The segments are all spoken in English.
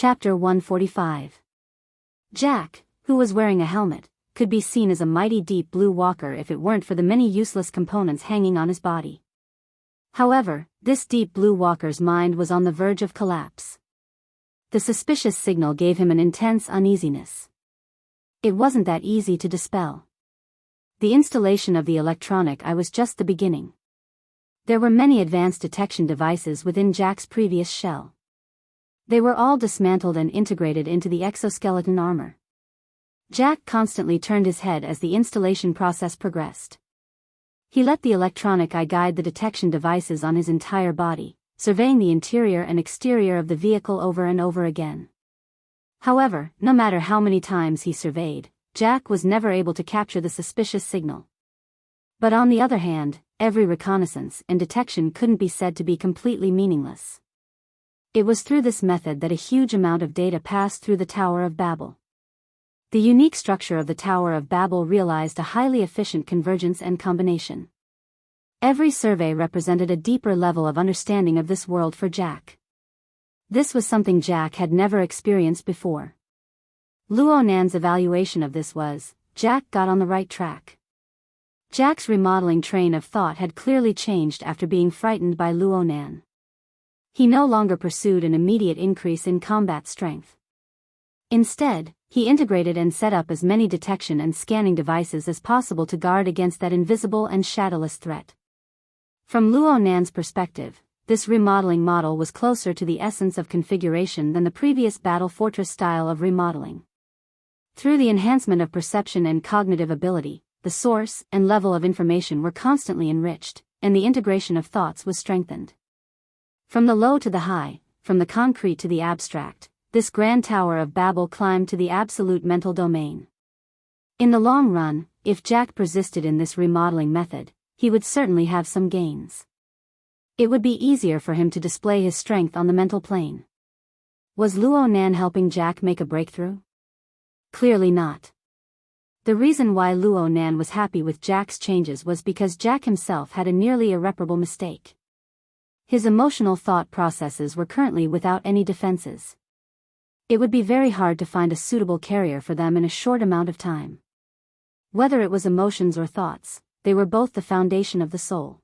Chapter 145. Jack, who was wearing a helmet, could be seen as a mighty deep blue walker if it weren't for the many useless components hanging on his body. However, this deep blue walker's mind was on the verge of collapse. The suspicious signal gave him an intense uneasiness. It wasn't that easy to dispel. The installation of the electronic eye was just the beginning. There were many advanced detection devices within Jack's previous shell. They were all dismantled and integrated into the exoskeleton armor. Jack constantly turned his head as the installation process progressed. He let the electronic eye guide the detection devices on his entire body, surveying the interior and exterior of the vehicle over and over again. However, no matter how many times he surveyed, Jack was never able to capture the suspicious signal. But on the other hand, every reconnaissance and detection couldn't be said to be completely meaningless. It was through this method that a huge amount of data passed through the Tower of Babel. The unique structure of the Tower of Babel realized a highly efficient convergence and combination. Every survey represented a deeper level of understanding of this world for Jack. This was something Jack had never experienced before. Luo Nan's evaluation of this was, Jack got on the right track. Jack's remodeling train of thought had clearly changed after being frightened by Luo Nan. He no longer pursued an immediate increase in combat strength. Instead, he integrated and set up as many detection and scanning devices as possible to guard against that invisible and shadowless threat. From Luo Nan's perspective, this remodeling model was closer to the essence of configuration than the previous Battle Fortress style of remodeling. Through the enhancement of perception and cognitive ability, the source and level of information were constantly enriched, and the integration of thoughts was strengthened. From the low to the high, from the concrete to the abstract, this grand Tower of Babel climbed to the absolute mental domain. In the long run, if Jack persisted in this remodeling method, he would certainly have some gains. It would be easier for him to display his strength on the mental plane. Was Luo Nan helping Jack make a breakthrough? Clearly not. The reason why Luo Nan was happy with Jack's changes was because Jack himself had a nearly irreparable mistake. His emotional thought processes were currently without any defenses. It would be very hard to find a suitable carrier for them in a short amount of time. Whether it was emotions or thoughts, they were both the foundation of the soul.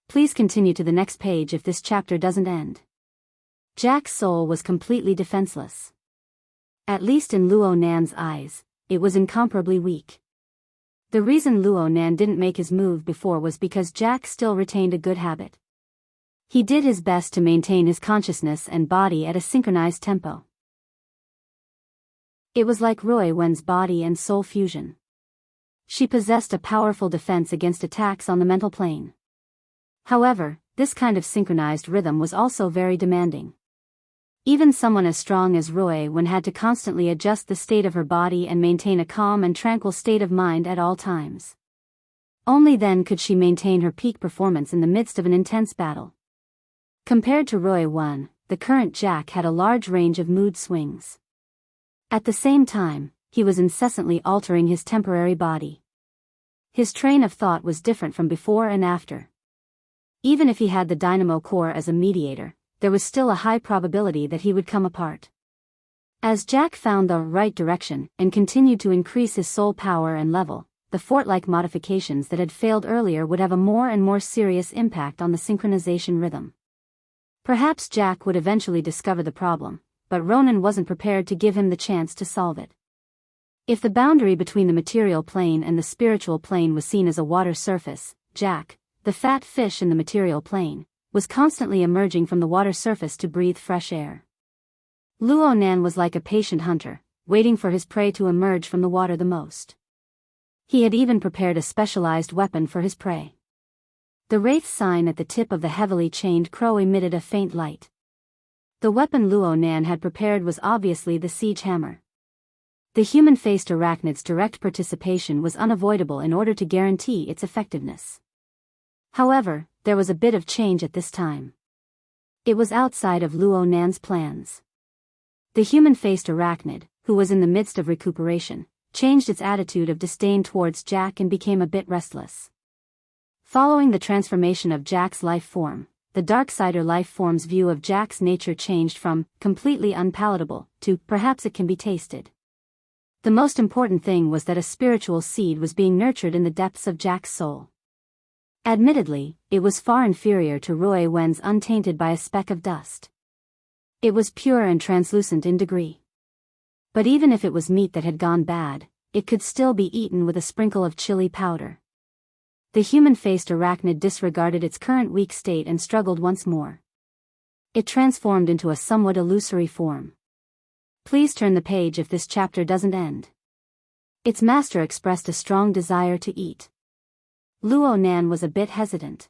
Please continue to the next page if this chapter doesn't end. Jack's soul was completely defenseless. At least in Luo Nan's eyes, it was incomparably weak. The reason Luo Nan didn't make his move before was because Jack still retained a good habit. He did his best to maintain his consciousness and body at a synchronized tempo. It was like Rui Wen's body and soul fusion. She possessed a powerful defense against attacks on the mental plane. However, this kind of synchronized rhythm was also very demanding. Even someone as strong as Rui Wen had to constantly adjust the state of her body and maintain a calm and tranquil state of mind at all times. Only then could she maintain her peak performance in the midst of an intense battle. Compared to Rui Wen, the current Jack had a large range of mood swings. At the same time, he was incessantly altering his temporary body. His train of thought was different from before and after. Even if he had the dynamo core as a mediator, there was still a high probability that he would come apart. As Jack found the right direction and continued to increase his soul power and level, the fort-like modifications that had failed earlier would have a more and more serious impact on the synchronization rhythm. Perhaps Jack would eventually discover the problem, but Ronan wasn't prepared to give him the chance to solve it. If the boundary between the material plane and the spiritual plane was seen as a water surface, Jack, the fat fish in the material plane, was constantly emerging from the water surface to breathe fresh air. Luo Nan was like a patient hunter, waiting for his prey to emerge from the water the most. He had even prepared a specialized weapon for his prey. The wraith sign at the tip of the heavily chained crow emitted a faint light. The weapon Luo Nan had prepared was obviously the siege hammer. The human-faced arachnid's direct participation was unavoidable in order to guarantee its effectiveness. However, there was a bit of change at this time. It was outside of Luo Nan's plans. The human-faced arachnid, who was in the midst of recuperation, changed its attitude of disdain towards Jack and became a bit restless. Following the transformation of Jack's life form, the Darksider life form's view of Jack's nature changed from completely unpalatable to perhaps it can be tasted. The most important thing was that a spiritual seed was being nurtured in the depths of Jack's soul. Admittedly, it was far inferior to Roy Wen's untainted by a speck of dust. It was pure and translucent in degree. But even if it was meat that had gone bad, it could still be eaten with a sprinkle of chili powder. The human-faced arachnid disregarded its current weak state and struggled once more. It transformed into a somewhat illusory form. Please turn the page if this chapter doesn't end. Its master expressed a strong desire to eat. Luo Nan was a bit hesitant.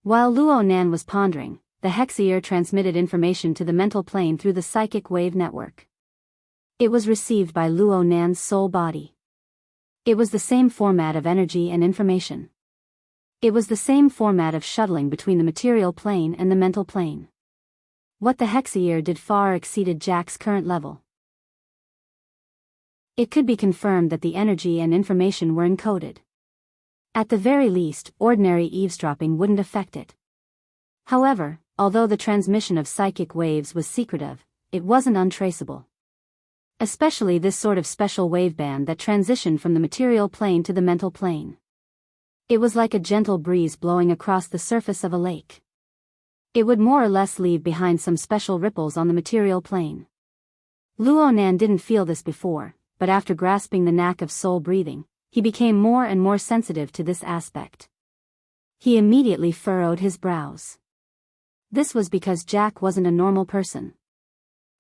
While Luo Nan was pondering, the Hexier transmitted information to the mental plane through the psychic wave network. It was received by Luo Nan's soul body. It was the same format of energy and information. It was the same format of shuttling between the material plane and the mental plane. What the Hexier did far exceeded Jack's current level. It could be confirmed that the energy and information were encoded. At the very least, ordinary eavesdropping wouldn't affect it. However, although the transmission of psychic waves was secretive, it wasn't untraceable. Especially this sort of special waveband that transitioned from the material plane to the mental plane. It was like a gentle breeze blowing across the surface of a lake. It would more or less leave behind some special ripples on the material plane. Luo Nan didn't feel this before, but after grasping the knack of soul breathing, he became more and more sensitive to this aspect. He immediately furrowed his brows. This was because Jack wasn't a normal person.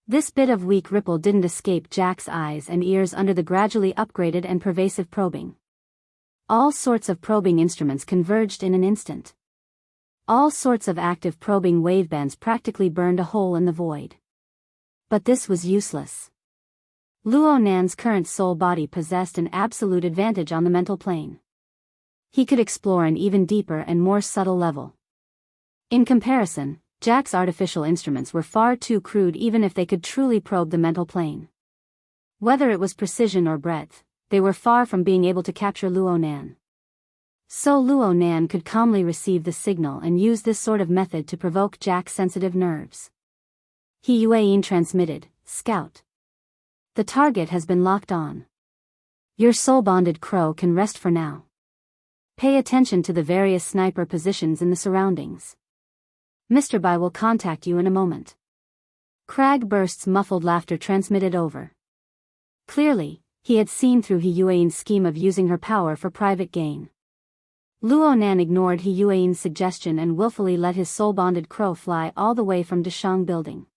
This bit of weak ripple didn't escape Jack's eyes and ears under the gradually upgraded and pervasive probing. All sorts of probing instruments converged in an instant. All sorts of active probing wavebands practically burned a hole in the void. But this was useless. Luo Nan's current soul body possessed an absolute advantage on the mental plane. He could explore an even deeper and more subtle level. In comparison, Jack's artificial instruments were far too crude even if they could truly probe the mental plane. Whether it was precision or breadth, they were far from being able to capture Luo Nan. So Luo Nan could calmly receive the signal and use this sort of method to provoke Jack's sensitive nerves. He Yueyin transmitted, "Scout. The target has been locked on. Your soul-bonded crow can rest for now. Pay attention to the various sniper positions in the surroundings. Mr. Bai will contact you in a moment." Crag Burst's muffled laughter transmitted over. Clearly, he had seen through He Yueyin's scheme of using her power for private gain. Luo Nan ignored He Yueyin's suggestion and willfully let his soul-bonded crow fly all the way from Deshang Building.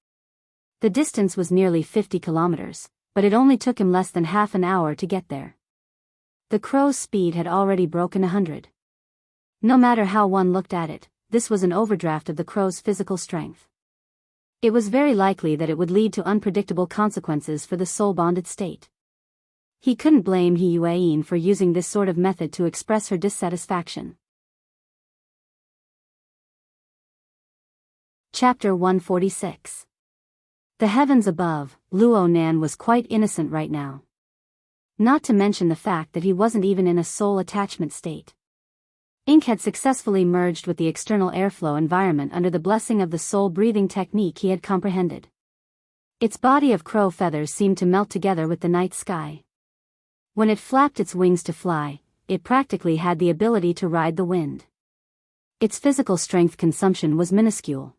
The distance was nearly 50 kilometers, but it only took him less than half an hour to get there. The crow's speed had already broken 100. No matter how one looked at it, this was an overdraft of the crow's physical strength. It was very likely that it would lead to unpredictable consequences for the soul-bonded state. He couldn't blame He Yueyin for using this sort of method to express her dissatisfaction. Chapter 146. The heavens above, Luo Nan was quite innocent right now. Not to mention the fact that he wasn't even in a soul attachment state. Ink had successfully merged with the external airflow environment under the blessing of the soul-breathing technique he had comprehended. Its body of crow feathers seemed to melt together with the night sky. When it flapped its wings to fly, it practically had the ability to ride the wind. Its physical strength consumption was minuscule.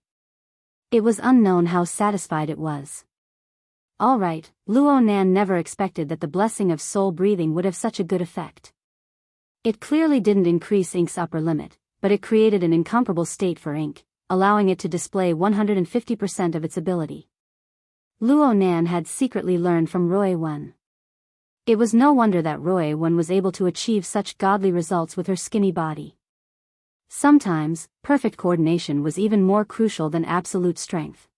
It was unknown how satisfied it was. All right, Luo Nan never expected that the blessing of soul breathing would have such a good effect. It clearly didn't increase Ink's upper limit, but it created an incomparable state for Ink, allowing it to display 150% of its ability. Luo Nan had secretly learned from Roy Wen. It was no wonder that Roy Wen was able to achieve such godly results with her skinny body. Sometimes, perfect coordination was even more crucial than absolute strength.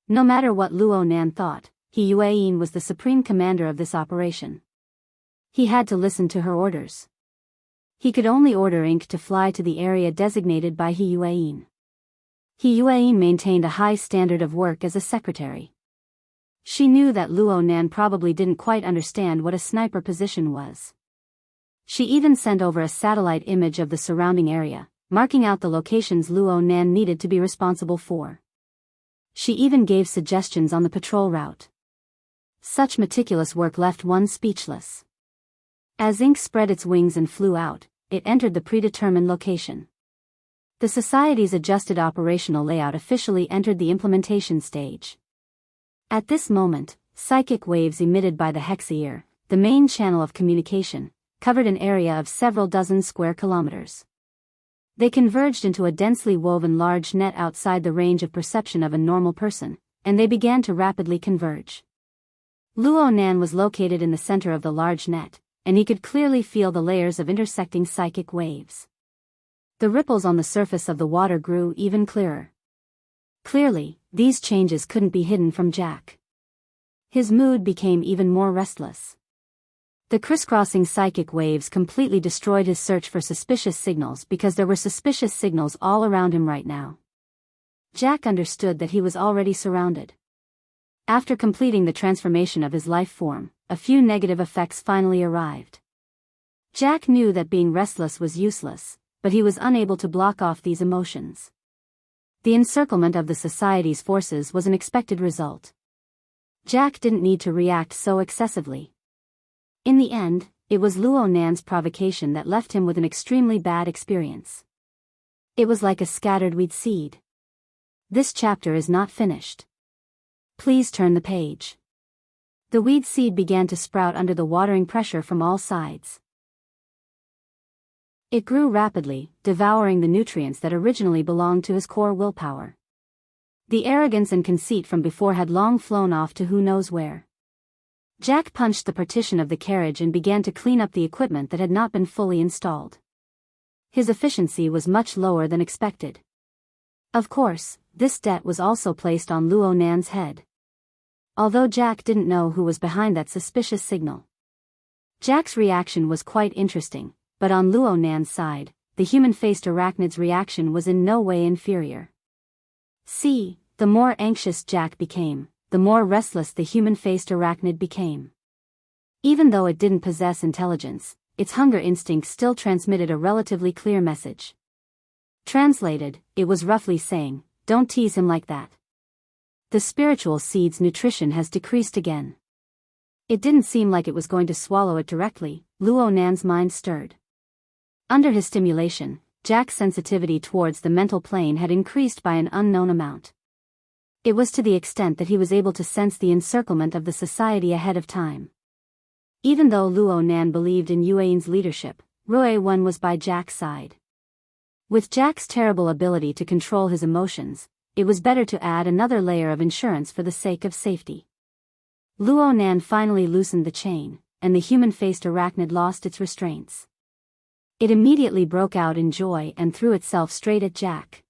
No matter what Luo Nan thought, He Yueyin was the supreme commander of this operation. He had to listen to her orders. He could only order Ink to fly to the area designated by He Yueyin. He Yueyin maintained a high standard of work as a secretary. She knew that Luo Nan probably didn't quite understand what a sniper position was. She even sent over a satellite image of the surrounding area, marking out the locations Luo Nan needed to be responsible for. She even gave suggestions on the patrol route. Such meticulous work left one speechless. As ink spread its wings and flew out, it entered the predetermined location. The Society's adjusted operational layout officially entered the implementation stage. At this moment, psychic waves emitted by the Hexaear, the main channel of communication, covered an area of several dozen square kilometers. They converged into a densely woven large net outside the range of perception of a normal person, and they began to rapidly converge. Luo Nan was located in the center of the large net, and he could clearly feel the layers of intersecting psychic waves. The ripples on the surface of the water grew even clearer. Clearly, these changes couldn't be hidden from Jack. His mood became even more restless. The crisscrossing psychic waves completely destroyed his search for suspicious signals because there were suspicious signals all around him right now. Jack understood that he was already surrounded. After completing the transformation of his life form, a few negative effects finally arrived. Jack knew that being restless was useless, but he was unable to block off these emotions. The encirclement of the Society's forces was an expected result. Jack didn't need to react so excessively. In the end, it was Luo Nan's provocation that left him with an extremely bad experience. It was like a scattered weed seed. This chapter is not finished. Please turn the page. The weed seed began to sprout under the watering pressure from all sides. It grew rapidly, devouring the nutrients that originally belonged to his core willpower. The arrogance and conceit from before had long flown off to who knows where. Jack punched the partition of the carriage and began to clean up the equipment that had not been fully installed. His efficiency was much lower than expected. Of course, this debt was also placed on Luo Nan's head. Although Jack didn't know who was behind that suspicious signal. Jack's reaction was quite interesting, but on Luo Nan's side, the human-faced arachnid's reaction was in no way inferior. See, the more anxious Jack became, the more restless the human-faced arachnid became. Even though it didn't possess intelligence, its hunger instinct still transmitted a relatively clear message. Translated, it was roughly saying, "Don't tease him like that. The spiritual seed's nutrition has decreased again." It didn't seem like it was going to swallow it directly. Luo Nan's mind stirred. Under his stimulation, Jack's sensitivity towards the mental plane had increased by an unknown amount. It was to the extent that he was able to sense the encirclement of the Society ahead of time. Even though Luo Nan believed in Yuan's leadership, Rui Wen was by Jack's side. With Jack's terrible ability to control his emotions, it was better to add another layer of insurance for the sake of safety. Luo Nan finally loosened the chain, and the human-faced arachnid lost its restraints. It immediately broke out in joy and threw itself straight at Jack.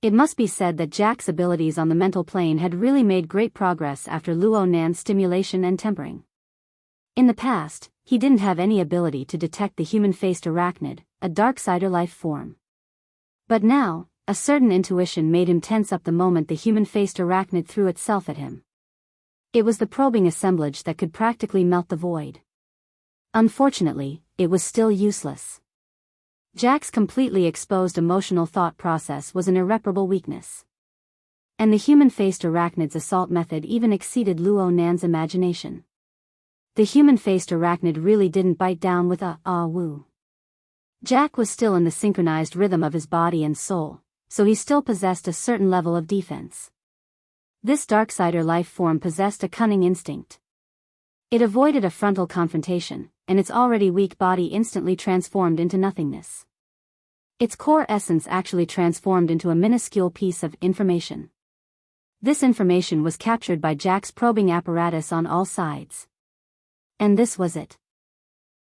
It must be said that Jack's abilities on the mental plane had really made great progress after Luo Nan's stimulation and tempering. In the past, he didn't have any ability to detect the human-faced arachnid, a darksider life form. But now, a certain intuition made him tense up the moment the human-faced arachnid threw itself at him. It was the probing assemblage that could practically melt the void. Unfortunately, it was still useless. Jack's completely exposed emotional thought process was an irreparable weakness. And the human-faced arachnid's assault method even exceeded Luo Nan's imagination. The human-faced arachnid really didn't bite down with a "ah-woo." Jack was still in the synchronized rhythm of his body and soul, so he still possessed a certain level of defense. This darksider life form possessed a cunning instinct. It avoided a frontal confrontation, and its already weak body instantly transformed into nothingness. Its core essence actually transformed into a minuscule piece of information. This information was captured by Jack's probing apparatus on all sides. And this was it.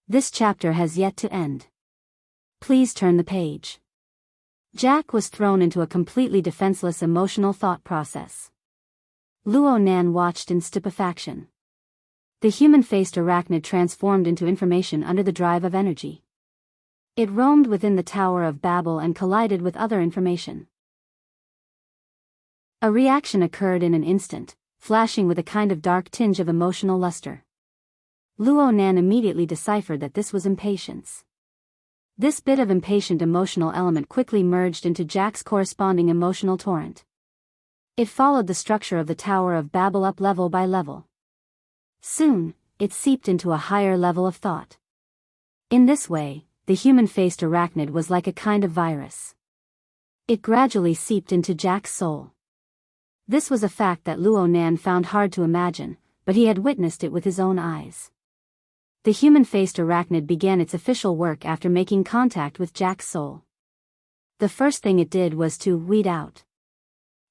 This chapter has yet to end. Please turn the page. Jack was thrown into a completely defenseless emotional thought process. Luo Nan watched in stupefaction. The human-faced arachnid transformed into information under the drive of energy. It roamed within the Tower of Babel and collided with other information. A reaction occurred in an instant, flashing with a kind of dark tinge of emotional luster. Luo Nan immediately deciphered that this was impatience. This bit of impatient emotional element quickly merged into Jack's corresponding emotional torrent. It followed the structure of the Tower of Babel up level by level. Soon, it seeped into a higher level of thought. In this way, the human-faced arachnid was like a kind of virus. It gradually seeped into Jack's soul. This was a fact that Luo Nan found hard to imagine, but he had witnessed it with his own eyes. The human-faced arachnid began its official work after making contact with Jack's soul. The first thing it did was to weed out.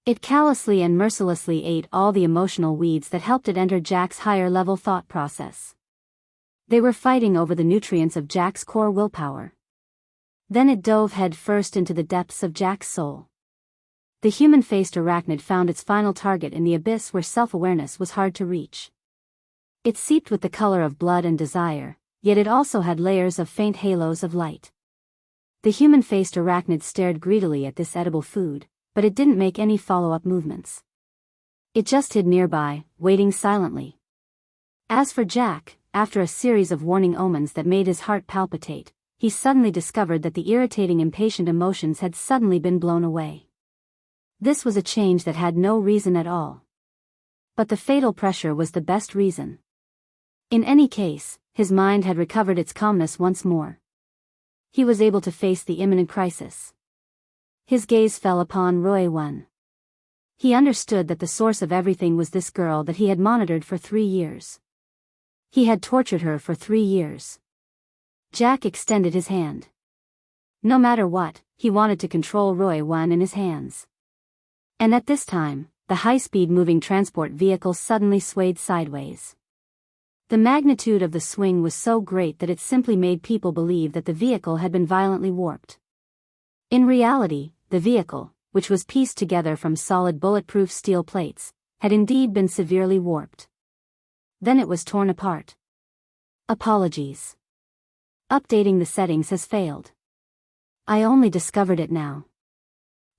It callously and mercilessly ate all the emotional weeds that helped it enter Jack's higher-level thought process. They were fighting over the nutrients of Jack's core willpower. Then it dove head first into the depths of Jack's soul. The human-faced arachnid found its final target in the abyss where self-awareness was hard to reach. It seeped with the color of blood and desire, yet it also had layers of faint halos of light. The human-faced arachnid stared greedily at this edible food, but it didn't make any follow-up movements. It just hid nearby, waiting silently. As for Jack, after a series of warning omens that made his heart palpitate, he suddenly discovered that the irritating impatient emotions had suddenly been blown away. This was a change that had no reason at all. But the fatal pressure was the best reason. In any case, his mind had recovered its calmness once more. He was able to face the imminent crisis. His gaze fell upon Roy-Wen. He understood that the source of everything was this girl that he had monitored for 3 years. He had tortured her for 3 years. Jack extended his hand. No matter what, he wanted to control Roy-Wen in his hands. And at this time, the high-speed moving transport vehicle suddenly swayed sideways. The magnitude of the swing was so great that it simply made people believe that the vehicle had been violently warped. In reality, the vehicle, which was pieced together from solid bulletproof steel plates, had indeed been severely warped. Then it was torn apart. Apologies. Updating the settings has failed. I only discovered it now.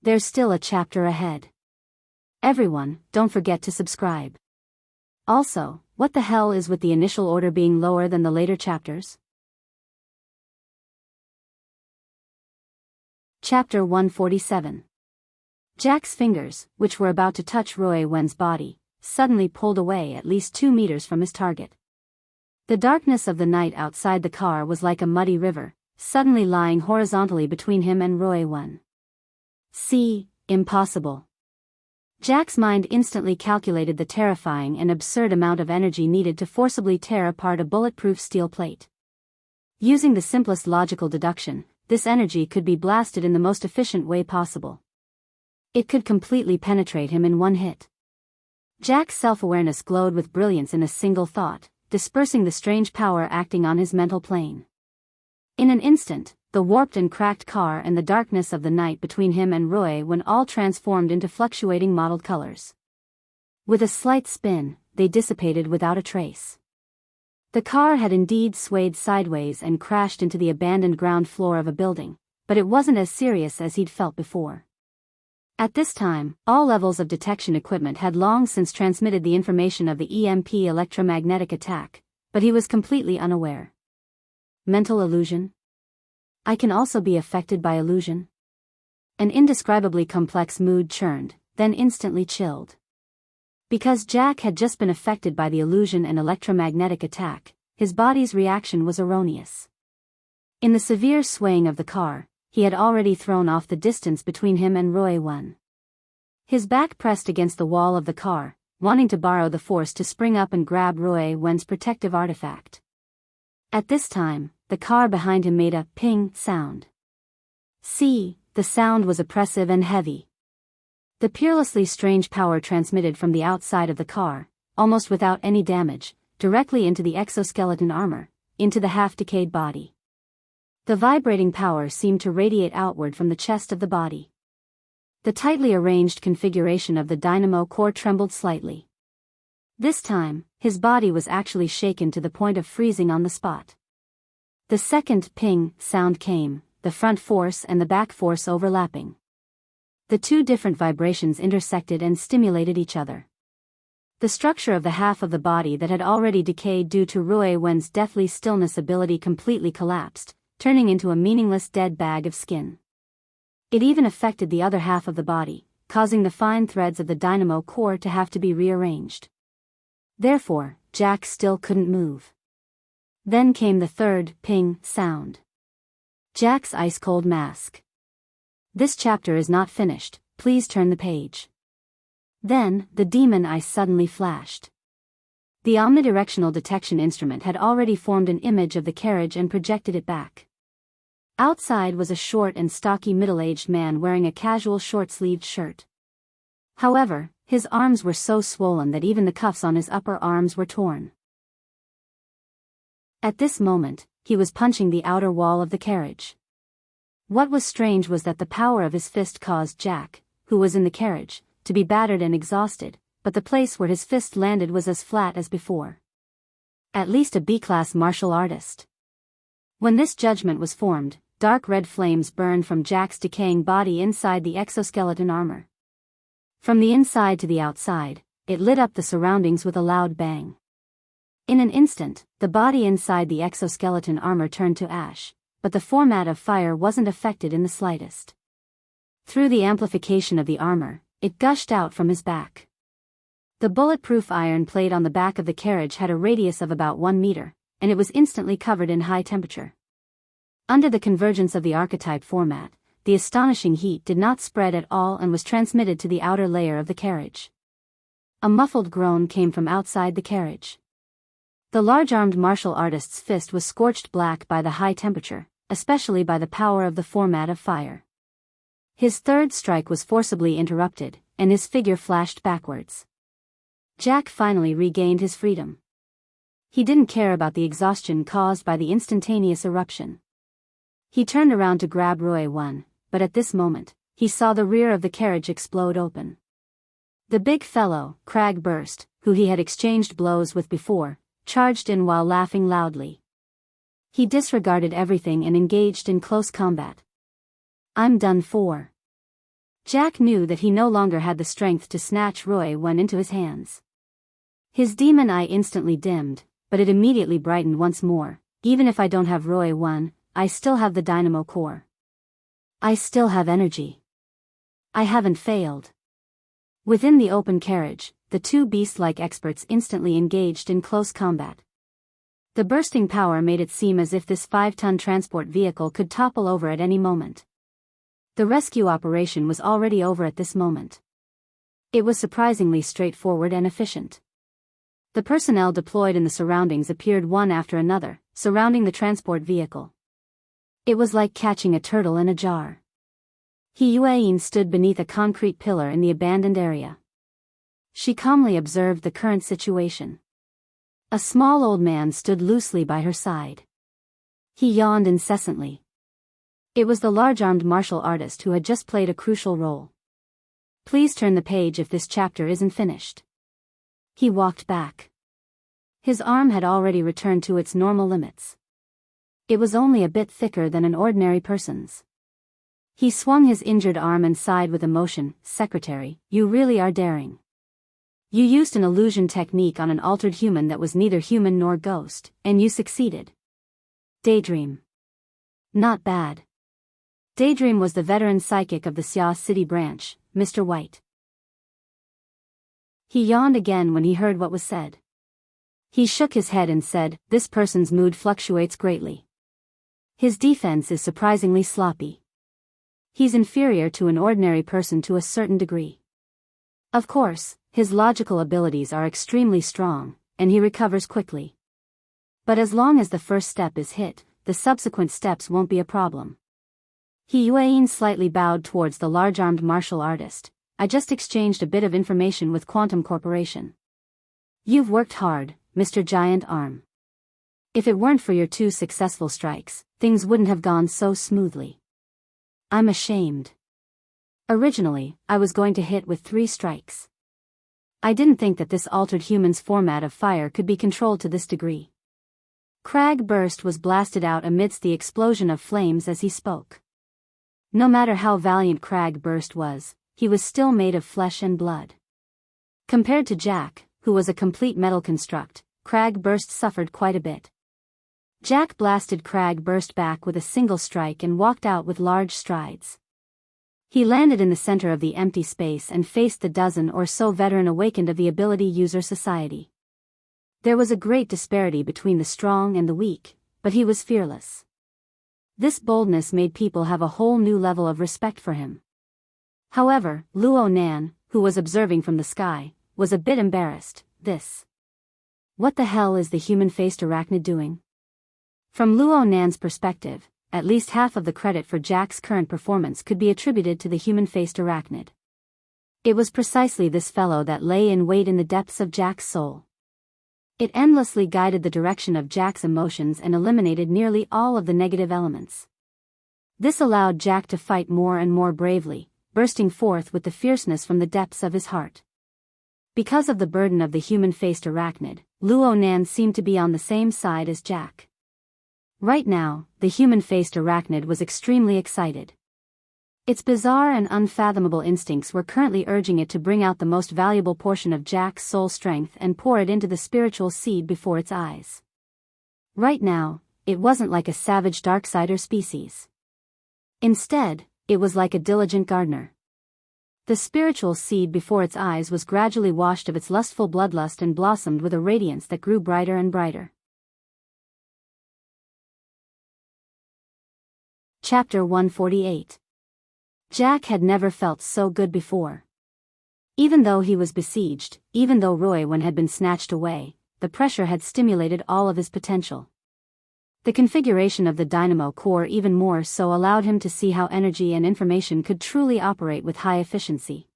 There's still a chapter ahead. Everyone, don't forget to subscribe. Also, what the hell is with the initial order being lower than the later chapters? Chapter 147. Jack's fingers, which were about to touch Roy-Wen's body, suddenly pulled away at least 2 meters from his target. The darkness of the night outside the car was like a muddy river, suddenly lying horizontally between him and Roy-Wen. See, impossible. Jack's mind instantly calculated the terrifying and absurd amount of energy needed to forcibly tear apart a bulletproof steel plate. Using the simplest logical deduction, this energy could be blasted in the most efficient way possible. It could completely penetrate him in one hit. Jack's self-awareness glowed with brilliance in a single thought, dispersing the strange power acting on his mental plane. In an instant, the warped and cracked car and the darkness of the night between him and Roy-Wen all transformed into fluctuating mottled colors. With a slight spin, they dissipated without a trace. The car had indeed swayed sideways and crashed into the abandoned ground floor of a building, but it wasn't as serious as he'd felt before. At this time, all levels of detection equipment had long since transmitted the information of the EMP electromagnetic attack, but he was completely unaware. Mental illusion? I can also be affected by illusion? An indescribably complex mood churned, then instantly chilled. Because Jack had just been affected by the illusion and electromagnetic attack, his body's reaction was erroneous. In the severe swaying of the car, he had already thrown off the distance between him and Roy-Wen. His back pressed against the wall of the car, wanting to borrow the force to spring up and grab Roy-Wen's protective artifact. At this time, the car behind him made a ping sound. See, the sound was oppressive and heavy. The peerlessly strange power transmitted from the outside of the car, almost without any damage, directly into the exoskeleton armor, into the half-decayed body. The vibrating power seemed to radiate outward from the chest of the body. The tightly arranged configuration of the dynamo core trembled slightly. This time, his body was actually shaken to the point of freezing on the spot. The second ping sound came, the front force and the back force overlapping. The two different vibrations intersected and stimulated each other. The structure of the half of the body that had already decayed due to Roy-Wen's deathly stillness ability completely collapsed, turning into a meaningless dead bag of skin. It even affected the other half of the body, causing the fine threads of the dynamo core to have to be rearranged. Therefore, Jack still couldn't move. Then came the third ping sound. Jack's ice-cold mask. This chapter is not finished, please turn the page. Then, the demon eye suddenly flashed. The omnidirectional detection instrument had already formed an image of the carriage and projected it back. Outside was a short and stocky middle-aged man wearing a casual short-sleeved shirt. However, his arms were so swollen that even the cuffs on his upper arms were torn. At this moment, he was punching the outer wall of the carriage. What was strange was that the power of his fist caused Jack, who was in the carriage, to be battered and exhausted, but the place where his fist landed was as flat as before. At least a B-class martial artist. When this judgment was formed, dark red flames burned from Jack's decaying body inside the exoskeleton armor. From the inside to the outside, it lit up the surroundings with a loud bang. In an instant, the body inside the exoskeleton armor turned to ash, but the format of fire wasn't affected in the slightest. Through the amplification of the armor, it gushed out from his back. The bulletproof iron plate on the back of the carriage had a radius of about 1 meter, and it was instantly covered in high temperature. Under the convergence of the archetype format, the astonishing heat did not spread at all and was transmitted to the outer layer of the carriage. A muffled groan came from outside the carriage. The large-armed martial artist's fist was scorched black by the high temperature, especially by the power of the format of fire. His third strike was forcibly interrupted, and his figure flashed backwards. Jack finally regained his freedom. He didn't care about the exhaustion caused by the instantaneous eruption. He turned around to grab Roy 1, but at this moment, he saw the rear of the carriage explode open. The big fellow, Crag Burst, who he had exchanged blows with before, charged in while laughing loudly. He disregarded everything and engaged in close combat. I'm done for. Jack knew that he no longer had the strength to snatch Roy 1 into his hands. His demon eye instantly dimmed, but it immediately brightened once more. Even if I don't have Roy 1, I still have the dynamo core. I still have energy. I haven't failed. Within the open carriage, the two beast-like experts instantly engaged in close combat. The bursting power made it seem as if this 5-ton transport vehicle could topple over at any moment. The rescue operation was already over at this moment. It was surprisingly straightforward and efficient. The personnel deployed in the surroundings appeared one after another, surrounding the transport vehicle. It was like catching a turtle in a jar. Hiyuain stood beneath a concrete pillar in the abandoned area. She calmly observed the current situation. A small old man stood loosely by her side. He yawned incessantly. It was the large-armed martial artist who had just played a crucial role. Please turn the page if this chapter isn't finished. He walked back. His arm had already returned to its normal limits. It was only a bit thicker than an ordinary person's. He swung his injured arm and sighed with emotion. Secretary, you really are daring. You used an illusion technique on an altered human that was neither human nor ghost, and you succeeded. Daydream. Not bad. Daydream was the veteran psychic of the Xia City branch, Mr. White. He yawned again when he heard what was said. He shook his head and said, this person's mood fluctuates greatly. His defense is surprisingly sloppy. He's inferior to an ordinary person to a certain degree. Of course, his logical abilities are extremely strong, and he recovers quickly. But as long as the first step is hit, the subsequent steps won't be a problem. Hiyuain slightly bowed towards the large-armed martial artist. I just exchanged a bit of information with Quantum Corporation. You've worked hard, Mr. Giant Arm. If it weren't for your 2 successful strikes, things wouldn't have gone so smoothly. I'm ashamed. Originally, I was going to hit with 3 strikes. I didn't think that this altered human's format of fire could be controlled to this degree. Crag Burst was blasted out amidst the explosion of flames as he spoke. No matter how valiant Crag Burst was, he was still made of flesh and blood. Compared to Jack, who was a complete metal construct, Crag Burst suffered quite a bit. Jack blasted Crag burst back with a single strike and walked out with large strides. He landed in the center of the empty space and faced the dozen or so veteran awakened of the ability user society. There was a great disparity between the strong and the weak, but he was fearless. This boldness made people have a whole new level of respect for him. However, Luo Nan, who was observing from the sky, was a bit embarrassed. What the hell is the human-faced arachnid doing? From Luo Nan's perspective, at least half of the credit for Jack's current performance could be attributed to the human-faced arachnid. It was precisely this fellow that lay in wait in the depths of Jack's soul. It endlessly guided the direction of Jack's emotions and eliminated nearly all of the negative elements. This allowed Jack to fight more and more bravely, bursting forth with the fierceness from the depths of his heart. Because of the burden of the human-faced arachnid, Luo Nan seemed to be on the same side as Jack. Right now, the human-faced arachnid was extremely excited. Its bizarre and unfathomable instincts were currently urging it to bring out the most valuable portion of Jack's soul strength and pour it into the spiritual seed before its eyes. Right now, it wasn't like a savage Darksider species. Instead, it was like a diligent gardener. The spiritual seed before its eyes was gradually washed of its lustful bloodlust and blossomed with a radiance that grew brighter and brighter. Chapter 148. Jack had never felt so good before. Even though he was besieged, even though Roiwen had been snatched away, the pressure had stimulated all of his potential. The configuration of the dynamo core even more so allowed him to see how energy and information could truly operate with high efficiency.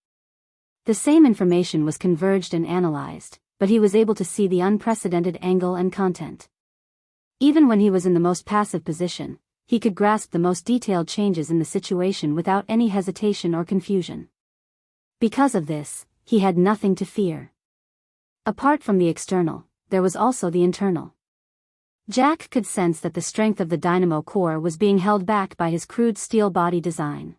The same information was converged and analyzed, but he was able to see the unprecedented angle and content. Even when he was in the most passive position, he could grasp the most detailed changes in the situation without any hesitation or confusion. Because of this, he had nothing to fear. Apart from the external, there was also the internal. Jack could sense that the strength of the dynamo core was being held back by his crude steel body design.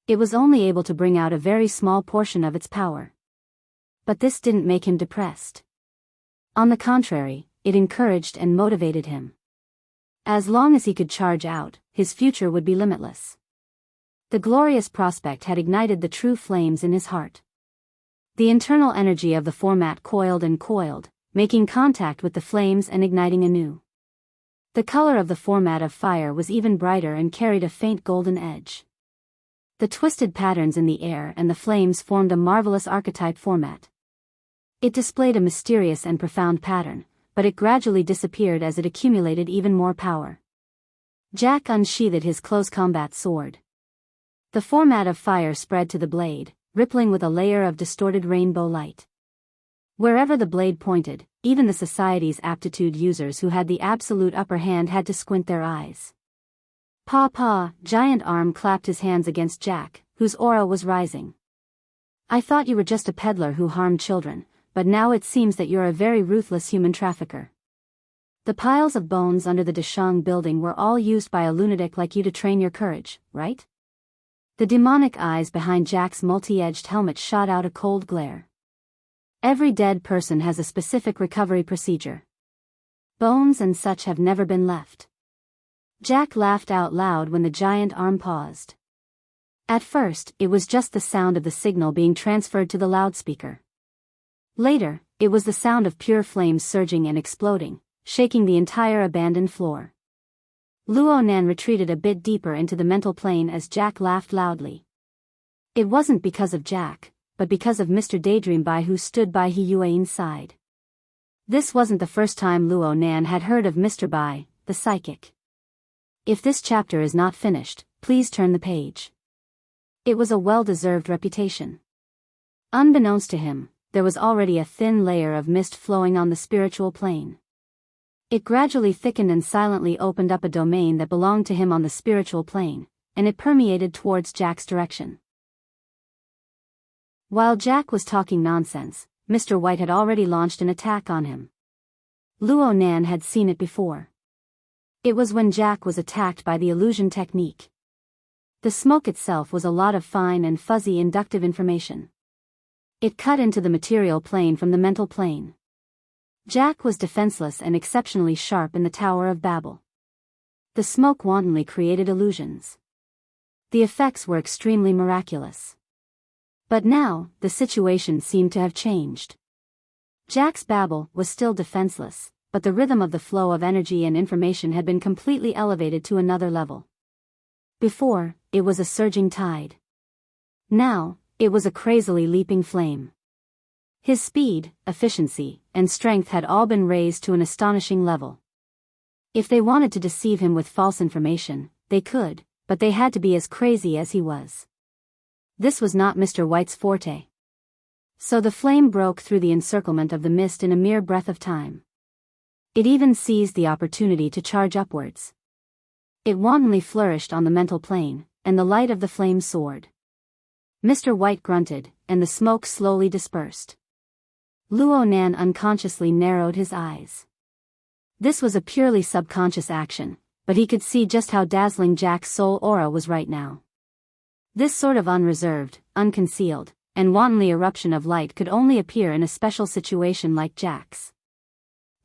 It was only able to bring out a very small portion of its power. But this didn't make him depressed. On the contrary, it encouraged and motivated him. As long as he could charge out, his future would be limitless. The glorious prospect had ignited the true flames in his heart. The internal energy of the format coiled and coiled, making contact with the flames and igniting anew. The color of the format of fire was even brighter and carried a faint golden edge. The twisted patterns in the air and the flames formed a marvelous archetype format. It displayed a mysterious and profound pattern, but it gradually disappeared as it accumulated even more power. Jack unsheathed his close combat sword. The format of fire spread to the blade, rippling with a layer of distorted rainbow light. Wherever the blade pointed, even the society's aptitude users who had the absolute upper hand had to squint their eyes. Paw, Giant Arm clapped his hands against Jack, whose aura was rising. I thought you were just a peddler who harmed children, but now it seems that you're a very ruthless human trafficker. The piles of bones under the Deshang building were all used by a lunatic like you to train your courage, right? The demonic eyes behind Jack's multi-edged helmet shot out a cold glare. Every dead person has a specific recovery procedure. Bones and such have never been left. Jack laughed out loud when the giant arm paused. At first, it was just the sound of the signal being transferred to the loudspeaker. Later, it was the sound of pure flames surging and exploding, shaking the entire abandoned floor. Luo Nan retreated a bit deeper into the mental plane as Jack laughed loudly. It wasn't because of Jack, but because of Mr. Daydream Bai who stood by He Yuan's side. This wasn't the first time Luo Nan had heard of Mr. Bai, the psychic. If this chapter is not finished, please turn the page. It was a well-deserved reputation. Unbeknownst to him, there was already a thin layer of mist flowing on the spiritual plane. It gradually thickened and silently opened up a domain that belonged to him on the spiritual plane, and it permeated towards Jack's direction. While Jack was talking nonsense, Mr. White had already launched an attack on him. Luo Nan had seen it before. It was when Jack was attacked by the illusion technique. The smoke itself was a lot of fine and fuzzy inductive information. It cut into the material plane from the mental plane. Jack was defenseless and exceptionally sharp in the Tower of Babel. The smoke wantonly created illusions. The effects were extremely miraculous. But now, the situation seemed to have changed. Jack's babble was still defenseless, but the rhythm of the flow of energy and information had been completely elevated to another level. Before, it was a surging tide. Now, it was a crazily leaping flame. His speed, efficiency, and strength had all been raised to an astonishing level. If they wanted to deceive him with false information, they could, but they had to be as crazy as he was. This was not Mr. White's forte. So the flame broke through the encirclement of the mist in a mere breath of time. It even seized the opportunity to charge upwards. It wantonly flourished on the mental plane, and the light of the flame soared. Mr. White grunted, and the smoke slowly dispersed. Luo Nan unconsciously narrowed his eyes. This was a purely subconscious action, but he could see just how dazzling Jack's soul aura was right now. This sort of unreserved, unconcealed, and wantonly eruption of light could only appear in a special situation like Jack's.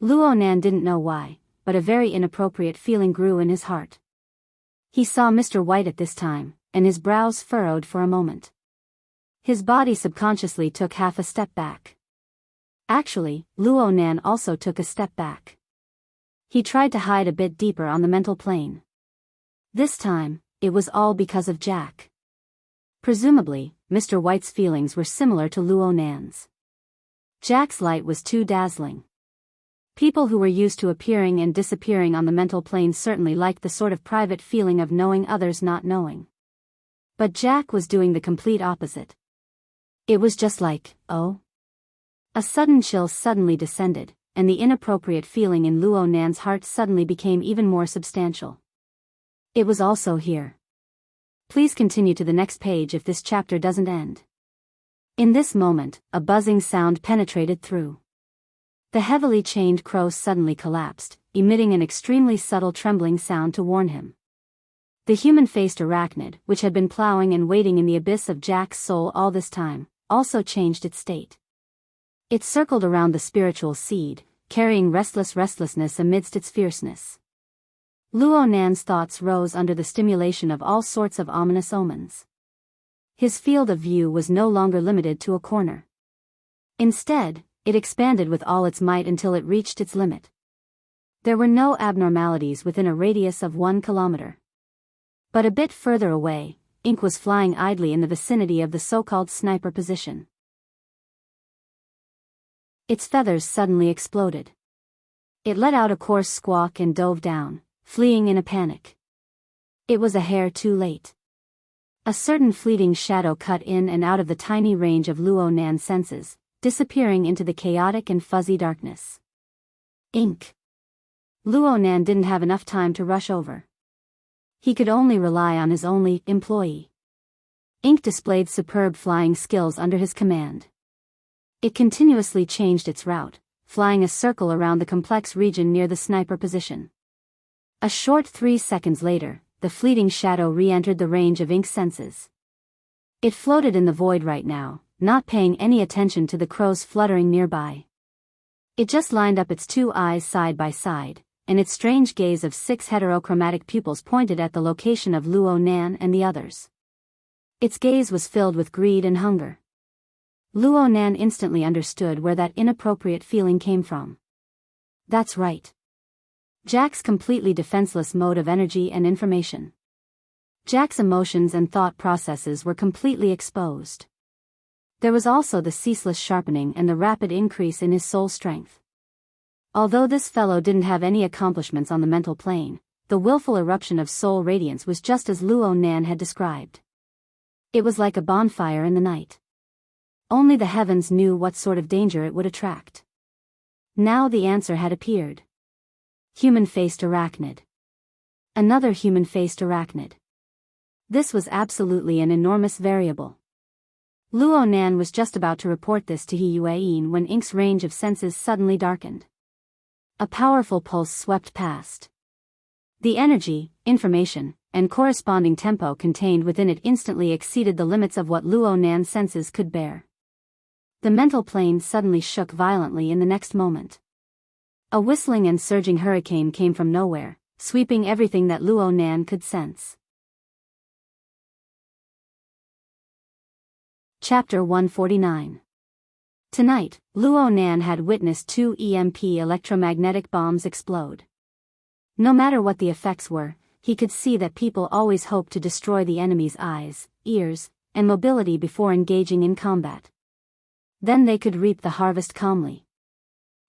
Luo Nan didn't know why, but a very inappropriate feeling grew in his heart. He saw Mr. White at this time, and his brows furrowed for a moment. His body subconsciously took half a step back. Actually, Luo Nan also took a step back. He tried to hide a bit deeper on the mental plane. This time, it was all because of Jack. Presumably, Mr. White's feelings were similar to Luo Nan's. Jack's light was too dazzling. People who were used to appearing and disappearing on the mental plane certainly liked the sort of private feeling of knowing others not knowing. But Jack was doing the complete opposite. It was just like, oh. A sudden chill suddenly descended, and the inappropriate feeling in Luo Nan's heart suddenly became even more substantial. It was also here. Please continue to the next page if this chapter doesn't end. In this moment, a buzzing sound penetrated through. The heavily chained crow suddenly collapsed, emitting an extremely subtle trembling sound to warn him. The human-faced arachnid, which had been plowing and waiting in the abyss of Jack's soul all this time, also changed its state. It circled around the spiritual seed, carrying restlessness amidst its fierceness. Luo Nan's thoughts rose under the stimulation of all sorts of ominous omens. His field of view was no longer limited to a corner. Instead, it expanded with all its might until it reached its limit. There were no abnormalities within a radius of 1 kilometer. But a bit further away, ink was flying idly in the vicinity of the so-called sniper position. Its feathers suddenly exploded. It let out a coarse squawk and dove down, fleeing in a panic. It was a hair too late. A certain fleeting shadow cut in and out of the tiny range of Luo Nan's senses, disappearing into the chaotic and fuzzy darkness. Ink. Luo Nan didn't have enough time to rush over. He could only rely on his only employee. Ink displayed superb flying skills under his command. It continuously changed its route, flying a circle around the complex region near the sniper position. A short 3 seconds later, the fleeting shadow re-entered the range of Ink's senses. It floated in the void right now, not paying any attention to the crows fluttering nearby. It just lined up its 2 eyes side by side, and its strange gaze of 6 heterochromatic pupils pointed at the location of Luo Nan and the others. Its gaze was filled with greed and hunger. Luo Nan instantly understood where that inappropriate feeling came from. That's right. Jack's completely defenseless mode of energy and information. Jack's emotions and thought processes were completely exposed. There was also the ceaseless sharpening and the rapid increase in his soul strength. Although this fellow didn't have any accomplishments on the mental plane, the willful eruption of soul radiance was just as Luo Nan had described. It was like a bonfire in the night. Only the heavens knew what sort of danger it would attract. Now the answer had appeared. Human-faced arachnid. Another human-faced arachnid. This was absolutely an enormous variable. Luo Nan was just about to report this to He Yueyin when Ink's range of senses suddenly darkened. A powerful pulse swept past. The energy, information, and corresponding tempo contained within it instantly exceeded the limits of what Luo Nan's senses could bear. The mental plane suddenly shook violently in the next moment. A whistling and surging hurricane came from nowhere, sweeping everything that Luo Nan could sense. Chapter 149. Tonight, Luo Nan had witnessed 2 EMP electromagnetic bombs explode. No matter what the effects were, he could see that people always hoped to destroy the enemy's eyes, ears, and mobility before engaging in combat. Then they could reap the harvest calmly.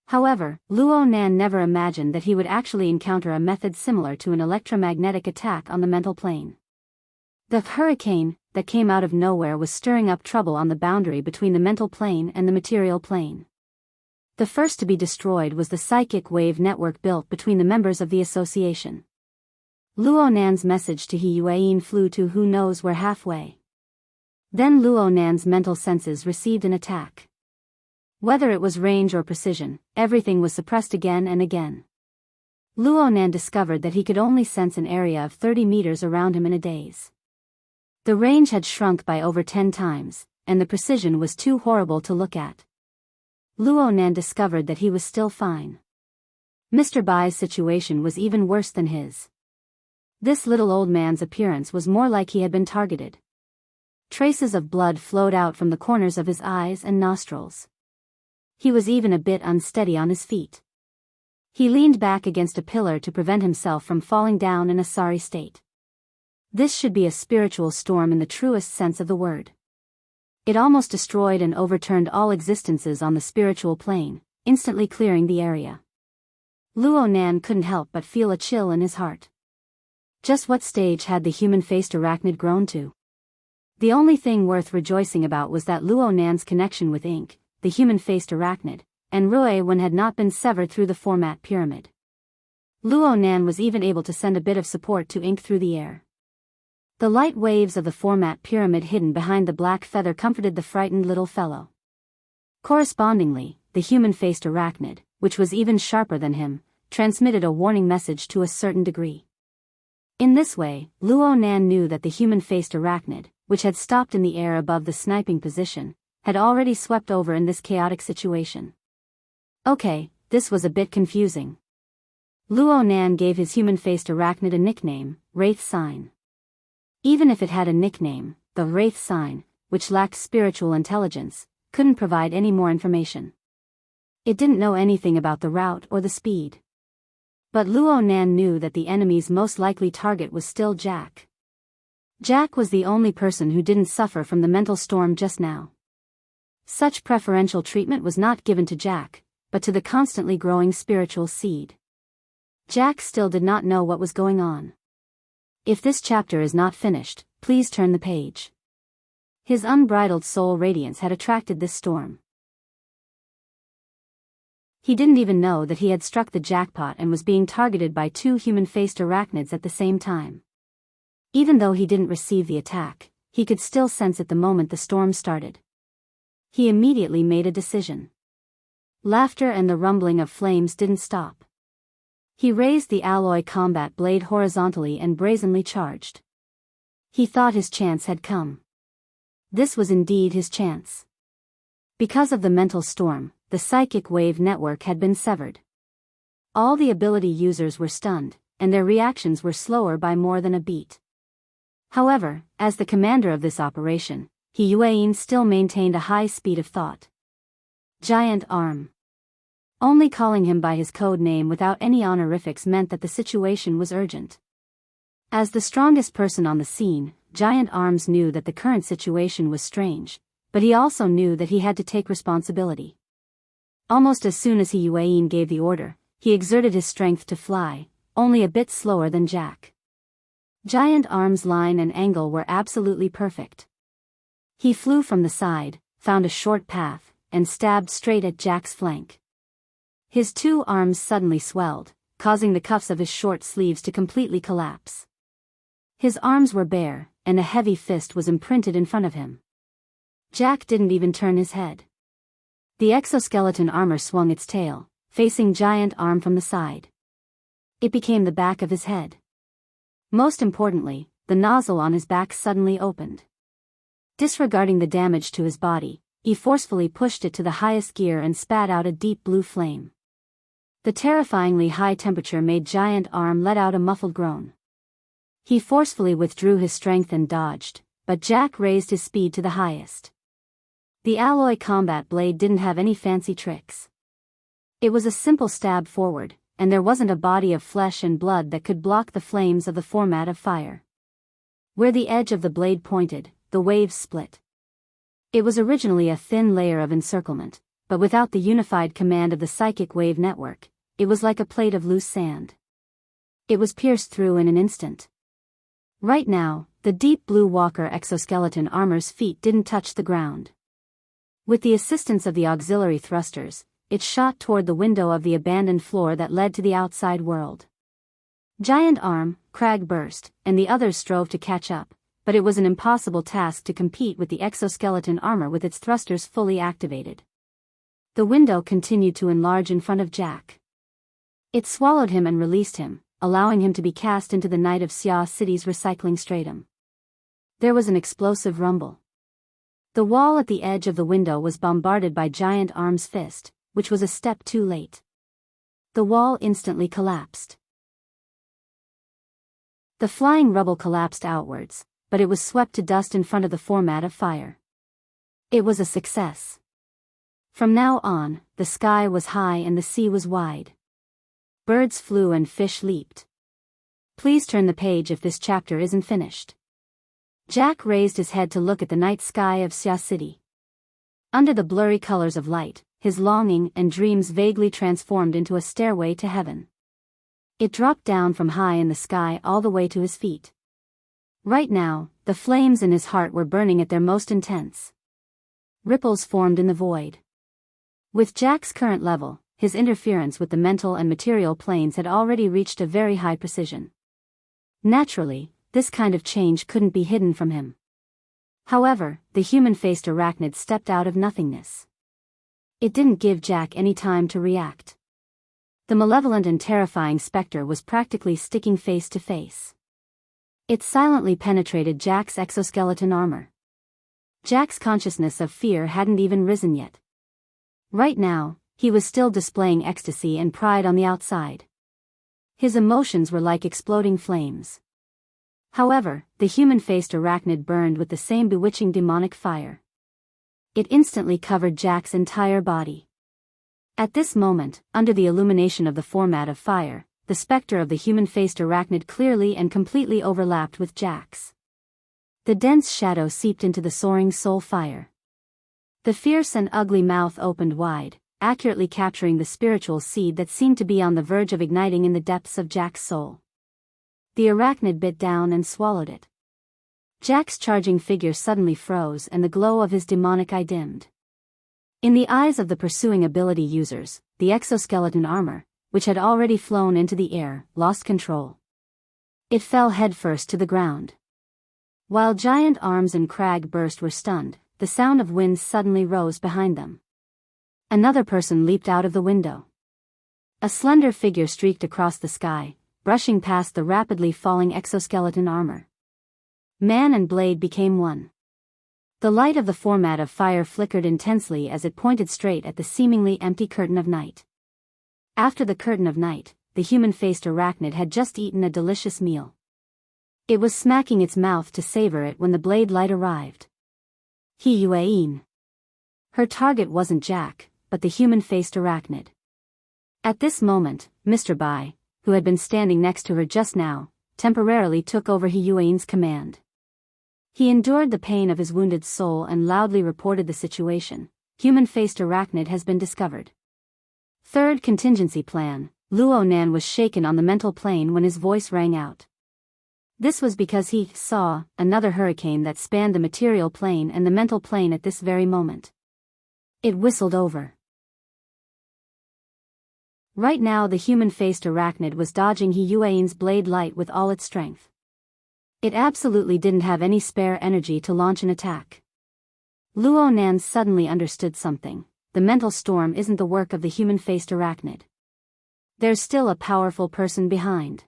However, Luo Nan never imagined that he would actually encounter a method similar to an electromagnetic attack on the mental plane. The hurricane that came out of nowhere was stirring up trouble on the boundary between the mental plane and the material plane. The first to be destroyed was the psychic wave network built between the members of the association. Luo Nan's message to He Yueyin flew to who knows where halfway. Then Luo Nan's mental senses received an attack. Whether it was range or precision, everything was suppressed again and again. Luo Nan discovered that he could only sense an area of 30 meters around him in a daze. The range had shrunk by over 10 times, and the precision was too horrible to look at. Luo Nan discovered that he was still fine. Mr. Bai's situation was even worse than his. This little old man's appearance was more like he had been targeted. Traces of blood flowed out from the corners of his eyes and nostrils. He was even a bit unsteady on his feet. He leaned back against a pillar to prevent himself from falling down in a sorry state. This should be a spiritual storm in the truest sense of the word. It almost destroyed and overturned all existences on the spiritual plane, instantly clearing the area. Luo Nan couldn't help but feel a chill in his heart. Just what stage had the human-faced arachnid grown to? The only thing worth rejoicing about was that Luo Nan's connection with Ink, the human-faced arachnid, and Rui Wen had not been severed through the format pyramid. Luo Nan was even able to send a bit of support to Ink through the air. The light waves of the format pyramid hidden behind the black feather comforted the frightened little fellow. Correspondingly, the human-faced arachnid, which was even sharper than him, transmitted a warning message to a certain degree. In this way, Luo Nan knew that the human-faced arachnid, which had stopped in the air above the sniping position, had already swept over in this chaotic situation. Okay, this was a bit confusing. Luo Nan gave his human-faced arachnid a nickname, Wraith Sign. Even if it had a nickname, the Wraith Sign, which lacked spiritual intelligence, couldn't provide any more information. It didn't know anything about the route or the speed. But Luo Nan knew that the enemy's most likely target was still Jack. Jack was the only person who didn't suffer from the mental storm just now. Such preferential treatment was not given to Jack, but to the constantly growing spiritual seed. Jack still did not know what was going on. If this chapter is not finished, please turn the page. His unbridled soul radiance had attracted this storm. He didn't even know that he had struck the jackpot and was being targeted by 2 human-faced arachnids at the same time. Even though he didn't receive the attack, he could still sense it the moment the storm started. He immediately made a decision. Laughter and the rumbling of flames didn't stop. He raised the alloy combat blade horizontally and brazenly charged. He thought his chance had come. This was indeed his chance. Because of the mental storm, the psychic wave network had been severed. All the ability users were stunned, and their reactions were slower by more than a beat. However, as the commander of this operation, He Yueyin still maintained a high speed of thought. Giant Arm. Only calling him by his code name without any honorifics meant that the situation was urgent. As the strongest person on the scene, Giant Arms knew that the current situation was strange, but he also knew that he had to take responsibility. Almost as soon as He Yueyin gave the order, he exerted his strength to fly, only a bit slower than Jack. Giant Arms' line and angle were absolutely perfect. He flew from the side, found a short path, and stabbed straight at Jack's flank. His 2 arms suddenly swelled, causing the cuffs of his short sleeves to completely collapse. His arms were bare, and a heavy fist was imprinted in front of him. Jack didn't even turn his head. The exoskeleton armor swung its tail, facing Giant Arm from the side. It became the back of his head. Most importantly, the nozzle on his back suddenly opened. Disregarding the damage to his body, he forcefully pushed it to the highest gear and spat out a deep blue flame. The terrifyingly high temperature made Giant Arm let out a muffled groan. He forcefully withdrew his strength and dodged, but Jack raised his speed to the highest. The alloy combat blade didn't have any fancy tricks. It was a simple stab forward, and there wasn't a body of flesh and blood that could block the flames of the format of fire. Where the edge of the blade pointed, the waves split. It was originally a thin layer of encirclement, but without the unified command of the psychic wave network, it was like a plate of loose sand. It was pierced through in an instant. Right now, the deep blue walker exoskeleton armor's feet didn't touch the ground. With the assistance of the auxiliary thrusters, it shot toward the window of the abandoned floor that led to the outside world. Giant Arm, Crag burst, and the others strove to catch up, but it was an impossible task to compete with the exoskeleton armor with its thrusters fully activated. The window continued to enlarge in front of Jack. It swallowed him and released him, allowing him to be cast into the night of Sia City's recycling stratum. There was an explosive rumble. The wall at the edge of the window was bombarded by Giant Arm's fist, which was a step too late. The wall instantly collapsed. The flying rubble collapsed outwards, but it was swept to dust in front of the format of fire. It was a success. From now on, the sky was high and the sea was wide. Birds flew and fish leaped. Please turn the page if this chapter isn't finished. Jack raised his head to look at the night sky of Sia City. Under the blurry colors of light, his longing and dreams vaguely transformed into a stairway to heaven. It dropped down from high in the sky all the way to his feet. Right now, the flames in his heart were burning at their most intense. Ripples formed in the void. With Jack's current level, his interference with the mental and material planes had already reached a very high precision. Naturally, this kind of change couldn't be hidden from him. However, the human-faced arachnid stepped out of nothingness. It didn't give Jack any time to react. The malevolent and terrifying specter was practically sticking face to face. It silently penetrated Jack's exoskeleton armor. Jack's consciousness of fear hadn't even risen yet. Right now, he was still displaying ecstasy and pride on the outside. His emotions were like exploding flames. However, the human-faced arachnid burned with the same bewitching demonic fire. It instantly covered Jack's entire body. At this moment, under the illumination of the format of fire, the specter of the human-faced arachnid clearly and completely overlapped with Jack's. The dense shadow seeped into the soaring soul fire. The fierce and ugly mouth opened wide, accurately capturing the spiritual seed that seemed to be on the verge of igniting in the depths of Jack's soul. The arachnid bit down and swallowed it. Jack's charging figure suddenly froze and the glow of his demonic eye dimmed. In the eyes of the pursuing ability users, the exoskeleton armor, which had already flown into the air, lost control. It fell headfirst to the ground. While Giant Arms and Crag burst were stunned, the sound of winds suddenly rose behind them. Another person leaped out of the window. A slender figure streaked across the sky, brushing past the rapidly falling exoskeleton armor. Man and blade became one. The light of the format of fire flickered intensely as it pointed straight at the seemingly empty curtain of night. After the curtain of night, the human-faced arachnid had just eaten a delicious meal. It was smacking its mouth to savor it when the blade light arrived. Yuain. Her target wasn't Jack, but the human-faced arachnid. At this moment, Mr. Bai, who had been standing next to her just now, temporarily took over Yuain's command. He endured the pain of his wounded soul and loudly reported the situation. Human-faced arachnid has been discovered. Third contingency plan. Luo Nan was shaken on the mental plane when his voice rang out. This was because he saw another hurricane that spanned the material plane and the mental plane at this very moment. It whistled over. Right now the human-faced arachnid was dodging Yuain's blade light with all its strength. It absolutely didn't have any spare energy to launch an attack. Luo Nan suddenly understood something. The mental storm isn't the work of the human-faced arachnid. There's still a powerful person behind.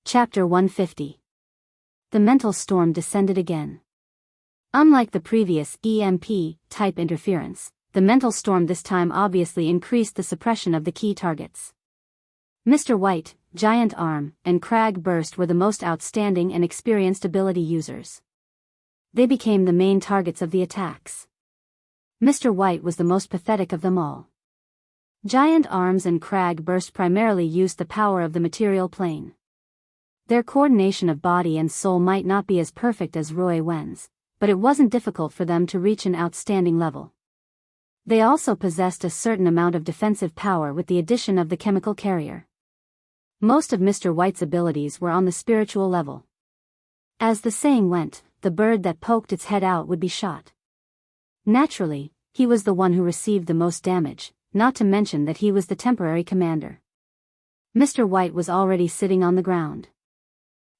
Chapter 150. The mental storm descended again. Unlike the previous EMP-type interference, the mental storm this time obviously increased the suppression of the key targets. Mr. White, Giant Arm, and Crag Burst were the most outstanding and experienced ability users. They became the main targets of the attacks. Mr. White was the most pathetic of them all. Giant Arms and Crag Burst primarily used the power of the material plane. Their coordination of body and soul might not be as perfect as Roy Wen's, but it wasn't difficult for them to reach an outstanding level. They also possessed a certain amount of defensive power with the addition of the chemical carrier. Most of Mr. White's abilities were on the spiritual level. As the saying went, the bird that poked its head out would be shot. Naturally, he was the one who received the most damage, not to mention that he was the temporary commander. Mr. White was already sitting on the ground.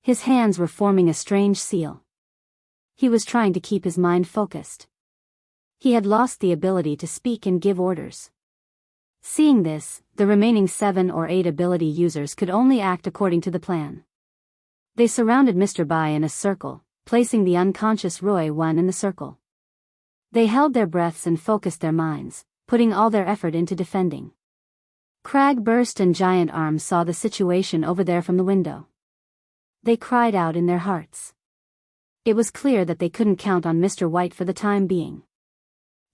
His hands were forming a strange seal. He was trying to keep his mind focused. He had lost the ability to speak and give orders. Seeing this, the remaining 7 or 8 ability users could only act according to the plan. They surrounded Mr. Bai in a circle, placing the unconscious Roy Wen in the circle. They held their breaths and focused their minds, putting all their effort into defending. Crag Burst and Giant Arm saw the situation over there from the window. They cried out in their hearts. It was clear that they couldn't count on Mr. White for the time being.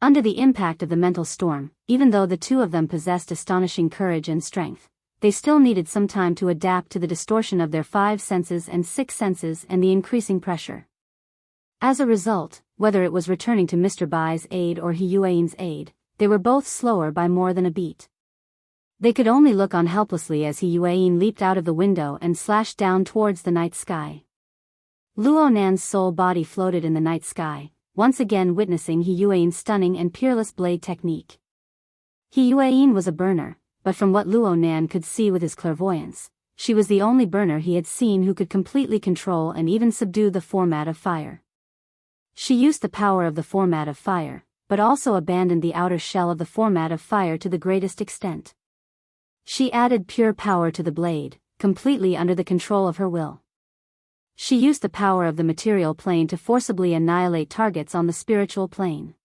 Under the impact of the mental storm, even though the two of them possessed astonishing courage and strength, they still needed some time to adapt to the distortion of their 5 senses and 6 senses and the increasing pressure. As a result, whether it was returning to Mr. Bai's aid or He Yuan's aid, they were both slower by more than a beat. They could only look on helplessly as He Yuan leaped out of the window and slashed down towards the night sky. Luo Nan's soul body floated in the night sky, once again witnessing He Yuan's stunning and peerless blade technique. He Yuan was a burner, but from what Luo Nan could see with his clairvoyance, she was the only burner he had seen who could completely control and even subdue the format of fire. She used the power of the format of fire, but also abandoned the outer shell of the format of fire to the greatest extent. She added pure power to the blade, completely under the control of her will. She used the power of the material plane to forcibly annihilate targets on the spiritual plane.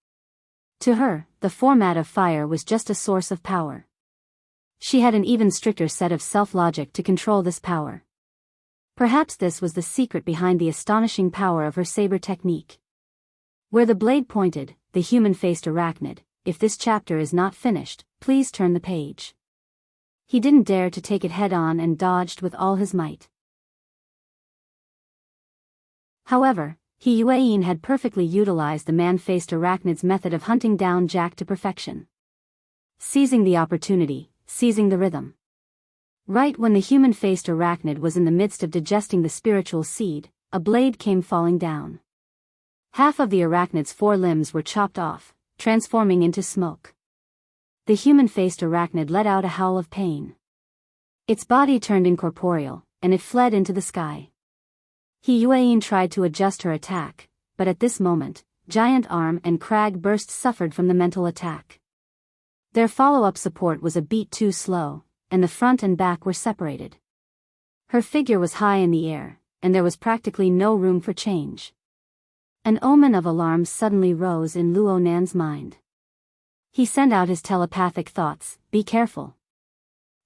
To her, the format of fire was just a source of power. She had an even stricter set of self-logic to control this power. Perhaps this was the secret behind the astonishing power of her saber technique. Where the blade pointed, the human-faced arachnid, if this chapter is not finished, please turn the page. He didn't dare to take it head-on and dodged with all his might. However, He Yuan had perfectly utilized the man-faced arachnid's method of hunting down Jack to perfection. Seizing the opportunity, seizing the rhythm. Right when the human-faced arachnid was in the midst of digesting the spiritual seed, a blade came falling down. Half of the arachnid's 4 limbs were chopped off, transforming into smoke. The human-faced arachnid let out a howl of pain. Its body turned incorporeal, and it fled into the sky. He Yuan tried to adjust her attack, but at this moment, Giant Arm and Crag Burst suffered from the mental attack. Their follow-up support was a beat too slow, and the front and back were separated. Her figure was high in the air, and there was practically no room for change. An omen of alarm suddenly rose in Luo Nan's mind. He sent out his telepathic thoughts, "Be careful."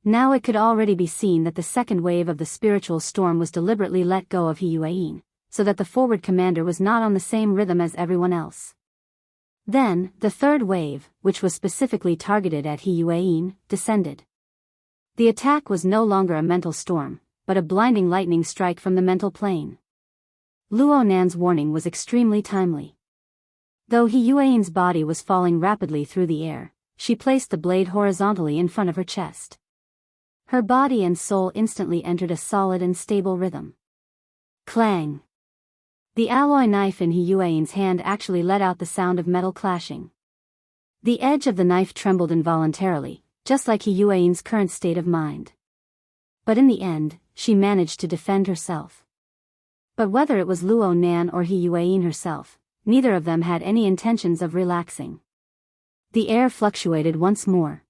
Now it could already be seen that the second wave of the spiritual storm was deliberately let go of He Yuan, so that the forward commander was not on the same rhythm as everyone else. Then, the third wave, which was specifically targeted at He Yuan, descended. The attack was no longer a mental storm, but a blinding lightning strike from the mental plane. Luo Nan's warning was extremely timely. Though He Yuan's body was falling rapidly through the air, she placed the blade horizontally in front of her chest. Her body and soul instantly entered a solid and stable rhythm. Clang! The alloy knife in He Yuan's hand actually let out the sound of metal clashing. The edge of the knife trembled involuntarily, just like He Yuan's current state of mind. But in the end, she managed to defend herself. But whether it was Luo Nan or He Yuan herself, neither of them had any intentions of relaxing. The air fluctuated once more.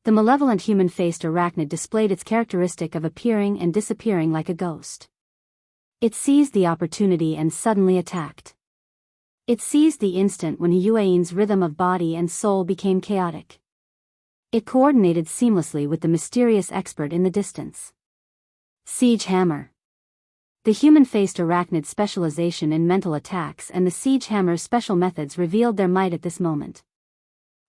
The malevolent human-faced arachnid displayed its characteristic of appearing and disappearing like a ghost. It seized the opportunity and suddenly attacked. It seized the instant when Yuan's rhythm of body and soul became chaotic. It coordinated seamlessly with the mysterious expert in the distance. Siege Hammer. The human-faced arachnid's specialization in mental attacks and the Siege Hammer's special methods revealed their might at this moment.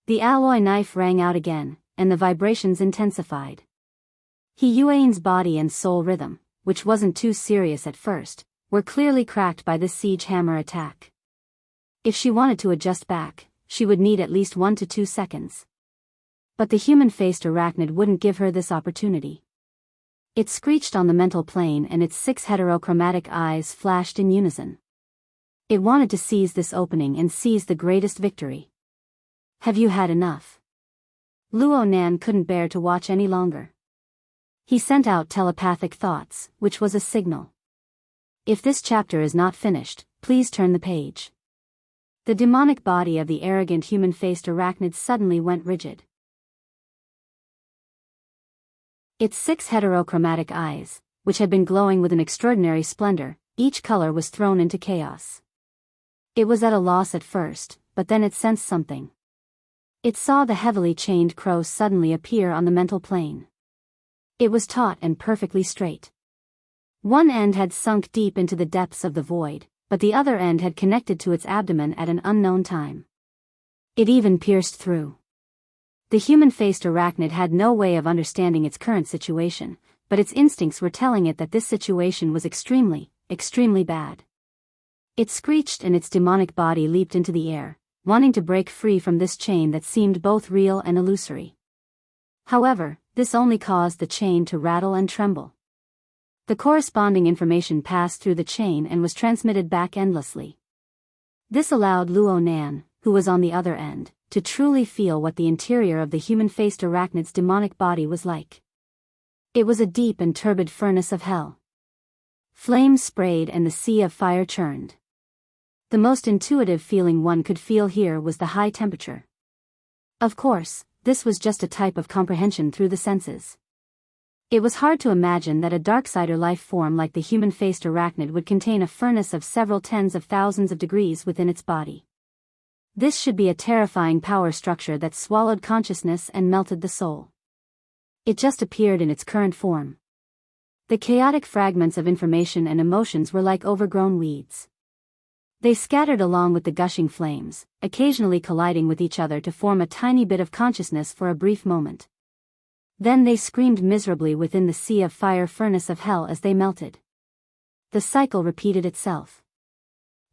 The alloy knife rang out again, and the vibrations intensified. Yuan's body and soul rhythm, which wasn't too serious at first, were clearly cracked by this Siege Hammer attack. If she wanted to adjust back, she would need at least 1 to 2 seconds. But the human-faced arachnid wouldn't give her this opportunity. It screeched on the mental plane and its 6 heterochromatic eyes flashed in unison. It wanted to seize this opening and seize the greatest victory. Have you had enough? Luo Nan couldn't bear to watch any longer. He sent out telepathic thoughts, which was a signal. If this chapter is not finished, please turn the page. The demonic body of the arrogant human-faced arachnid suddenly went rigid. Its 6 heterochromatic eyes, which had been glowing with an extraordinary splendor, each color was thrown into chaos. It was at a loss at first, but then it sensed something. It saw the heavily chained crow suddenly appear on the mental plane. It was taut and perfectly straight. One end had sunk deep into the depths of the void, but the other end had connected to its abdomen at an unknown time. It even pierced through. The human-faced arachnid had no way of understanding its current situation, but its instincts were telling it that this situation was extremely, extremely bad. It screeched and its demonic body leaped into the air, wanting to break free from this chain that seemed both real and illusory. However, this only caused the chain to rattle and tremble. The corresponding information passed through the chain and was transmitted back endlessly. This allowed Luo Nan, who was on the other end, to truly feel what the interior of the human-faced arachnid's demonic body was like. It was a deep and turbid furnace of hell. Flames sprayed and the sea of fire churned. The most intuitive feeling one could feel here was the high temperature. Of course, this was just a type of comprehension through the senses. It was hard to imagine that a darksider life form like the human-faced arachnid would contain a furnace of several tens of thousands of degrees within its body. This should be a terrifying power structure that swallowed consciousness and melted the soul. It just appeared in its current form. The chaotic fragments of information and emotions were like overgrown weeds. They scattered along with the gushing flames, occasionally colliding with each other to form a tiny bit of consciousness for a brief moment. Then they screamed miserably within the sea of fire furnace of hell as they melted. The cycle repeated itself.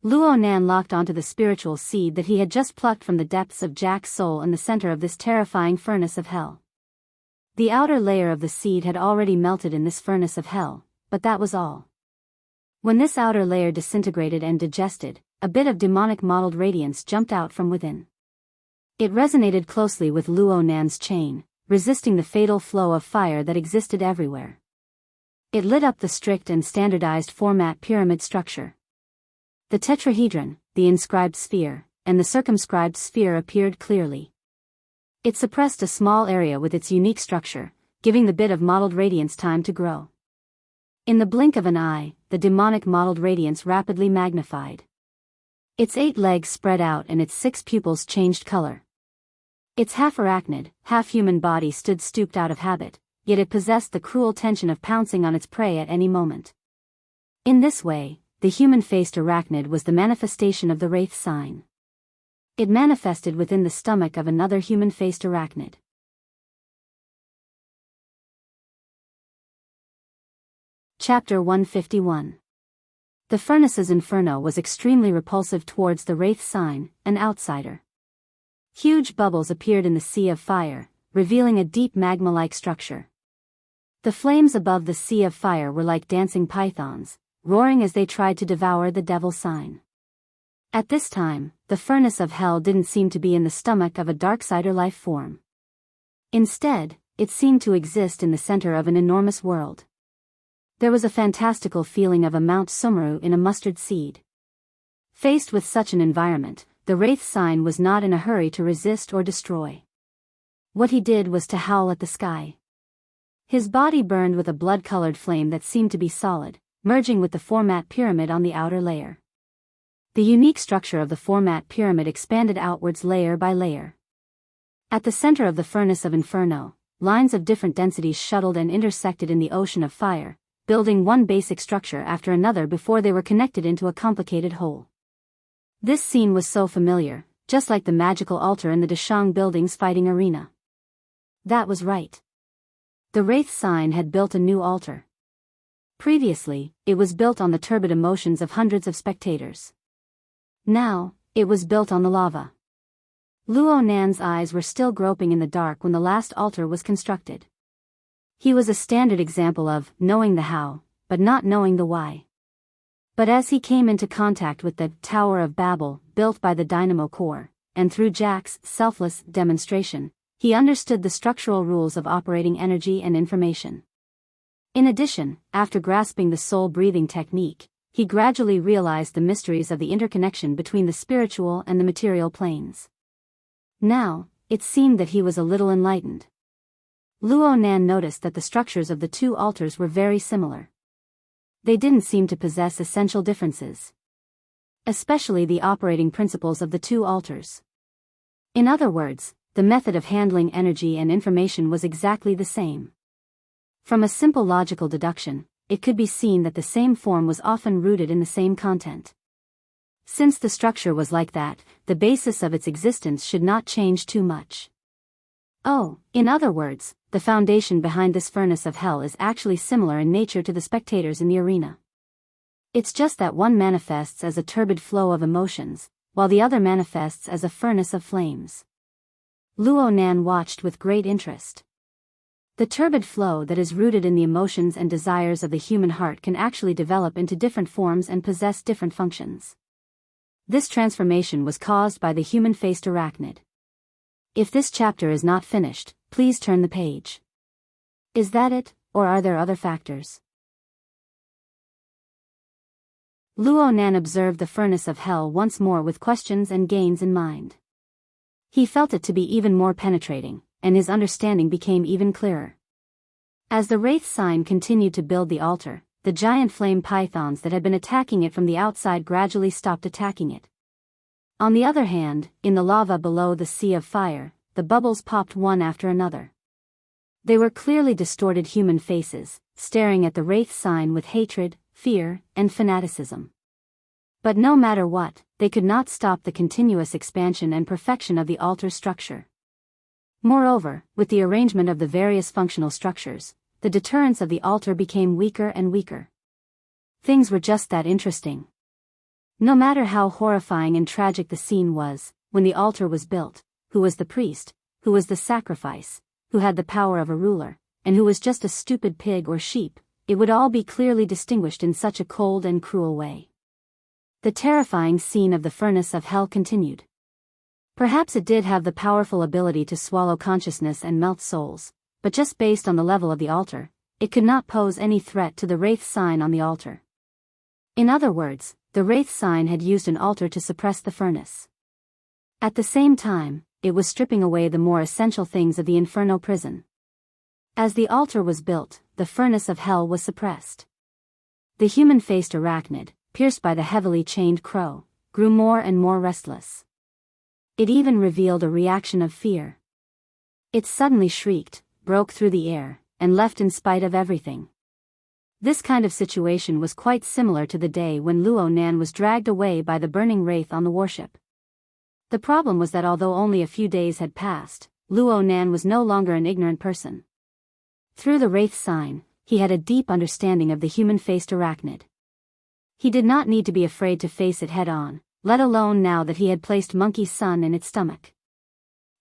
Luo Nan locked onto the spiritual seed that he had just plucked from the depths of Jack's soul in the center of this terrifying furnace of hell. The outer layer of the seed had already melted in this furnace of hell, but that was all. When this outer layer disintegrated and digested, a bit of demonic mottled radiance jumped out from within. It resonated closely with Luo Nan's chain, resisting the fatal flow of fire that existed everywhere. It lit up the strict and standardized format pyramid structure. The tetrahedron, the inscribed sphere, and the circumscribed sphere appeared clearly. It suppressed a small area with its unique structure, giving the bit of mottled radiance time to grow. In the blink of an eye, the demonic mottled radiance rapidly magnified. Its 8 legs spread out and its 6 pupils changed color. Its half-arachnid, half-human body stood stooped out of habit, yet it possessed the cruel tension of pouncing on its prey at any moment. In this way, the human-faced arachnid was the manifestation of the wraith sign. It manifested within the stomach of another human-faced arachnid. Chapter 151. The furnace's inferno was extremely repulsive towards the wraith sign, an outsider. Huge bubbles appeared in the sea of fire, revealing a deep magma-like structure. The flames above the sea of fire were like dancing pythons, roaring as they tried to devour the devil sign. At this time, the furnace of hell didn't seem to be in the stomach of a darksider life form. Instead, it seemed to exist in the center of an enormous world. There was a fantastical feeling of a Mount Sumeru in a mustard seed. Faced with such an environment, the wraith sign was not in a hurry to resist or destroy. What he did was to howl at the sky. His body burned with a blood-colored flame that seemed to be solid, merging with the format pyramid on the outer layer. The unique structure of the format pyramid expanded outwards layer by layer. At the center of the furnace of Inferno, lines of different densities shuttled and intersected in the ocean of fire, building one basic structure after another before they were connected into a complicated whole. This scene was so familiar, just like the magical altar in the Dashang building's fighting arena. That was right. The Wraith sign had built a new altar. Previously, it was built on the turbid emotions of hundreds of spectators. Now, it was built on the lava. Luo Nan's eyes were still groping in the dark when the last altar was constructed. He was a standard example of knowing the how, but not knowing the why. But as he came into contact with the Tower of Babel, built by the Dynamo Core, and through Jack's selfless demonstration, he understood the structural rules of operating energy and information. In addition, after grasping the soul-breathing technique, he gradually realized the mysteries of the interconnection between the spiritual and the material planes. Now, it seemed that he was a little enlightened. Luo Nan noticed that the structures of the two altars were very similar. They didn't seem to possess essential differences. Especially the operating principles of the two altars. In other words, the method of handling energy and information was exactly the same. From a simple logical deduction, it could be seen that the same form was often rooted in the same content. Since the structure was like that, the basis of its existence should not change too much. Oh, in other words, the foundation behind this furnace of hell is actually similar in nature to the spectators in the arena. It's just that one manifests as a turbid flow of emotions, while the other manifests as a furnace of flames. Luo Nan watched with great interest. The turbid flow that is rooted in the emotions and desires of the human heart can actually develop into different forms and possess different functions. This transformation was caused by the human-faced arachnid. If this chapter is not finished, please turn the page. Is that it, or are there other factors? Luo Nan observed the furnace of hell once more with questions and gains in mind. He felt it to be even more penetrating, and his understanding became even clearer. As the Wraith sign continued to build the altar, the giant flame pythons that had been attacking it from the outside gradually stopped attacking it. On the other hand, in the lava below the sea of fire, the bubbles popped one after another. They were clearly distorted human faces, staring at the Wraith sign with hatred, fear, and fanaticism. But no matter what, they could not stop the continuous expansion and perfection of the altar structure. Moreover, with the arrangement of the various functional structures, the deterrence of the altar became weaker and weaker. Things were just that interesting. No matter how horrifying and tragic the scene was, when the altar was built, who was the priest, who was the sacrifice, who had the power of a ruler, and who was just a stupid pig or sheep, it would all be clearly distinguished in such a cold and cruel way. The terrifying scene of the furnace of hell continued. Perhaps it did have the powerful ability to swallow consciousness and melt souls, but just based on the level of the altar, it could not pose any threat to the Wraith sign on the altar. In other words, the Wraith sign had used an altar to suppress the furnace. At the same time, it was stripping away the more essential things of the Inferno prison. As the altar was built, the furnace of hell was suppressed. The human-faced arachnid, pierced by the heavily chained crow, grew more and more restless. It even revealed a reaction of fear. It suddenly shrieked, broke through the air, and left in spite of everything. This kind of situation was quite similar to the day when Luo Nan was dragged away by the burning wraith on the warship. The problem was that although only a few days had passed, Luo Nan was no longer an ignorant person. Through the wraith sign, he had a deep understanding of the human-faced arachnid. He did not need to be afraid to face it head-on, let alone now that he had placed Monkey Sun in its stomach.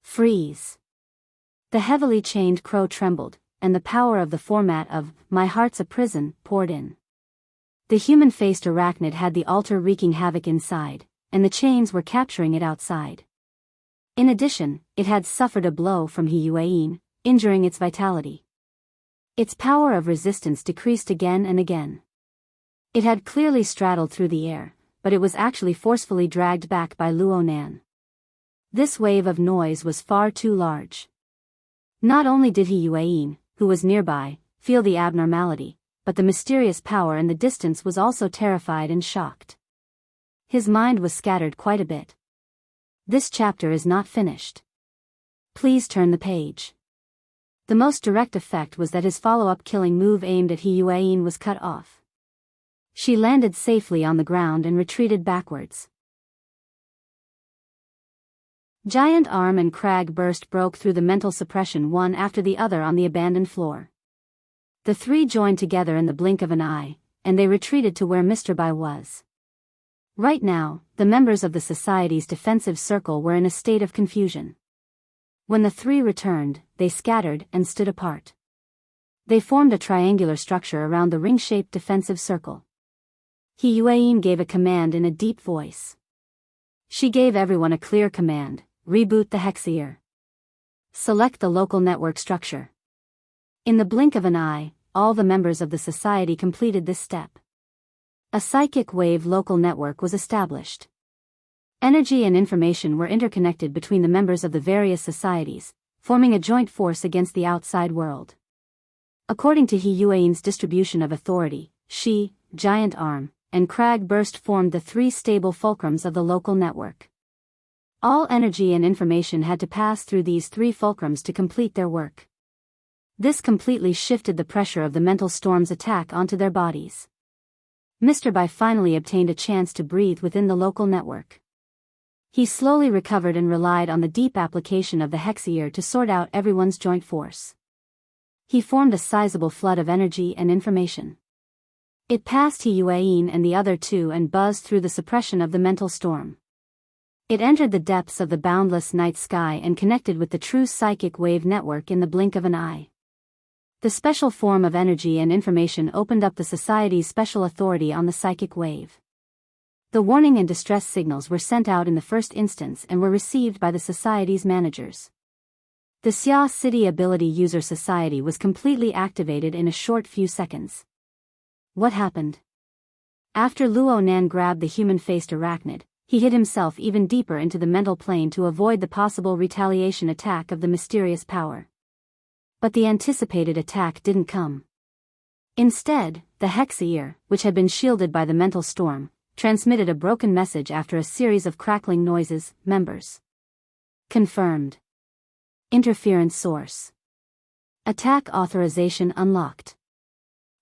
Freeze. The heavily chained crow trembled, and the power of the format of "My Heart's a Prison" poured in. The human-faced arachnid had the altar wreaking havoc inside, and the chains were capturing it outside. In addition, it had suffered a blow from He Yuan, injuring its vitality. Its power of resistance decreased again and again. It had clearly straddled through the air, but it was actually forcefully dragged back by Luo Nan. This wave of noise was far too large. Not only did He Yuan, who was nearby, feel the abnormality, but the mysterious power and the distance was also terrified and shocked. his mind was scattered quite a bit. This chapter is not finished. Please turn the page. The most direct effect was that his follow-up killing move aimed at Hiyuain was cut off. She landed safely on the ground and retreated backwards. Giant Arm and Crag broke through the mental suppression one after the other on the abandoned floor. The three joined together in the blink of an eye, and they retreated to where Mr. Bai was. Right now, the members of the Society's defensive circle were in a state of confusion. When the three returned, they scattered and stood apart. They formed a triangular structure around the ring-shaped defensive circle. Hiyuain gave a command in a deep voice. She gave everyone a clear command: reboot the Hexeer. Select the local network structure. In the blink of an eye, all the members of the Society completed this step. A psychic wave local network was established. Energy and information were interconnected between the members of the various societies, forming a joint force against the outside world. According to Hiyuain's distribution of authority, she, Giant Arm, and Crag formed the three stable fulcrums of the local network. All energy and information had to pass through these three fulcrums to complete their work. This completely shifted the pressure of the mental storm's attack onto their bodies. Mr. Bai finally obtained a chance to breathe within the local network. He slowly recovered and relied on the deep application of the Hexeer to sort out everyone's joint force. He formed a sizable flood of energy and information. It passed Hiyuain and the other two and buzzed through the suppression of the mental storm. It entered the depths of the boundless night sky and connected with the true psychic wave network in the blink of an eye. The special form of energy and information opened up the Society's special authority on the psychic wave. The warning and distress signals were sent out in the first instance and were received by the Society's managers. The Xia City Ability User Society was completely activated in a short few seconds. What happened? After Luo Nan grabbed the human-faced arachnid, he hid himself even deeper into the mental plane to avoid the possible retaliation attack of the mysterious power. But the anticipated attack didn't come. Instead, the Hexeer, which had been shielded by the mental storm, transmitted a broken message after a series of crackling noises. Members. Confirmed. Interference source. Attack authorization unlocked.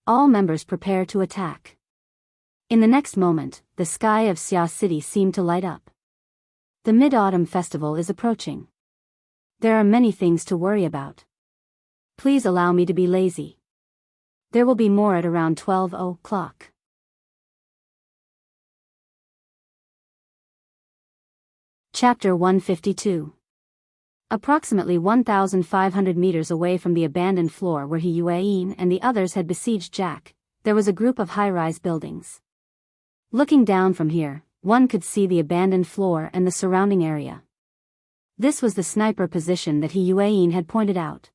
All members prepare to attack. In the next moment, the sky of Xia City seemed to light up. The Mid-Autumn Festival is approaching. There are many things to worry about. Please allow me to be lazy. There will be more at around 12 o'clock. Chapter 152. Approximately 1,500 meters away from the abandoned floor where Hiyuain and the others had besieged Jack, there was a group of high-rise buildings. Looking down from here, one could see the abandoned floor and the surrounding area. This was the sniper position that Hiyuain had pointed out.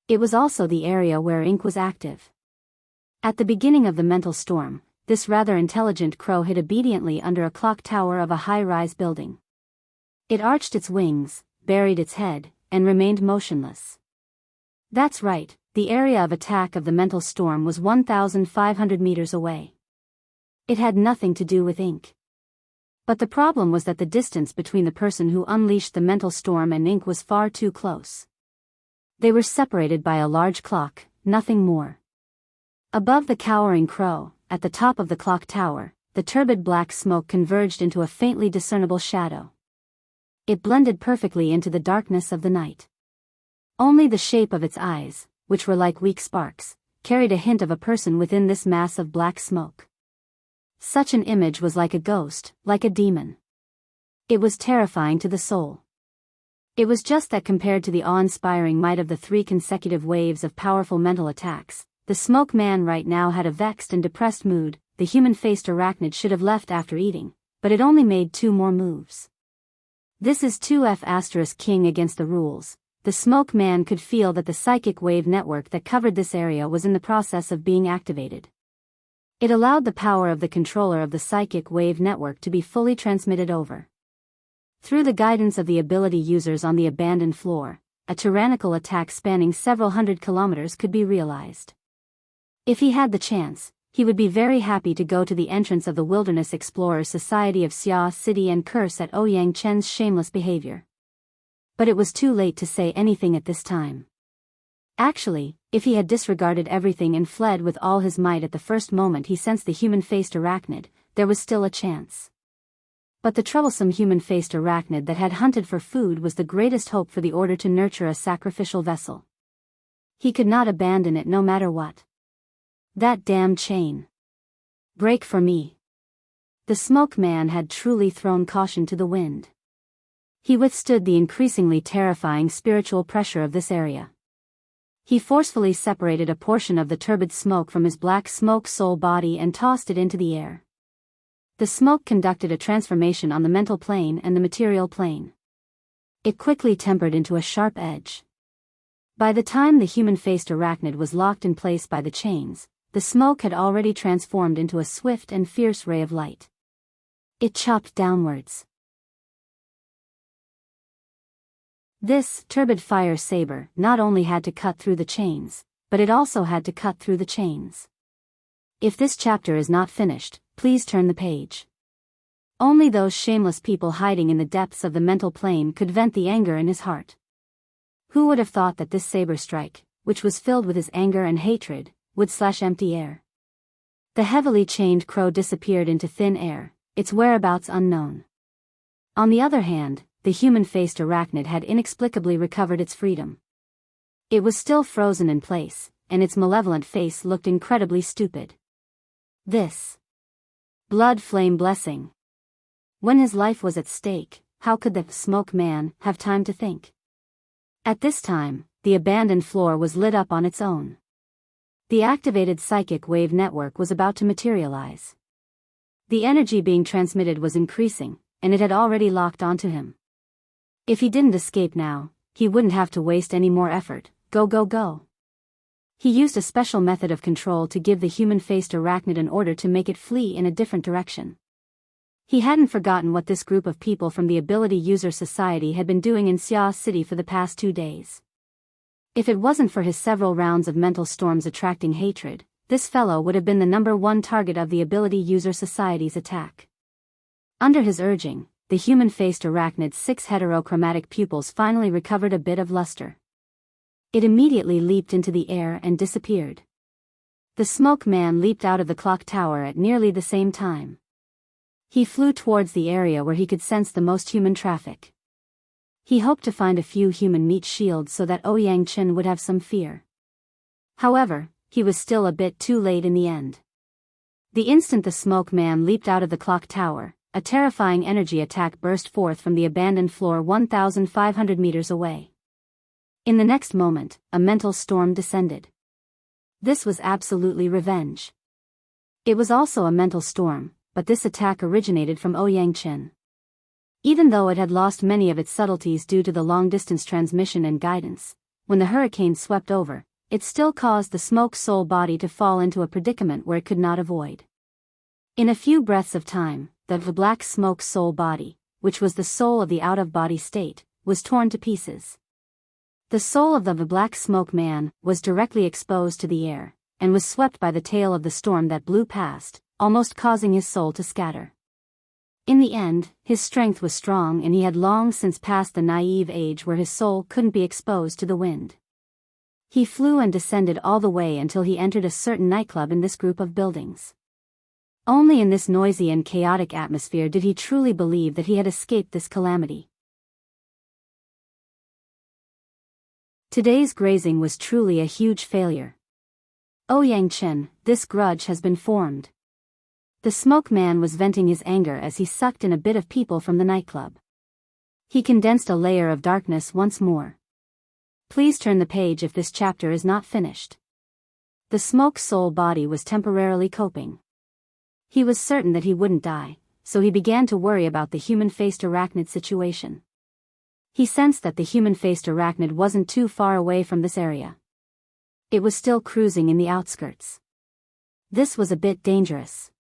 It was also the area where Ink was active. At the beginning of the mental storm, this rather intelligent crow hid obediently under a clock tower of a high-rise building. It arched its wings, buried its head, and remained motionless. That's right, the area of attack of the mental storm was 1,500 meters away. It had nothing to do with Ink. But the problem was that the distance between the person who unleashed the mental storm and Ink was far too close. They were separated by a large clock, nothing more. Above the cowering crow, at the top of the clock tower, the turbid black smoke converged into a faintly discernible shadow. It blended perfectly into the darkness of the night. Only the shape of its eyes, which were like weak sparks, carried a hint of a person within this mass of black smoke. Such an image was like a ghost, like a demon. It was terrifying to the soul. It was just that compared to the awe-inspiring might of the 3 consecutive waves of powerful mental attacks, the smoke man right now had a vexed and depressed mood. The human-faced arachnid should have left after eating, but it only made 2 more moves. This is 2F** king against the rules. The smoke man could feel that the psychic wave network that covered this area was in the process of being activated. It allowed the power of the controller of the psychic wave network to be fully transmitted over. Through the guidance of the ability users on the abandoned floor, a tyrannical attack spanning several hundred kilometers could be realized. If he had the chance, he would be very happy to go to the entrance of the Wilderness Explorers Society of Xia City and curse at Ouyang Chen's shameless behavior. But it was too late to say anything at this time. Actually, if he had disregarded everything and fled with all his might at the first moment he sensed the human-faced arachnid, there was still a chance. But the troublesome human-faced arachnid that had hunted for food was the greatest hope for the Order to nurture a sacrificial vessel. He could not abandon it no matter what. That damned chain. Break for me. The Smoke Man had truly thrown caution to the wind. He withstood the increasingly terrifying spiritual pressure of this area. He forcefully separated a portion of the turbid smoke from his black smoke soul body and tossed it into the air. The smoke conducted a transformation on the mental plane and the material plane. It quickly tempered into a sharp edge. By the time the human-faced arachnid was locked in place by the chains, the smoke had already transformed into a swift and fierce ray of light. It chopped downwards. This turbid fire saber not only had to cut through the chains, but it also had to cut through the chains. If this chapter is not finished, please turn the page. Only those shameless people hiding in the depths of the mental plane could vent the anger in his heart. Who would have thought that this saber strike, which was filled with his anger and hatred, would slash empty air? The heavily chained crow disappeared into thin air, its whereabouts unknown. On the other hand, the human-faced arachnid had inexplicably recovered its freedom. It was still frozen in place, and its malevolent face looked incredibly stupid. This blood flame blessing. When his life was at stake, how could the Smoke Man have time to think? At this time, the abandoned floor was lit up on its own. The activated psychic wave network was about to materialize. The energy being transmitted was increasing, and it had already locked onto him. If he didn't escape now, he wouldn't have to waste any more effort. Go go go. He used a special method of control to give the human-faced arachnid an order to make it flee in a different direction. He hadn't forgotten what this group of people from the Ability User Society had been doing in Xia City for the past 2 days. If it wasn't for his several rounds of mental storms attracting hatred, this fellow would have been the #1 target of the Ability User Society's attack. Under his urging, the human-faced arachnid's 6 heterochromatic pupils finally recovered a bit of luster. It immediately leaped into the air and disappeared. The Smoke Man leaped out of the clock tower at nearly the same time. He flew towards the area where he could sense the most human traffic. He hoped to find a few human meat shields so that Ouyang Chen would have some fear. However, he was still a bit too late in the end. The instant the Smoke Man leaped out of the clock tower, a terrifying energy attack burst forth from the abandoned floor 1,500 meters away. In the next moment, a mental storm descended. This was absolutely revenge. It was also a mental storm, but this attack originated from Ouyang Chen. Even though it had lost many of its subtleties due to the long-distance transmission and guidance, when the hurricane swept over, it still caused the smoke soul body to fall into a predicament where it could not avoid. In a few breaths of time, the black smoke soul body, which was the soul of the out-of-body state, was torn to pieces. The soul of the Black Smoke Man was directly exposed to the air, and was swept by the tail of the storm that blew past, almost causing his soul to scatter. In the end, his strength was strong and he had long since passed the naive age where his soul couldn't be exposed to the wind. He flew and descended all the way until he entered a certain nightclub in this group of buildings. Only in this noisy and chaotic atmosphere did he truly believe that he had escaped this calamity. Today's grazing was truly a huge failure. Ouyang Chen, this grudge has been formed. The Smoke Man was venting his anger as he sucked in a bit of people from the nightclub. He condensed a layer of darkness once more. Please turn the page if this chapter is not finished. The smoke soul body was temporarily coping. He was certain that he wouldn't die, so he began to worry about the human-faced arachnid situation. He sensed that the human-faced arachnid wasn't too far away from this area. It was still cruising in the outskirts. This was a bit dangerous.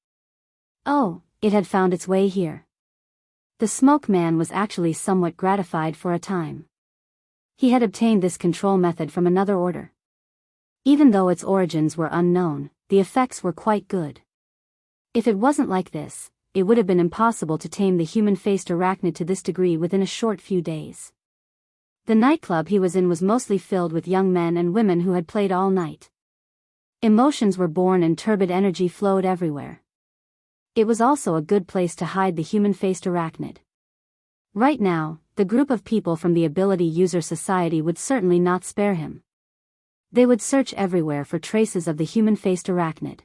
Oh, it had found its way here. The Smoke Man was actually somewhat gratified for a time. He had obtained this control method from another order. Even though its origins were unknown, the effects were quite good. If it wasn't like this, it would have been impossible to tame the human-faced arachnid to this degree within a short few days. The nightclub he was in was mostly filled with young men and women who had played all night. Emotions were born and turbid energy flowed everywhere. It was also a good place to hide the human-faced arachnid. Right now, the group of people from the Ability User Society would certainly not spare him. They would search everywhere for traces of the human-faced arachnid.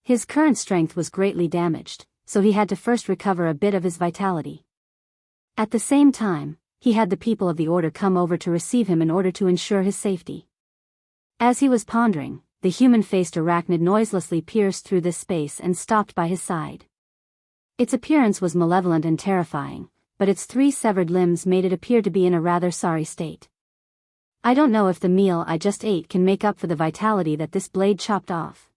His current strength was greatly damaged, so he had to first recover a bit of his vitality. At the same time, he had the people of the Order come over to receive him in order to ensure his safety. As he was pondering, the human-faced arachnid noiselessly pierced through this space and stopped by his side. Its appearance was malevolent and terrifying, but its 3 severed limbs made it appear to be in a rather sorry state. I don't know if the meal I just ate can make up for the vitality that this blade chopped off.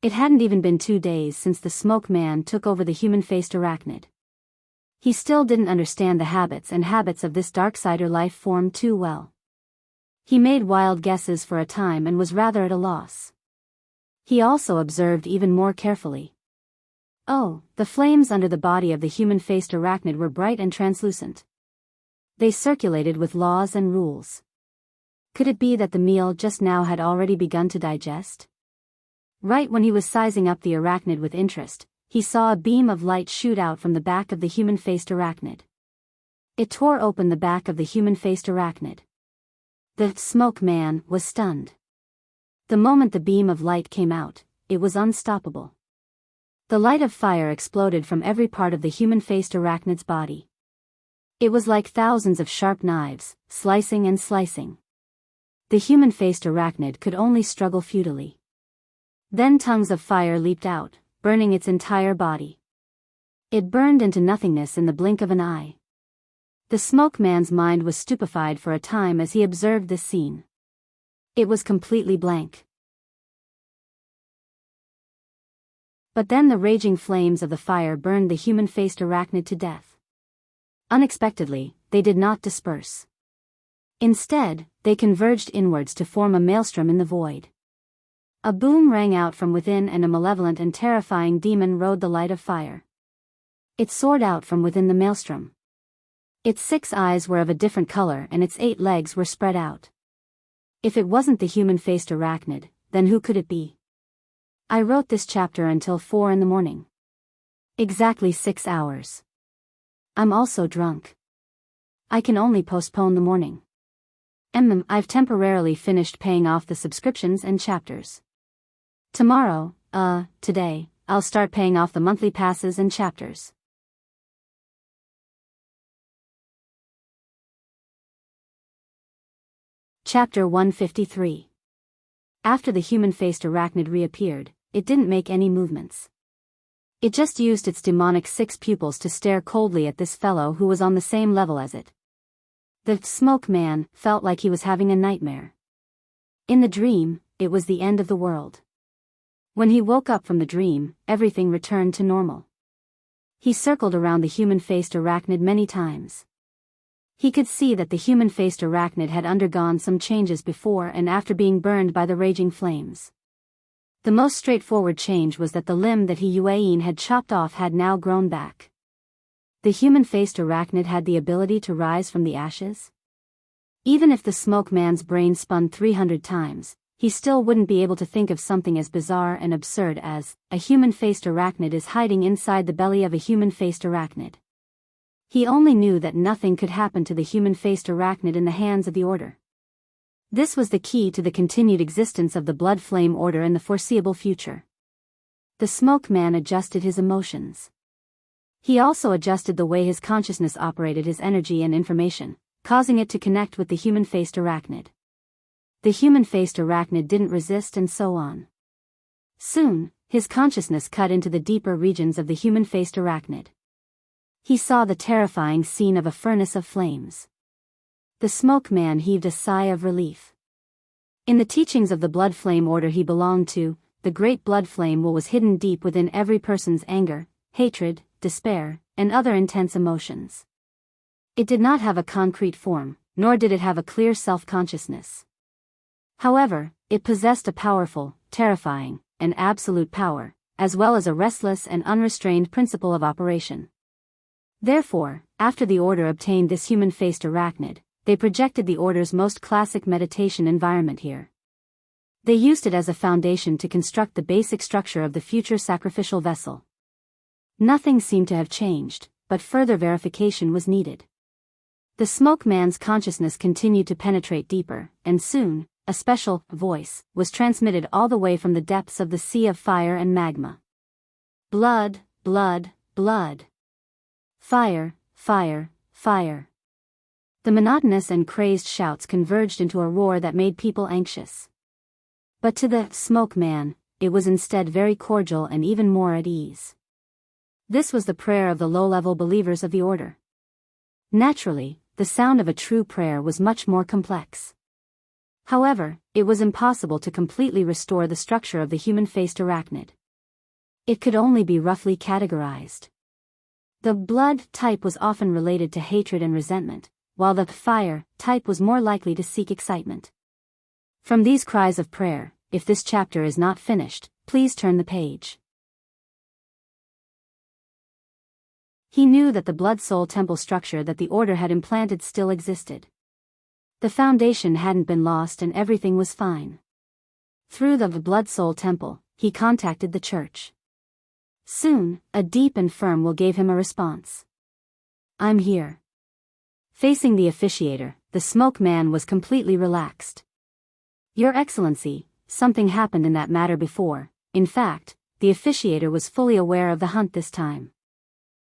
It hadn't even been 2 days since the smoke man took over the human-faced arachnid. He still didn't understand the habits of this darksider life form too well. He made wild guesses for a time and was rather at a loss. He also observed even more carefully. Oh, the flames under the body of the human-faced arachnid were bright and translucent. They circulated with laws and rules. Could it be that the meal just now had already begun to digest? Right when he was sizing up the arachnid with interest, he saw a beam of light shoot out from the back of the human-faced arachnid. It tore open the back of the human-faced arachnid. The smoke man was stunned. The moment the beam of light came out, it was unstoppable. The light of fire exploded from every part of the human-faced arachnid's body. It was like thousands of sharp knives, slicing and slicing. The human-faced arachnid could only struggle futilely. Then tongues of fire leaped out, burning its entire body. It burned into nothingness in the blink of an eye. The smoke man's mind was stupefied for a time as he observed this scene. It was completely blank. But then the raging flames of the fire burned the human-faced arachnid to death. Unexpectedly, they did not disperse. Instead, they converged inwards to form a maelstrom in the void. A boom rang out from within and a malevolent and terrifying demon rode the light of fire. It soared out from within the maelstrom. Its 6 eyes were of a different color and its 8 legs were spread out. If it wasn't the human-faced arachnid, then who could it be? I wrote this chapter until 4 in the morning. Exactly 6 hours. I'm also drunk. I can only postpone the morning. I've temporarily finished paying off the subscriptions and chapters. Today, I'll start paying off the monthly passes and chapters. Chapter 153. After the human-faced arachnid reappeared, it didn't make any movements. It just used its demonic 6 pupils to stare coldly at this fellow who was on the same level as it. The smoke man felt like he was having a nightmare. In the dream, it was the end of the world. When he woke up from the dream, everything returned to normal. He circled around the human-faced arachnid many times. He could see that the human-faced arachnid had undergone some changes before and after being burned by the raging flames. The most straightforward change was that the limb that he had chopped off had now grown back. The human-faced arachnid had the ability to rise from the ashes? Even if the smoke man's brain spun 300 times, he still wouldn't be able to think of something as bizarre and absurd as, a human-faced arachnid is hiding inside the belly of a human-faced arachnid. He only knew that nothing could happen to the human-faced arachnid in the hands of the Order. This was the key to the continued existence of the Blood Flame Order in the foreseeable future. The smoke man adjusted his emotions. He also adjusted the way his consciousness operated his energy and information, causing it to connect with the human-faced arachnid. The human-faced arachnid didn't resist and so on. Soon, his consciousness cut into the deeper regions of the human-faced arachnid. He saw the terrifying scene of a furnace of flames. The smoke man heaved a sigh of relief. In the teachings of the Blood Flame Order he belonged to, the great blood flame was hidden deep within every person's anger, hatred, despair, and other intense emotions. It did not have a concrete form, nor did it have a clear self-consciousness. However, it possessed a powerful, terrifying, and absolute power, as well as a restless and unrestrained principle of operation. Therefore, after the Order obtained this human-faced arachnid, they projected the Order's most classic meditation environment here. They used it as a foundation to construct the basic structure of the future sacrificial vessel. Nothing seemed to have changed, but further verification was needed. The smoke man's consciousness continued to penetrate deeper, and soon, a special voice was transmitted all the way from the depths of the sea of fire and magma. Blood, blood, blood. Fire, fire, fire. The monotonous and crazed shouts converged into a roar that made people anxious. But to the smoke man, it was instead very cordial and even more at ease. This was the prayer of the low-level believers of the Order. Naturally, the sound of a true prayer was much more complex. However, it was impossible to completely restore the structure of the human-faced arachnid. It could only be roughly categorized. The blood type was often related to hatred and resentment, while the fire type was more likely to seek excitement. From these cries of prayer, if this chapter is not finished, please turn the page. He knew that the blood-soul temple structure that the Order had implanted still existed. The foundation hadn't been lost and everything was fine. Through the blood-soul temple, he contacted the church. Soon, a deep and firm will gave him a response. "I'm here." Facing the officiator, the smoke man was completely relaxed. "Your Excellency, something happened in that matter before." In fact, the officiator was fully aware of the hunt this time.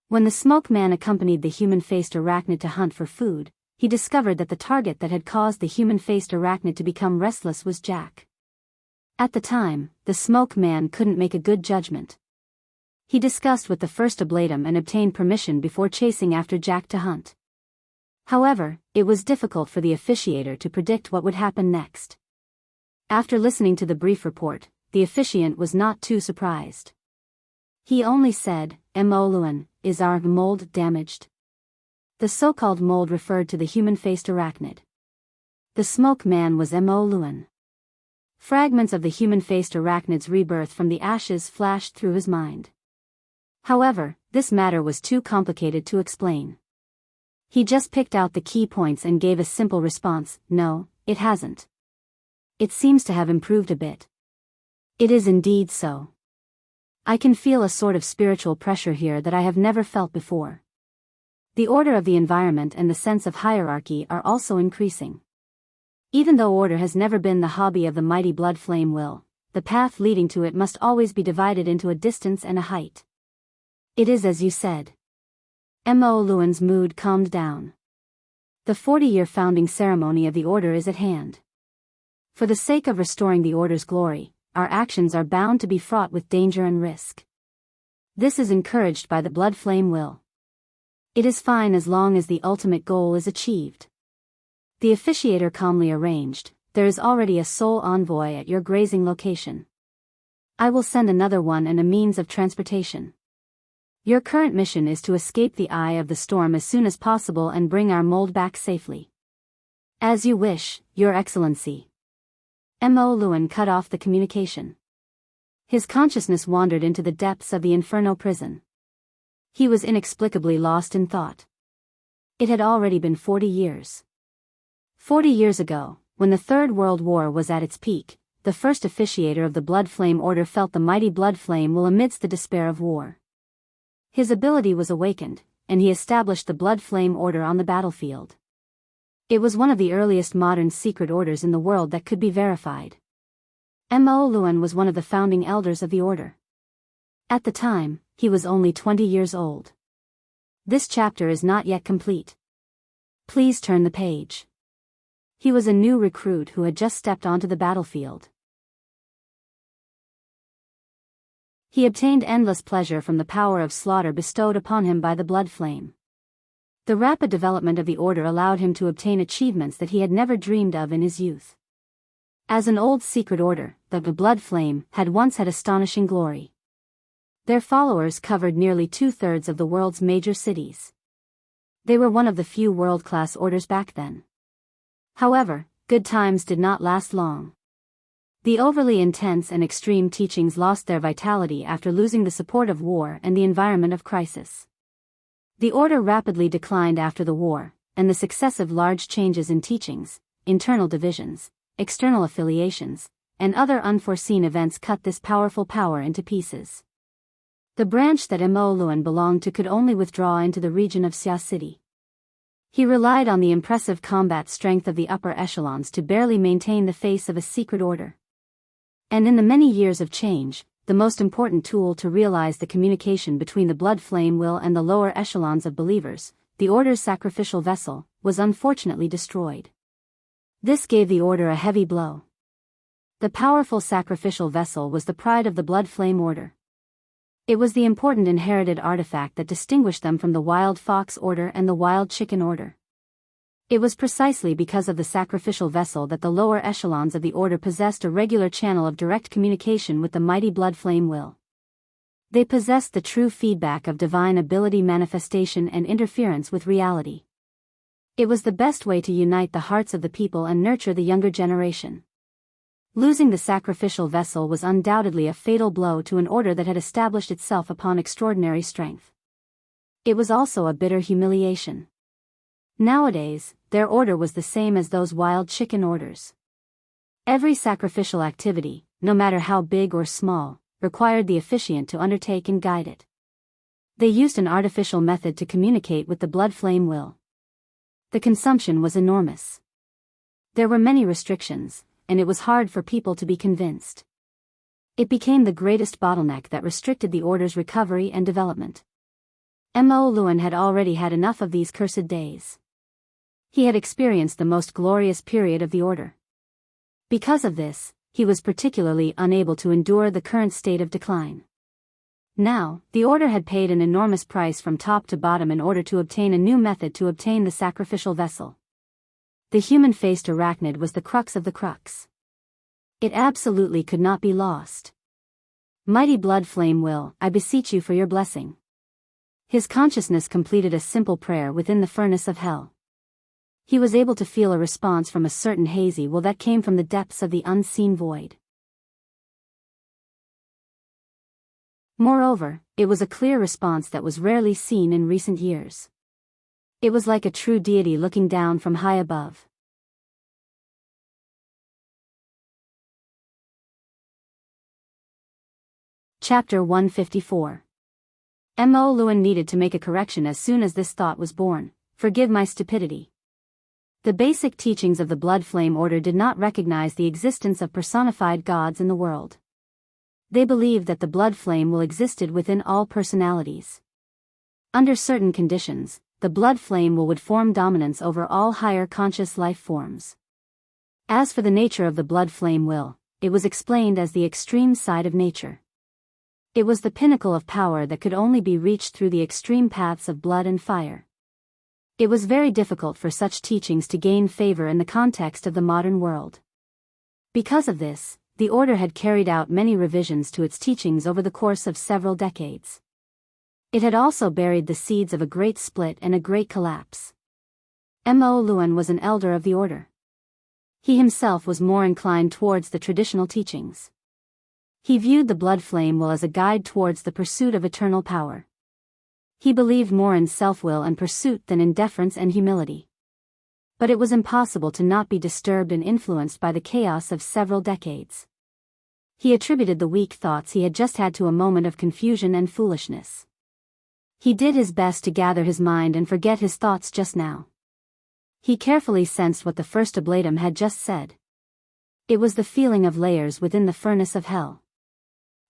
When the smoke man accompanied the human-faced arachnid to hunt for food, he discovered that the target that had caused the human-faced arachnid to become restless was Jack. At the time, the smoke man couldn't make a good judgment. He discussed with the first oblatum and obtained permission before chasing after Jack to hunt. However, it was difficult for the officiator to predict what would happen next. After listening to the brief report, the officiant was not too surprised. He only said, "Luan, is our mold damaged?" The so-called mold referred to the human-faced arachnid. The smoke man was Luan. Fragments of the human-faced arachnid's rebirth from the ashes flashed through his mind. However, this matter was too complicated to explain. He just picked out the key points and gave a simple response: "No, it hasn't. It seems to have improved a bit." "It is indeed so. I can feel a sort of spiritual pressure here that I have never felt before. The order of the environment and the sense of hierarchy are also increasing. Even though order has never been the hobby of the mighty blood flame will, the path leading to it must always be divided into a distance and a height. It is as you said." Luan's mood calmed down. The 40-year founding ceremony of the Order is at hand. For the sake of restoring the Order's glory, our actions are bound to be fraught with danger and risk. This is encouraged by the blood flame will. It is fine as long as the ultimate goal is achieved. The officiator calmly arranged, "There is already a soul envoy at your grazing location. I will send another one and a means of transportation. Your current mission is to escape the eye of the storm as soon as possible and bring our mold back safely." "As you wish, Your Excellency." Luan cut off the communication. His consciousness wandered into the depths of the Inferno prison. He was inexplicably lost in thought. It had already been 40 years. 40 years ago, when the Third World War was at its peak, the first officiator of the Blood Flame Order felt the mighty blood flame will amidst the despair of war. His ability was awakened, and he established the Blood Flame Order on the battlefield. It was one of the earliest modern secret orders in the world that could be verified. Luan was one of the founding elders of the order. At the time, he was only 20 years old. This chapter is not yet complete. Please turn the page. He was a new recruit who had just stepped onto the battlefield. He obtained endless pleasure from the power of slaughter bestowed upon him by the blood flame. The rapid development of the order allowed him to obtain achievements that he had never dreamed of in his youth. As an old secret order, the blood flame had once had astonishing glory. Their followers covered nearly 2/3 of the world's major cities. They were one of the few world-class orders back then. However, good times did not last long. The overly intense and extreme teachings lost their vitality after losing the support of war and the environment of crisis. The order rapidly declined after the war, and the successive large changes in teachings, internal divisions, external affiliations, and other unforeseen events cut this powerful power into pieces. The branch that Mo Luan belonged to could only withdraw into the region of Xia City. He relied on the impressive combat strength of the upper echelons to barely maintain the face of a secret order. And in the many years of change, the most important tool to realize the communication between the blood flame will and the lower echelons of believers, the order's sacrificial vessel, was unfortunately destroyed. This gave the order a heavy blow. The powerful sacrificial vessel was the pride of the blood flame order. It was the important inherited artifact that distinguished them from the wild fox order and the wild chicken order. It was precisely because of the sacrificial vessel that the lower echelons of the order possessed a regular channel of direct communication with the mighty blood flame will. They possessed the true feedback of divine ability, manifestation and interference with reality. It was the best way to unite the hearts of the people and nurture the younger generation. Losing the sacrificial vessel was undoubtedly a fatal blow to an order that had established itself upon extraordinary strength. It was also a bitter humiliation. Nowadays, their order was the same as those wild chicken orders. Every sacrificial activity, no matter how big or small, required the officiant to undertake and guide it. They used an artificial method to communicate with the blood flame will. The consumption was enormous. There were many restrictions, and it was hard for people to be convinced. It became the greatest bottleneck that restricted the order's recovery and development. Mo Luan had already had enough of these cursed days. He had experienced the most glorious period of the order. Because of this, he was particularly unable to endure the current state of decline. Now, the order had paid an enormous price from top to bottom in order to obtain a new method to obtain the sacrificial vessel. The human-faced arachnid was the crux of the crux. It absolutely could not be lost. Mighty blood flame will, I beseech you for your blessing. His consciousness completed a simple prayer within the furnace of hell. He was able to feel a response from a certain hazy will that came from the depths of the unseen void. Moreover, it was a clear response that was rarely seen in recent years. It was like a true deity looking down from high above. Chapter 154. Mo Luan needed to make a correction as soon as this thought was born: forgive my stupidity. The basic teachings of the blood flame order did not recognize the existence of personified gods in the world. They believed that the blood flame will existed within all personalities. Under certain conditions, the blood flame will would form dominance over all higher conscious life forms. As for the nature of the blood flame will, it was explained as the extreme side of nature. It was the pinnacle of power that could only be reached through the extreme paths of blood and fire. It was very difficult for such teachings to gain favor in the context of the modern world. Because of this, the order had carried out many revisions to its teachings over the course of several decades. It had also buried the seeds of a great split and a great collapse. Mo Luan was an elder of the order. He himself was more inclined towards the traditional teachings. He viewed the blood flame will as a guide towards the pursuit of eternal power. He believed more in self-will and pursuit than in deference and humility. But it was impossible to not be disturbed and influenced by the chaos of several decades. He attributed the weak thoughts he had just had to a moment of confusion and foolishness. He did his best to gather his mind and forget his thoughts just now. He carefully sensed what the first oblatum had just said. It was the feeling of layers within the furnace of hell.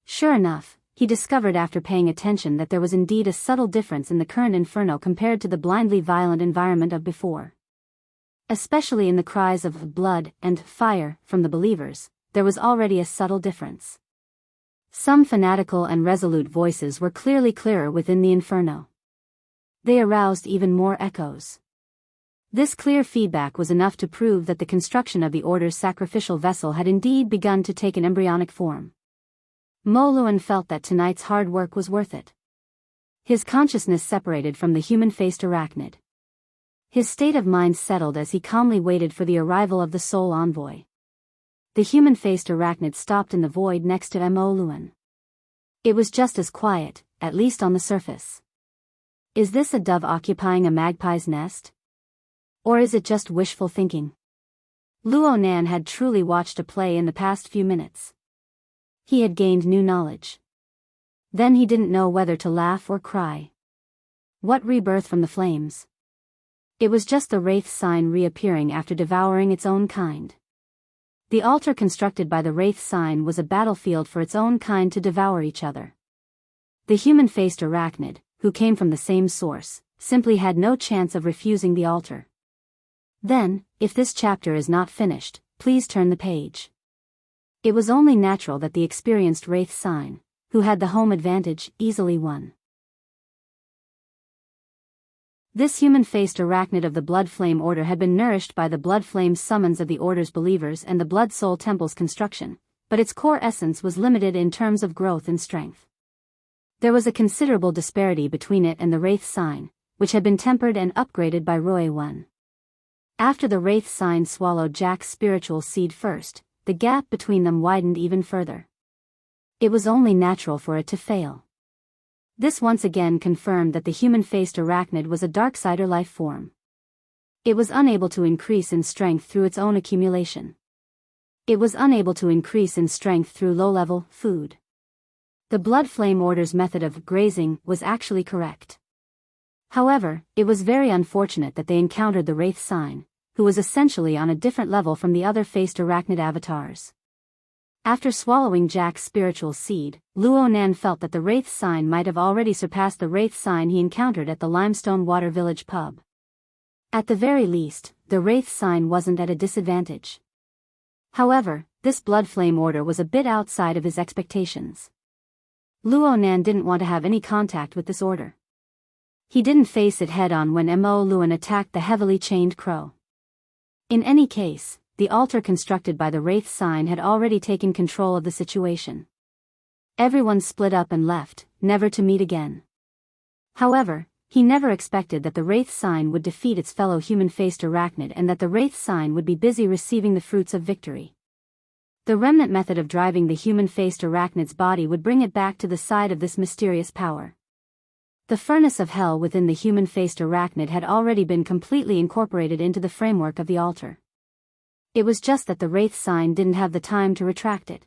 Sure enough, he discovered after paying attention that there was indeed a subtle difference in the current inferno compared to the blindly violent environment of before. Especially in the cries of blood and fire from the believers, there was already a subtle difference. Some fanatical and resolute voices were clearly clearer within the inferno. They aroused even more echoes. This clear feedback was enough to prove that the construction of the order's sacrificial vessel had indeed begun to take an embryonic form. Mo Luan felt that tonight's hard work was worth it. His consciousness separated from the human-faced arachnid. His state of mind settled as he calmly waited for the arrival of the soul envoy. The human-faced arachnid stopped in the void next to Mo Luan. It was just as quiet, at least on the surface. Is this a dove occupying a magpie's nest? Or is it just wishful thinking? Luo Nan had truly watched a play in the past few minutes. He had gained new knowledge. Then he didn't know whether to laugh or cry. What rebirth from the flames? It was just the wraith sign reappearing after devouring its own kind. The altar constructed by the wraith sign was a battlefield for its own kind to devour each other. The human-faced arachnid, who came from the same source, simply had no chance of refusing the altar. Then, if this chapter is not finished, please turn the page. It was only natural that the experienced wraith sign, who had the home advantage, easily won. This human-faced arachnid of the Blood Flame Order had been nourished by the Blood Flame summons of the Order's believers and the Blood Soul Temple's construction, but its core essence was limited in terms of growth and strength. There was a considerable disparity between it and the Wraith sign, which had been tempered and upgraded by Roy 1. After the Wraith sign swallowed Jack's spiritual seed first, the gap between them widened even further. It was only natural for it to fail. This once again confirmed that the human-faced arachnid was a Darksider life form. It was unable to increase in strength through its own accumulation. It was unable to increase in strength through low-level food. The Blood Flame Order's method of grazing was actually correct. However, it was very unfortunate that they encountered the Wraith sign, who was essentially on a different level from the other faced arachnid avatars. After swallowing Jack's spiritual seed, Luo Nan felt that the Wraith sign might have already surpassed the Wraith sign he encountered at the Limestone Water Village pub. At the very least, the Wraith sign wasn't at a disadvantage. However, this Blood Flame Order was a bit outside of his expectations. Luo Nan didn't want to have any contact with this order. He didn't face it head-on when Mo Luan attacked the heavily chained crow. In any case, the altar constructed by the Wraith sign had already taken control of the situation. Everyone split up and left, never to meet again. However, he never expected that the Wraith sign would defeat its fellow human-faced arachnid and that the Wraith sign would be busy receiving the fruits of victory. The remnant method of driving the human-faced arachnid's body would bring it back to the side of this mysterious power. The furnace of hell within the human-faced arachnid had already been completely incorporated into the framework of the altar. It was just that the Wraith sign didn't have the time to retract it.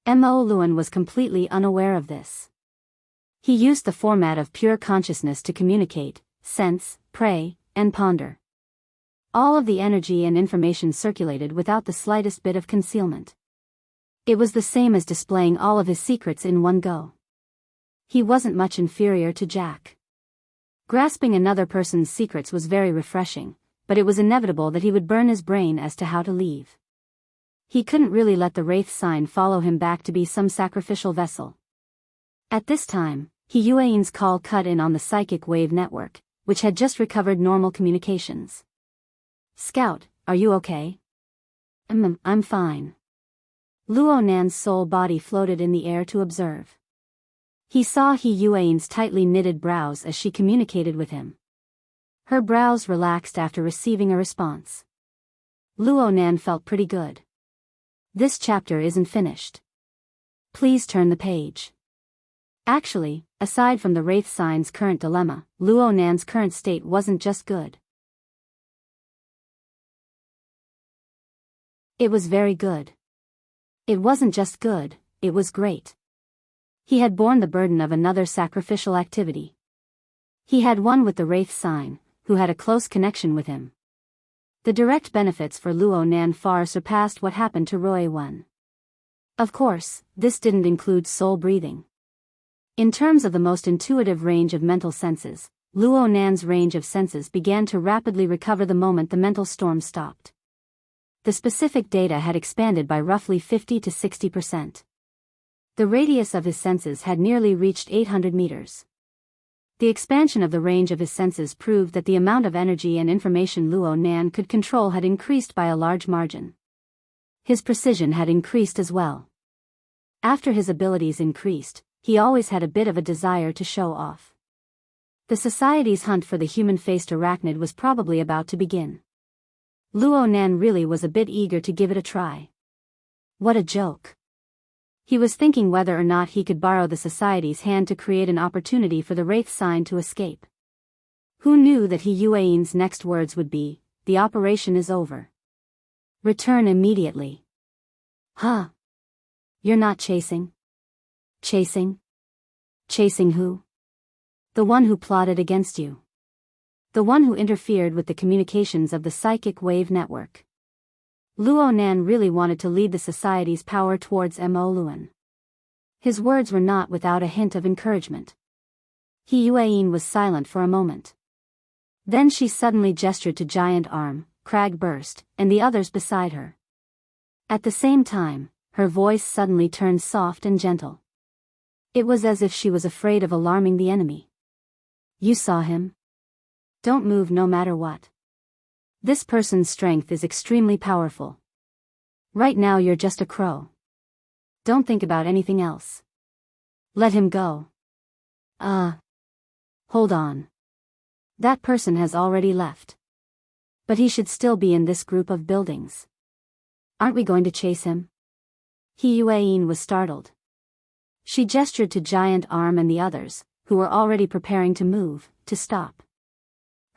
Mo Luan was completely unaware of this. He used the format of pure consciousness to communicate, sense, pray, and ponder. All of the energy and information circulated without the slightest bit of concealment. It was the same as displaying all of his secrets in one go. He wasn't much inferior to Jack. Grasping another person's secrets was very refreshing, but it was inevitable that he would burn his brain as to how to leave. He couldn't really let the Wraith sign follow him back to be some sacrificial vessel. At this time, Yuan's call cut in on the psychic wave network, which had just recovered normal communications. "Scout, are you okay?" I'm fine." Luo Nan's soul body floated in the air to observe. He saw Yuan's tightly knitted brows as she communicated with him. Her brows relaxed after receiving a response. Luo Nan felt pretty good. This chapter isn't finished. Please turn the page. Actually, aside from the Wraith sign's current dilemma, Luo Nan's current state wasn't just good. It was very good. It wasn't just good, it was great. He had borne the burden of another sacrificial activity. He had won with the Wraith sign, who had a close connection with him. The direct benefits for Luo Nan far surpassed what happened to Roy 1. Of course, this didn't include soul breathing. In terms of the most intuitive range of mental senses, Luo Nan's range of senses began to rapidly recover the moment the mental storm stopped. The specific data had expanded by roughly 50 to 60%. The radius of his senses had nearly reached 800 meters. The expansion of the range of his senses proved that the amount of energy and information Luo Nan could control had increased by a large margin. His precision had increased as well. After his abilities increased, he always had a bit of a desire to show off. The society's hunt for the human-faced arachnid was probably about to begin. Luo Nan really was a bit eager to give it a try. What a joke. He was thinking whether or not he could borrow the society's hand to create an opportunity for the wraith sign to escape. Who knew that Yuan's next words would be, "The operation is over. Return immediately." Huh? You're not chasing? Chasing? Chasing who? The one who plotted against you. The one who interfered with the communications of the psychic wave network. Luo Nan really wanted to lead the society's power towards Mo Luan. His words were not without a hint of encouragement. Yuan was silent for a moment. Then she suddenly gestured to Giant Arm, Crag Burst, and the others beside her. At the same time, her voice suddenly turned soft and gentle. It was as if she was afraid of alarming the enemy. You saw him? Don't move no matter what. This person's strength is extremely powerful. Right now you're just a crow. Don't think about anything else. Let him go. Hold on. That person has already left. But he should still be in this group of buildings. Aren't we going to chase him? Yuan was startled. She gestured to Giant Arm and the others, who were already preparing to move, to stop.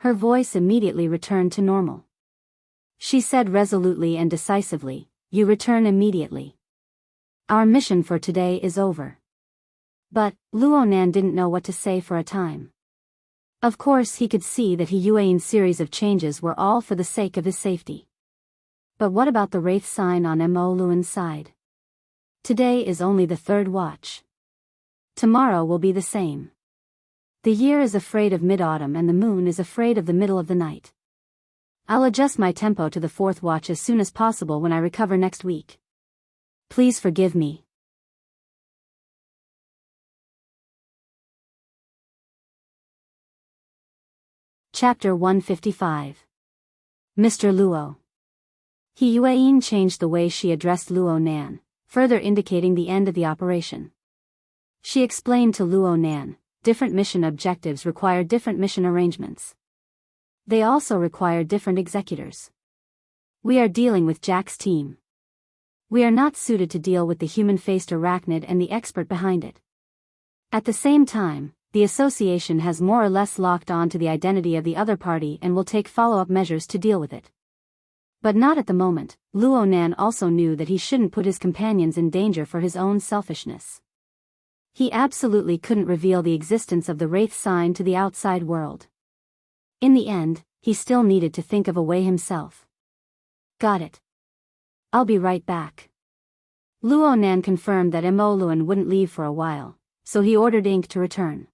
Her voice immediately returned to normal. She said resolutely and decisively, "You return immediately. Our mission for today is over." But Luo Nan didn't know what to say for a time. Of course he could see that Yuan's series of changes were all for the sake of his safety. But what about the wraith sign on Mo Luan's side? Today is only the third watch. Tomorrow will be the same. The year is afraid of mid-autumn and the moon is afraid of the middle of the night. I'll adjust my tempo to the fourth watch as soon as possible when I recover next week. Please forgive me. Chapter 155. Mr. Luo. Yuan changed the way she addressed Luo Nan, further indicating the end of the operation. She explained to Luo Nan, different mission objectives require different mission arrangements. They also require different executors. We are dealing with Jack's team. We are not suited to deal with the human-faced arachnid and the expert behind it. At the same time, the association has more or less locked on to the identity of the other party and will take follow-up measures to deal with it. But not at the moment. Luo Nan also knew that he shouldn't put his companions in danger for his own selfishness. He absolutely couldn't reveal the existence of the wraith sign to the outside world. In the end, he still needed to think of a way himself. Got it. I'll be right back. Luo Nan confirmed that Mo Luan wouldn't leave for a while, so he ordered Ink to return.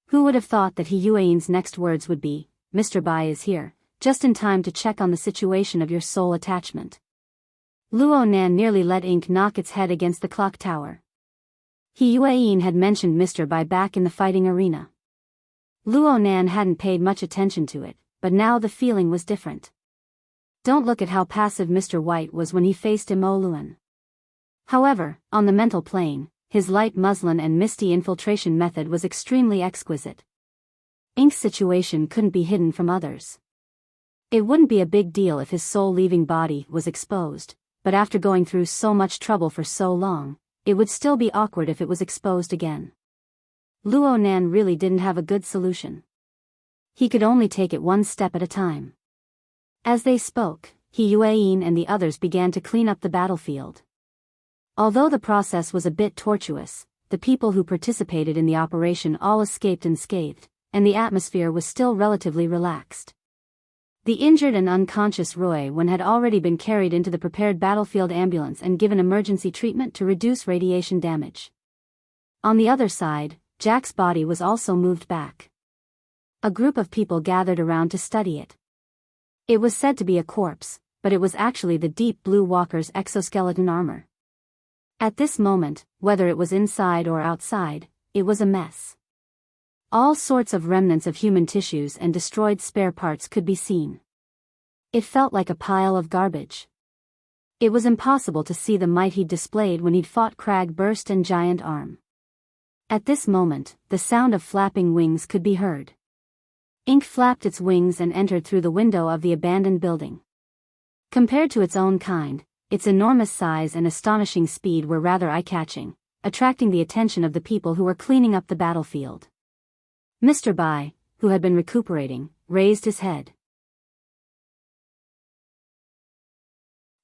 Who would have thought that Yuan's next words would be, "Mr. Bai is here, just in time to check on the situation of your soul attachment." Luo Nan nearly let Ink knock its head against the clock tower. Yuan had mentioned Mr. Bai back in the fighting arena. Luo Nan hadn't paid much attention to it, but now the feeling was different. Don't look at how passive Mr. White was when he faced Mo Luan. However, on the mental plane, his light muslin and misty infiltration method was extremely exquisite. Ink's situation couldn't be hidden from others. It wouldn't be a big deal if his soul-leaving body was exposed, but after going through so much trouble for so long, it would still be awkward if it was exposed again. Luo Nan really didn't have a good solution. He could only take it one step at a time. As they spoke, Yuan and the others began to clean up the battlefield. Although the process was a bit tortuous, the people who participated in the operation all escaped unscathed, and the atmosphere was still relatively relaxed. The injured and unconscious Roy Wen had already been carried into the prepared battlefield ambulance and given emergency treatment to reduce radiation damage. On the other side, Jack's body was also moved back. A group of people gathered around to study it. It was said to be a corpse, but it was actually the Deep Blue Walker's exoskeleton armor. At this moment, whether it was inside or outside, it was a mess. All sorts of remnants of human tissues and destroyed spare parts could be seen. It felt like a pile of garbage. It was impossible to see the might he'd displayed when he'd fought Crag Burst and Giant Arm. At this moment, the sound of flapping wings could be heard. Ink flapped its wings and entered through the window of the abandoned building. Compared to its own kind, Its enormous size and astonishing speed were rather eye-catching, attracting the attention of the people who were cleaning up the battlefield. Mr. Bai, who had been recuperating, raised his head.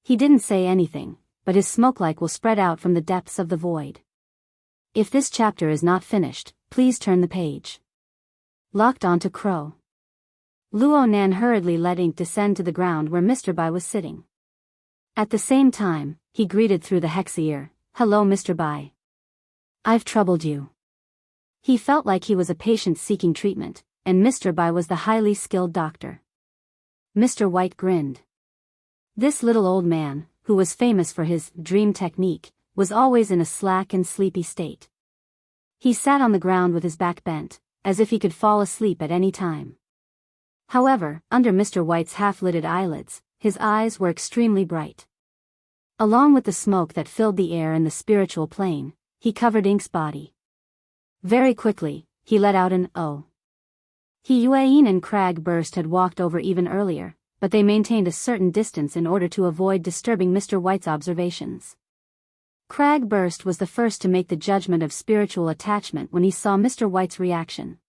He didn't say anything, but his smoke-like will spread out from the depths of the void. If this chapter is not finished, please turn the page. Locked onto Crow. Luo Nan hurriedly let ink descend to the ground where Mr. Bai was sitting. At the same time, he greeted through the hex ear, "Hello Mr. Bai. I've troubled you." He felt like he was a patient seeking treatment, and Mr. Bai was the highly skilled doctor. Mr. White grinned. This little old man, who was famous for his dream technique, was always in a slack and sleepy state. He sat on the ground with his back bent, as if he could fall asleep at any time. However, under Mr. White's half-lidded eyelids, his eyes were extremely bright. Along with the smoke that filled the air in the spiritual plane, he covered Ink's body. Very quickly, he let out an "oh." Yuan and Cragburst had walked over even earlier, but they maintained a certain distance in order to avoid disturbing Mr. White's observations. Cragburst was the first to make the judgment of spiritual attachment when he saw Mr. White's reaction.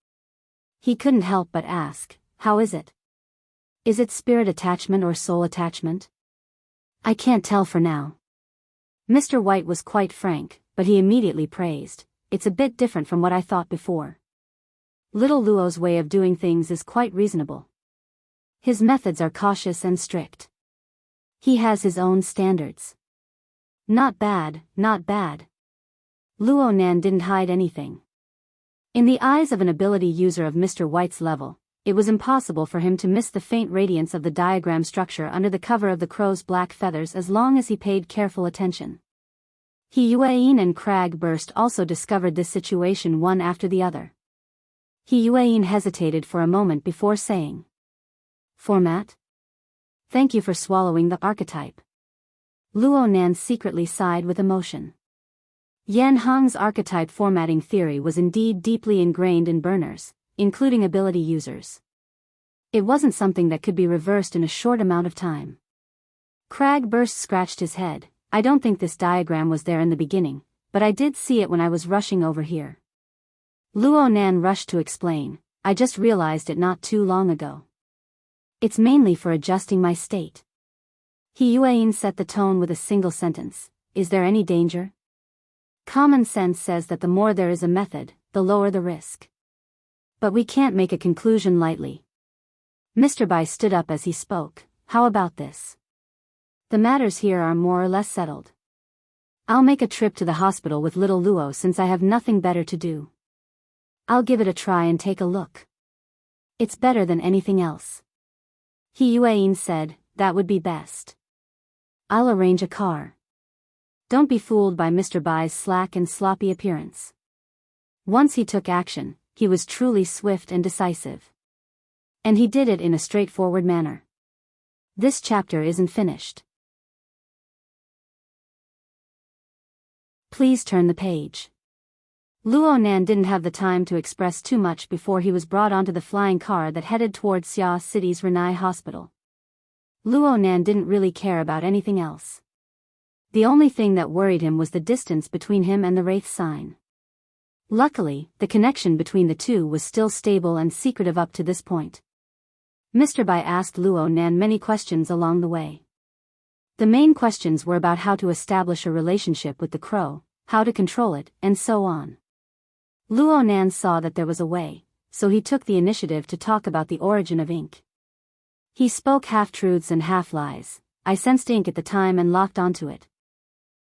He couldn't help but ask, "How is it? Is it spirit attachment or soul attachment? I can't tell for now." Mr. White was quite frank, but he immediately praised, "It's a bit different from what I thought before. Little Luo's way of doing things is quite reasonable. His methods are cautious and strict. He has his own standards. Not bad, not bad." Luo Nan didn't hide anything. In the eyes of an ability user of Mr. White's level, it was impossible for him to miss the faint radiance of the diagram structure under the cover of the crow's black feathers as long as he paid careful attention. Yuan and Cragburst also discovered this situation one after the other. Yuan hesitated for a moment before saying, "Format? Thank you for swallowing the archetype." Luo Nan secretly sighed with emotion. Yan Hong's archetype formatting theory was indeed deeply ingrained in burners, including ability users. It wasn't something that could be reversed in a short amount of time. Cragburst scratched his head. "I don't think this diagram was there in the beginning, but I did see it when I was rushing over here." Luo Nan rushed to explain, "I just realized it not too long ago. It's mainly for adjusting my state." Yuan set the tone with a single sentence, "Is there any danger? Common sense says that the more there is a method, the lower the risk. But we can't make a conclusion lightly." Mr. Bai stood up as he spoke, "How about this? The matters here are more or less settled. I'll make a trip to the hospital with little Luo since I have nothing better to do. I'll give it a try and take a look. It's better than anything else." Yuan said, "That would be best. I'll arrange a car." Don't be fooled by Mr. Bai's slack and sloppy appearance. Once he took action, he was truly swift and decisive. And he did it in a straightforward manner. This chapter isn't finished. Please turn the page. Luo Nan didn't have the time to express too much before he was brought onto the flying car that headed towards Xia City's Renai Hospital. Luo Nan didn't really care about anything else. The only thing that worried him was the distance between him and the Wraith sign. Luckily, the connection between the two was still stable and secretive up to this point. Mr. Bai asked Luo Nan many questions along the way. The main questions were about how to establish a relationship with the crow, how to control it, and so on. Luo Nan saw that there was a way, so he took the initiative to talk about the origin of ink. He spoke half-truths and half-lies. "I sensed ink at the time and locked onto it.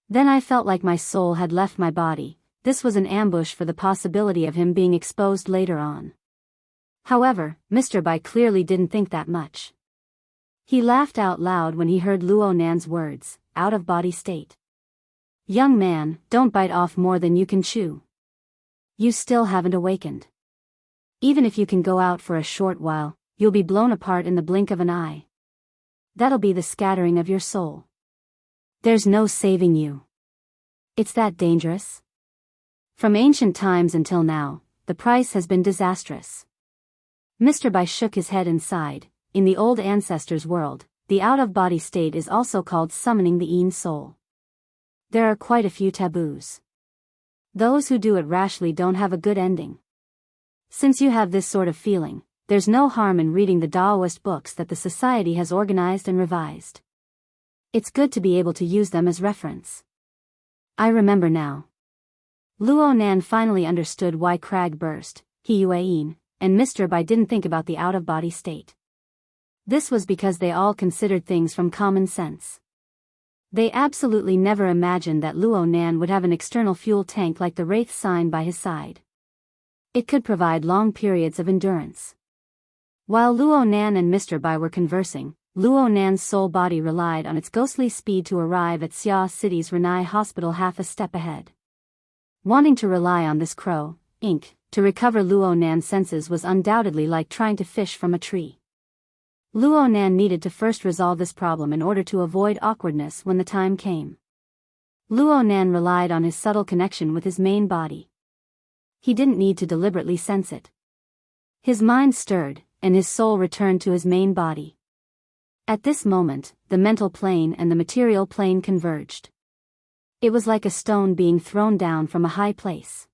Then I felt like my soul had left my body." This was an ambush for the possibility of him being exposed later on. However, Mr. Bai clearly didn't think that much. He laughed out loud when he heard Luo Nan's words, "out-of-body state. Young man, don't bite off more than you can chew. You still haven't awakened. Even if you can go out for a short while, you'll be blown apart in the blink of an eye. That'll be the scattering of your soul. There's no saving you. It's that dangerous. From ancient times until now, the price has been disastrous." Mr. Bai shook his head and sighed. In the old ancestors' world, the out-of-body state is also called summoning the een soul. There are quite a few taboos. Those who do it rashly don't have a good ending. Since you have this sort of feeling, there's no harm in reading the Taoist books that the society has organized and revised. It's good to be able to use them as reference. I remember now. Luo Nan finally understood why Crag burst, He Yuan, and Mr. Bai didn't think about the out-of-body state. This was because they all considered things from common sense. They absolutely never imagined that Luo Nan would have an external fuel tank like the Wraith sign by his side. It could provide long periods of endurance. While Luo Nan and Mr. Bai were conversing, Luo Nan's soul body relied on its ghostly speed to arrive at Xia City's Renai Hospital half a step ahead. Wanting to rely on this crow, ink, to recover Luo Nan's senses was undoubtedly like trying to fish from a tree. Luo Nan needed to first resolve this problem in order to avoid awkwardness when the time came. Luo Nan relied on his subtle connection with his main body. He didn't need to deliberately sense it. His mind stirred, and his soul returned to his main body. At this moment, the mental plane and the material plane converged. It was like a stone being thrown down from a high place.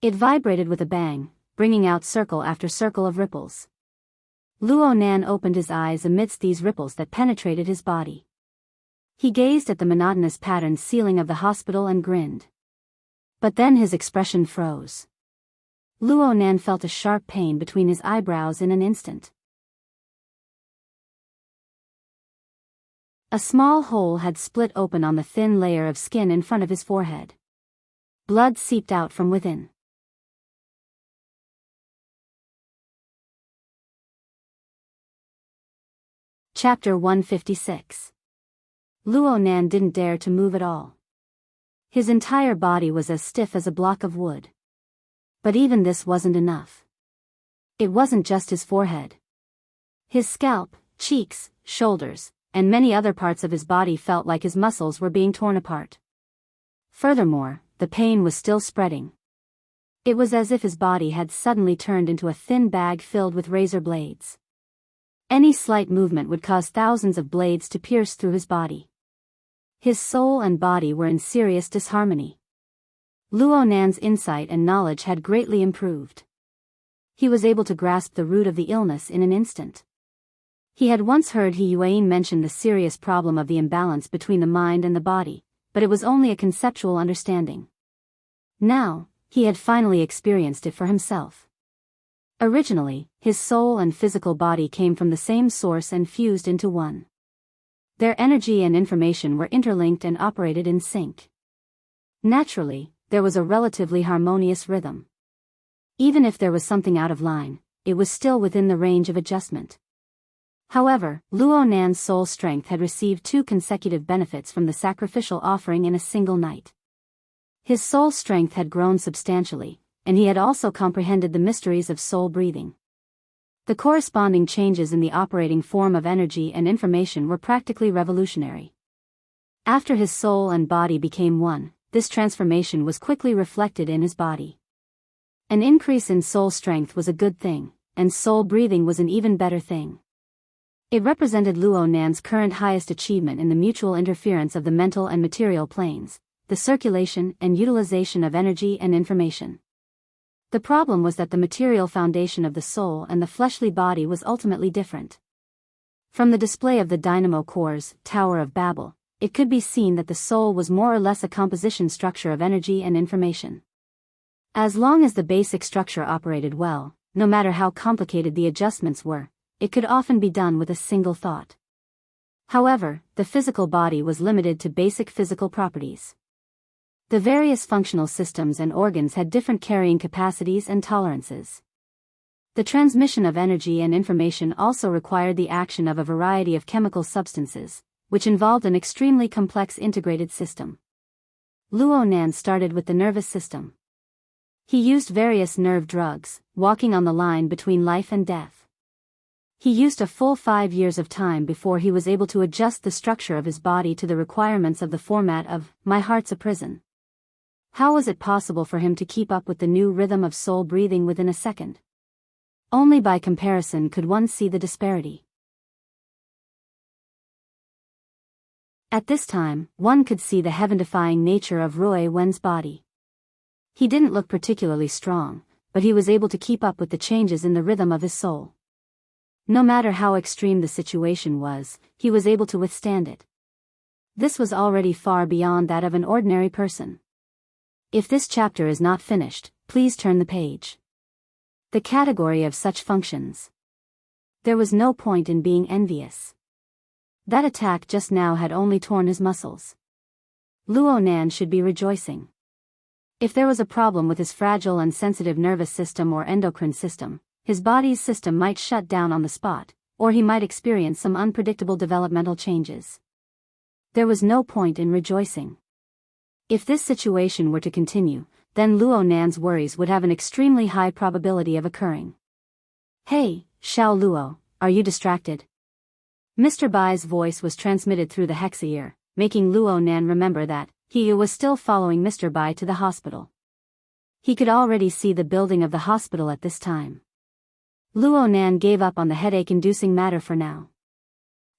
It vibrated with a bang, bringing out circle after circle of ripples. Luo Nan opened his eyes amidst these ripples that penetrated his body. He gazed at the monotonous patterned ceiling of the hospital and grinned. But then his expression froze. Luo Nan felt a sharp pain between his eyebrows in an instant. A small hole had split open on the thin layer of skin in front of his forehead. Blood seeped out from within. Chapter 156. Luo Nan didn't dare to move at all. His entire body was as stiff as a block of wood. But even this wasn't enough. It wasn't just his forehead. His scalp, cheeks, shoulders, and many other parts of his body felt like his muscles were being torn apart. Furthermore, the pain was still spreading. It was as if his body had suddenly turned into a thin bag filled with razor blades. Any slight movement would cause thousands of blades to pierce through his body. His soul and body were in serious disharmony. Luo Nan's insight and knowledge had greatly improved. He was able to grasp the root of the illness in an instant. He had once heard He Yuan mention the serious problem of the imbalance between the mind and the body, but it was only a conceptual understanding. Now, he had finally experienced it for himself. Originally, his soul and physical body came from the same source and fused into one. Their energy and information were interlinked and operated in sync. Naturally, there was a relatively harmonious rhythm. Even if there was something out of line, it was still within the range of adjustment. However, Luo Nan's soul strength had received 2 consecutive benefits from the sacrificial offering in a single night. His soul strength had grown substantially, and he had also comprehended the mysteries of soul breathing. The corresponding changes in the operating form of energy and information were practically revolutionary. After his soul and body became one, this transformation was quickly reflected in his body. An increase in soul strength was a good thing, and soul breathing was an even better thing. It represented Luo Nan's current highest achievement in the mutual interference of the mental and material planes, the circulation and utilization of energy and information. The problem was that the material foundation of the soul and the fleshly body was ultimately different. From the display of the dynamo core's Tower of Babel, it could be seen that the soul was more or less a composition structure of energy and information. As long as the basic structure operated well, no matter how complicated the adjustments were, it could often be done with a single thought. However, the physical body was limited to basic physical properties. The various functional systems and organs had different carrying capacities and tolerances. The transmission of energy and information also required the action of a variety of chemical substances, which involved an extremely complex integrated system. Luo Nan started with the nervous system. He used various nerve drugs, walking on the line between life and death. He used a full 5 years of time before he was able to adjust the structure of his body to the requirements of the format of "My Heart's a Prison." How was it possible for him to keep up with the new rhythm of soul breathing within a second? Only by comparison could one see the disparity. At this time, one could see the heaven-defying nature of Roy Wen's body. He didn't look particularly strong, but he was able to keep up with the changes in the rhythm of his soul. No matter how extreme the situation was, he was able to withstand it. This was already far beyond that of an ordinary person. If this chapter is not finished, please turn the page. The category of such functions. There was no point in being envious. That attack just now had only torn his muscles. Luo Nan should be rejoicing. If there was a problem with his fragile and sensitive nervous system or endocrine system, his body's system might shut down on the spot, or he might experience some unpredictable developmental changes. There was no point in rejoicing. If this situation were to continue, then Luo Nan's worries would have an extremely high probability of occurring. Hey, Xiao Luo, are you distracted? Mr. Bai's voice was transmitted through the hexa ear, making Luo Nan remember that he was still following Mr. Bai to the hospital. He could already see the building of the hospital at this time. Luo Nan gave up on the headache-inducing matter for now.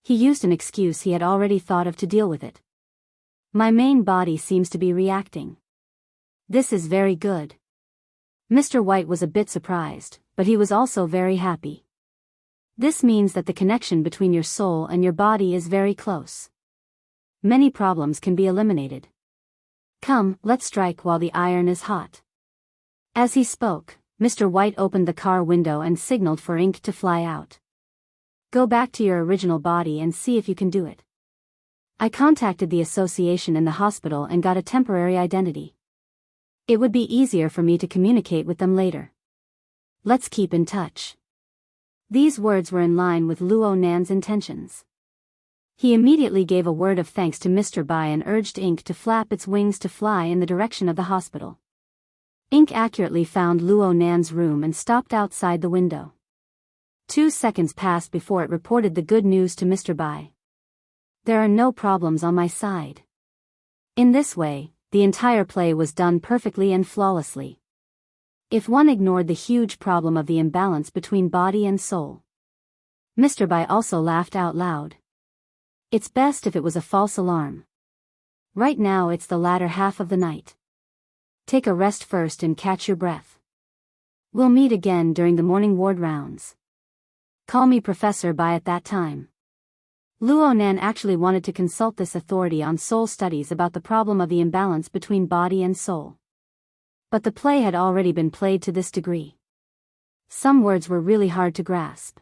He used an excuse he had already thought of to deal with it. My main body seems to be reacting. This is very good. Mr. White was a bit surprised, but he was also very happy. This means that the connection between your soul and your body is very close. Many problems can be eliminated. Come, let's strike while the iron is hot. As he spoke, Mr. White opened the car window and signaled for ink to fly out. Go back to your original body and see if you can do it. I contacted the association in the hospital and got a temporary identity. It would be easier for me to communicate with them later. Let's keep in touch. These words were in line with Luo Nan's intentions. He immediately gave a word of thanks to Mr. Bai and urged Ink to flap its wings to fly in the direction of the hospital. Ink accurately found Luo Nan's room and stopped outside the window. 2 seconds passed before it reported the good news to Mr. Bai. There are no problems on my side. In this way, the entire play was done perfectly and flawlessly. If one ignored the huge problem of the imbalance between body and soul. Mr. Bai also laughed out loud. It's best if it was a false alarm. Right now it's the latter half of the night. Take a rest first and catch your breath. We'll meet again during the morning ward rounds. Call me Professor Bai at that time. Luo Nan actually wanted to consult this authority on soul studies about the problem of the imbalance between body and soul. But the play had already been played to this degree. Some words were really hard to grasp.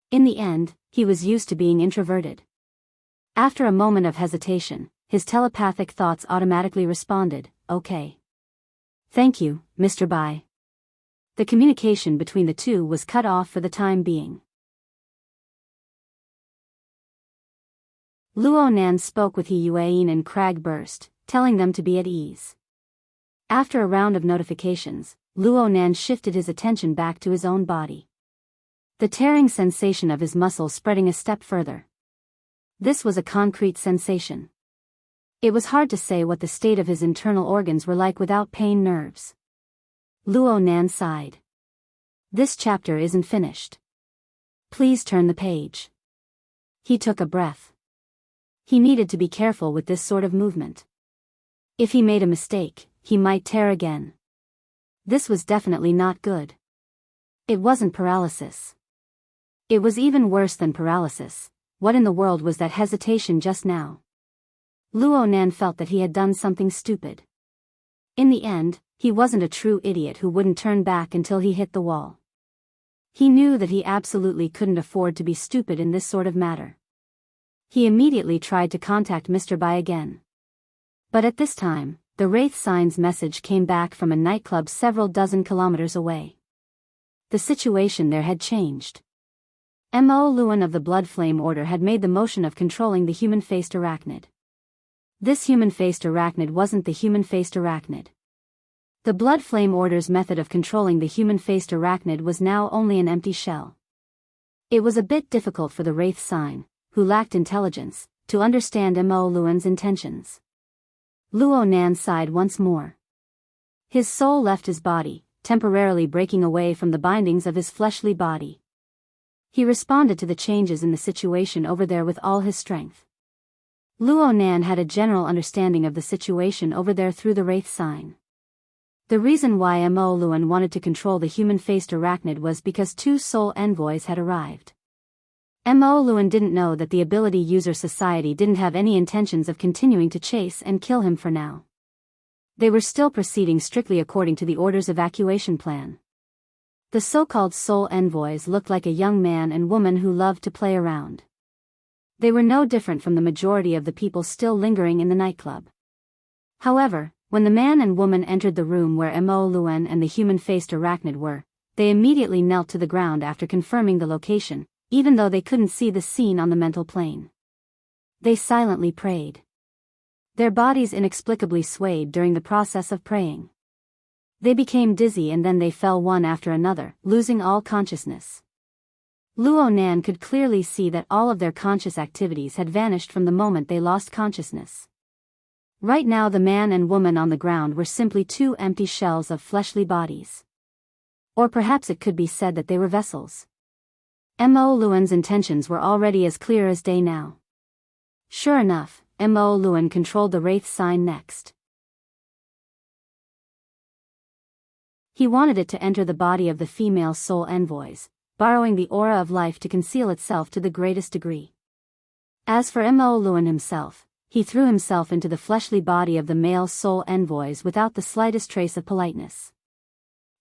In the end, he was used to being introverted. After a moment of hesitation, his telepathic thoughts automatically responded, okay. Thank you, Mr. Bai. The communication between the two was cut off for the time being. Luo Nan spoke with He Yuan and Crag Burst, telling them to be at ease. After a round of notifications, Luo Nan shifted his attention back to his own body. The tearing sensation of his muscle spreading a step further. This was a concrete sensation. It was hard to say what the state of his internal organs were like without pain nerves. Luo Nan sighed. This chapter isn't finished. Please turn the page. He took a breath. He needed to be careful with this sort of movement. If he made a mistake, he might tear again. This was definitely not good. It wasn't paralysis. It was even worse than paralysis. What in the world was that hesitation just now? Luo Nan felt that he had done something stupid. In the end, he wasn't a true idiot who wouldn't turn back until he hit the wall. He knew that he absolutely couldn't afford to be stupid in this sort of matter. He immediately tried to contact Mr. Bai again. But at this time, the Wraith Sign's message came back from a nightclub several dozen kilometers away. The situation there had changed. Mo Luan of the Blood Flame Order had made the motion of controlling the human-faced arachnid. This human-faced arachnid wasn't the human-faced arachnid. The Blood Flame Order's method of controlling the human-faced arachnid was now only an empty shell. It was a bit difficult for the Wraith Sign, who lacked intelligence, to understand Mo Luan's intentions. Luo Nan sighed once more. His soul left his body, temporarily breaking away from the bindings of his fleshly body. He responded to the changes in the situation over there with all his strength. Luo Nan had a general understanding of the situation over there through the wraith sign. The reason why Mo Luan wanted to control the human-faced arachnid was because 2 soul envoys had arrived. Mo Luan didn't know that the ability user society didn't have any intentions of continuing to chase and kill him for now. They were still proceeding strictly according to the order's evacuation plan. The so-called soul envoys looked like a young man and woman who loved to play around. They were no different from the majority of the people still lingering in the nightclub. However, when the man and woman entered the room where Mo Luan and the human-faced arachnid were, they immediately knelt to the ground after confirming the location, even though they couldn't see the scene on the mental plane. They silently prayed. Their bodies inexplicably swayed during the process of praying. They became dizzy and then they fell one after another, losing all consciousness. Luo Nan could clearly see that all of their conscious activities had vanished from the moment they lost consciousness. Right now the man and woman on the ground were simply 2 empty shells of fleshly bodies. Or perhaps it could be said that they were vessels. Mo Luan's intentions were already as clear as day now. Sure enough, Mo Luan controlled the wraith sign next. He wanted it to enter the body of the female soul envoys, borrowing the aura of life to conceal itself to the greatest degree. As for Mo Luan himself, he threw himself into the fleshly body of the male soul envoys without the slightest trace of politeness.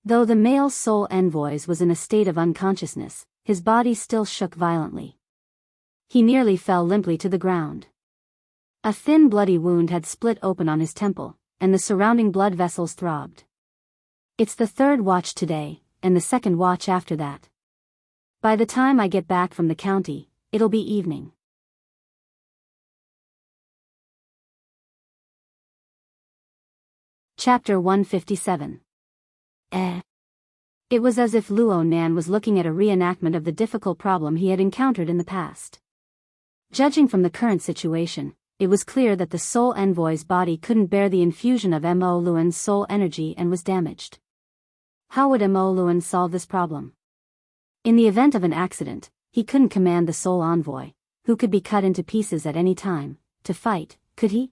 Though the male soul envoys was in a state of unconsciousness, his body still shook violently. He nearly fell limply to the ground. A thin bloody wound had split open on his temple, and the surrounding blood vessels throbbed. It's the 3rd watch today, and the 2nd watch after that. By the time I get back from the county, it'll be evening. Chapter 157. It was as if Luo Nan was looking at a reenactment of the difficult problem he had encountered in the past. Judging from the current situation, it was clear that the soul envoy's body couldn't bear the infusion of Mo Luan's soul energy and was damaged. How would Mo Luan solve this problem? In the event of an accident, he couldn't command the soul envoy, who could be cut into pieces at any time, to fight, could he?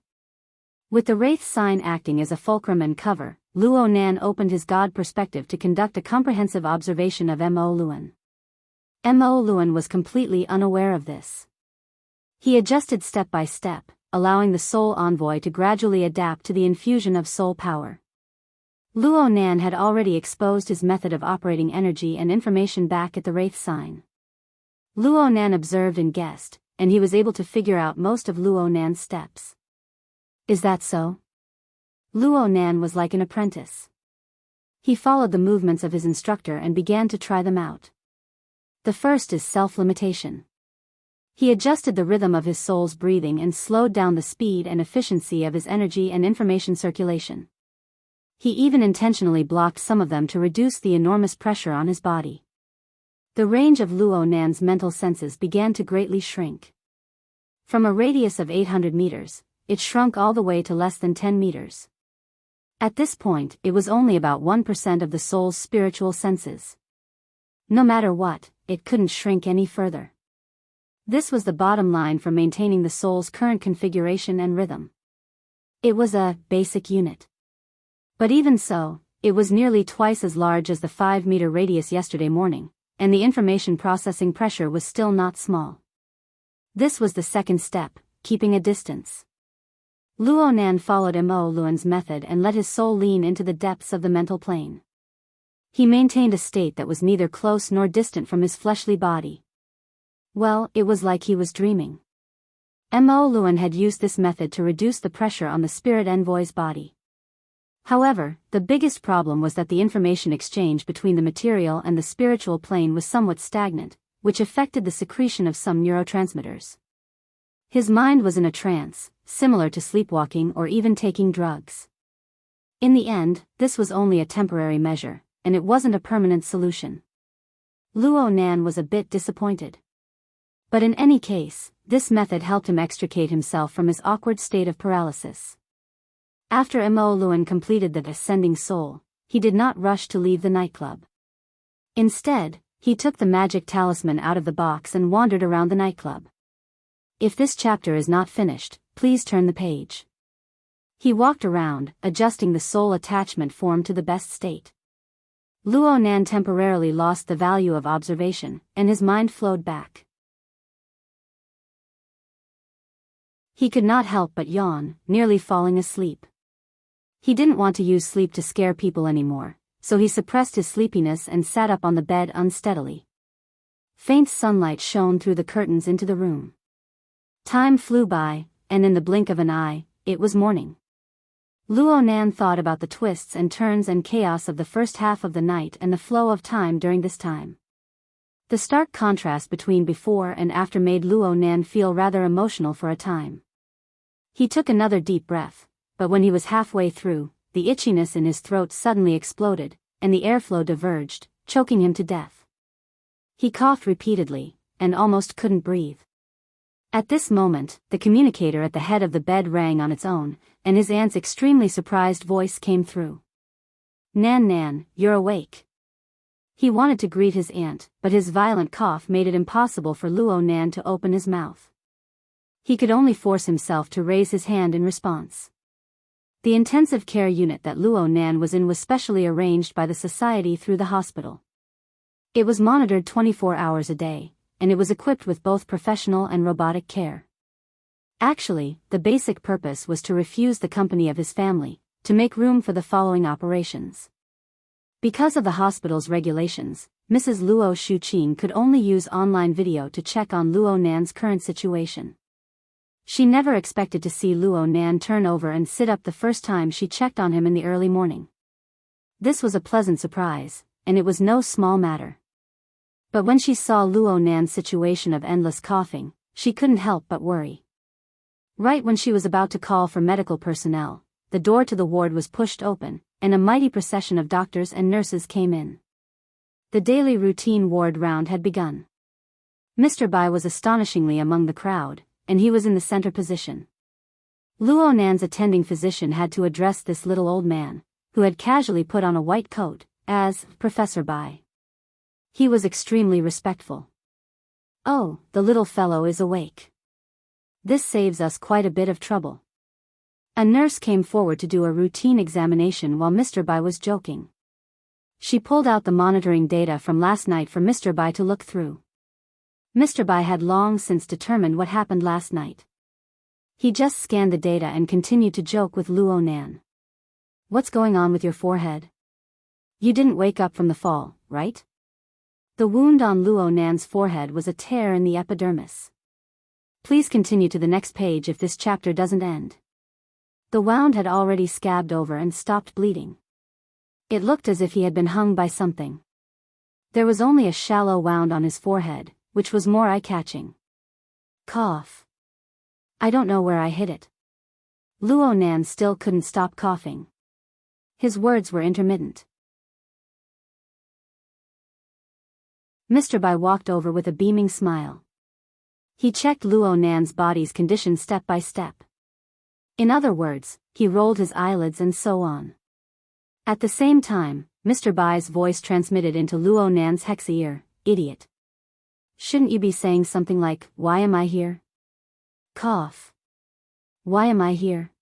With the wraith sign acting as a fulcrum and cover, Luo Nan opened his god perspective to conduct a comprehensive observation of Mo Luan. Mo Luan was completely unaware of this. He adjusted step by step, allowing the soul envoy to gradually adapt to the infusion of soul power. Luo Nan had already exposed his method of operating energy and information back at the wraith sign. Luo Nan observed and guessed, and he was able to figure out most of Luo Nan's steps. Is that so? Luo Nan was like an apprentice. He followed the movements of his instructor and began to try them out. The first is self-limitation. He adjusted the rhythm of his soul's breathing and slowed down the speed and efficiency of his energy and information circulation. He even intentionally blocked some of them to reduce the enormous pressure on his body. The range of Luo Nan's mental senses began to greatly shrink. From a radius of 800 meters, it shrunk all the way to less than 10 meters. At this point, it was only about 1% of the soul's spiritual senses. No matter what, it couldn't shrink any further. This was the bottom line for maintaining the soul's current configuration and rhythm. It was a basic unit. But even so, it was nearly twice as large as the 5-meter radius yesterday morning, and the information processing pressure was still not small. This was the second step, keeping a distance. Luo Nan followed Mo Luan's method and let his soul lean into the depths of the mental plane. He maintained a state that was neither close nor distant from his fleshly body. Well, it was like he was dreaming. Mo Luan had used this method to reduce the pressure on the spirit envoy's body. However, the biggest problem was that the information exchange between the material and the spiritual plane was somewhat stagnant, which affected the secretion of some neurotransmitters. His mind was in a trance, similar to sleepwalking or even taking drugs. In the end, this was only a temporary measure, and it wasn't a permanent solution. Luo Nan was a bit disappointed. But in any case, this method helped him extricate himself from his awkward state of paralysis. After Mo Luan completed the ascending soul, he did not rush to leave the nightclub. Instead, he took the magic talisman out of the box and wandered around the nightclub. If this chapter is not finished, please turn the page. He walked around, adjusting the sole attachment form to the best state. Luo Nan temporarily lost the value of observation, and his mind flowed back. He could not help but yawn, nearly falling asleep. He didn't want to use sleep to scare people anymore, so he suppressed his sleepiness and sat up on the bed unsteadily. Faint sunlight shone through the curtains into the room. Time flew by, and in the blink of an eye, it was morning. Luo Nan thought about the twists and turns and chaos of the first half of the night and the flow of time during this time. The stark contrast between before and after made Luo Nan feel rather emotional for a time. He took another deep breath, but when he was halfway through, the itchiness in his throat suddenly exploded, and the airflow diverged, choking him to death. He coughed repeatedly, and almost couldn't breathe. At this moment, the communicator at the head of the bed rang on its own, and his aunt's extremely surprised voice came through. "Nan Nan, you're awake." He wanted to greet his aunt, but his violent cough made it impossible for Luo Nan to open his mouth. He could only force himself to raise his hand in response. The intensive care unit that Luo Nan was in was specially arranged by the society through the hospital. It was monitored 24 hours a day, and it was equipped with both professional and robotic care. Actually, the basic purpose was to refuse the company of his family, to make room for the following operations. Because of the hospital's regulations, Mrs. Luo Shuqing could only use online video to check on Luo Nan's current situation. She never expected to see Luo Nan turn over and sit up the first time she checked on him in the early morning. This was a pleasant surprise, and it was no small matter. But when she saw Luo Nan's situation of endless coughing, she couldn't help but worry. Right when she was about to call for medical personnel, the door to the ward was pushed open, and a mighty procession of doctors and nurses came in. The daily routine ward round had begun. Mr. Bai was astonishingly among the crowd, and he was in the center position. Luo Nan's attending physician had to address this little old man, who had casually put on a white coat, as Professor Bai. He was extremely respectful. "Oh, the little fellow is awake. This saves us quite a bit of trouble." A nurse came forward to do a routine examination while Mr. Bai was joking. She pulled out the monitoring data from last night for Mr. Bai to look through. Mr. Bai had long since determined what happened last night. He just scanned the data and continued to joke with Luo Nan. "What's going on with your forehead? You didn't wake up from the fall, right?" The wound on Luo Nan's forehead was a tear in the epidermis. Please continue to the next page if this chapter doesn't end. The wound had already scabbed over and stopped bleeding. It looked as if he had been hung by something. There was only a shallow wound on his forehead, which was more eye-catching. Cough. "I don't know where I hit it." Luo Nan still couldn't stop coughing. His words were intermittent. Mr. Bai walked over with a beaming smile. He checked Luo Nan's body's condition step by step. In other words, he rolled his eyelids and so on. At the same time, Mr. Bai's voice transmitted into Luo Nan's hexa ear, "Idiot. Shouldn't you be saying something like, 'Why am I here?' Cough. Why am I here?"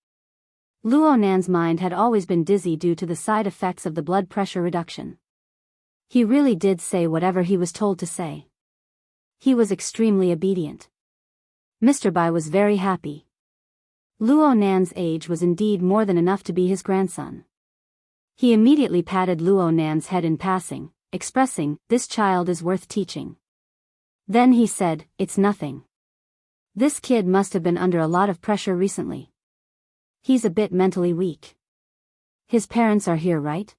Luo Nan's mind had always been dizzy due to the side effects of the blood pressure reduction. He really did say whatever he was told to say. He was extremely obedient. Mr. Bai was very happy. Luo Nan's age was indeed more than enough to be his grandson. He immediately patted Luo Nan's head in passing, expressing, "This child is worth teaching." Then he said, "It's nothing. This kid must have been under a lot of pressure recently. He's a bit mentally weak. His parents are here, right?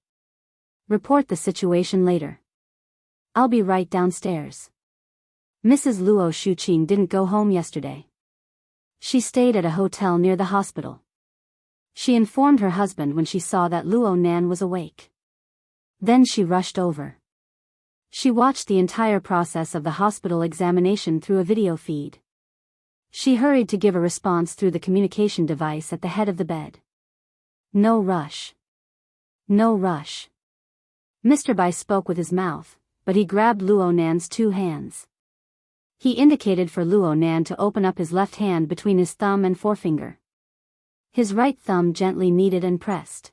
Report the situation later. I'll be right downstairs." Mrs. Luo Shuqing didn't go home yesterday. She stayed at a hotel near the hospital. She informed her husband when she saw that Luo Nan was awake. Then she rushed over. She watched the entire process of the hospital examination through a video feed. She hurried to give a response through the communication device at the head of the bed. "No rush. No rush." Mr. Bai spoke with his mouth, but he grabbed Luo Nan's two hands. He indicated for Luo Nan to open up his left hand between his thumb and forefinger. His right thumb gently kneaded and pressed.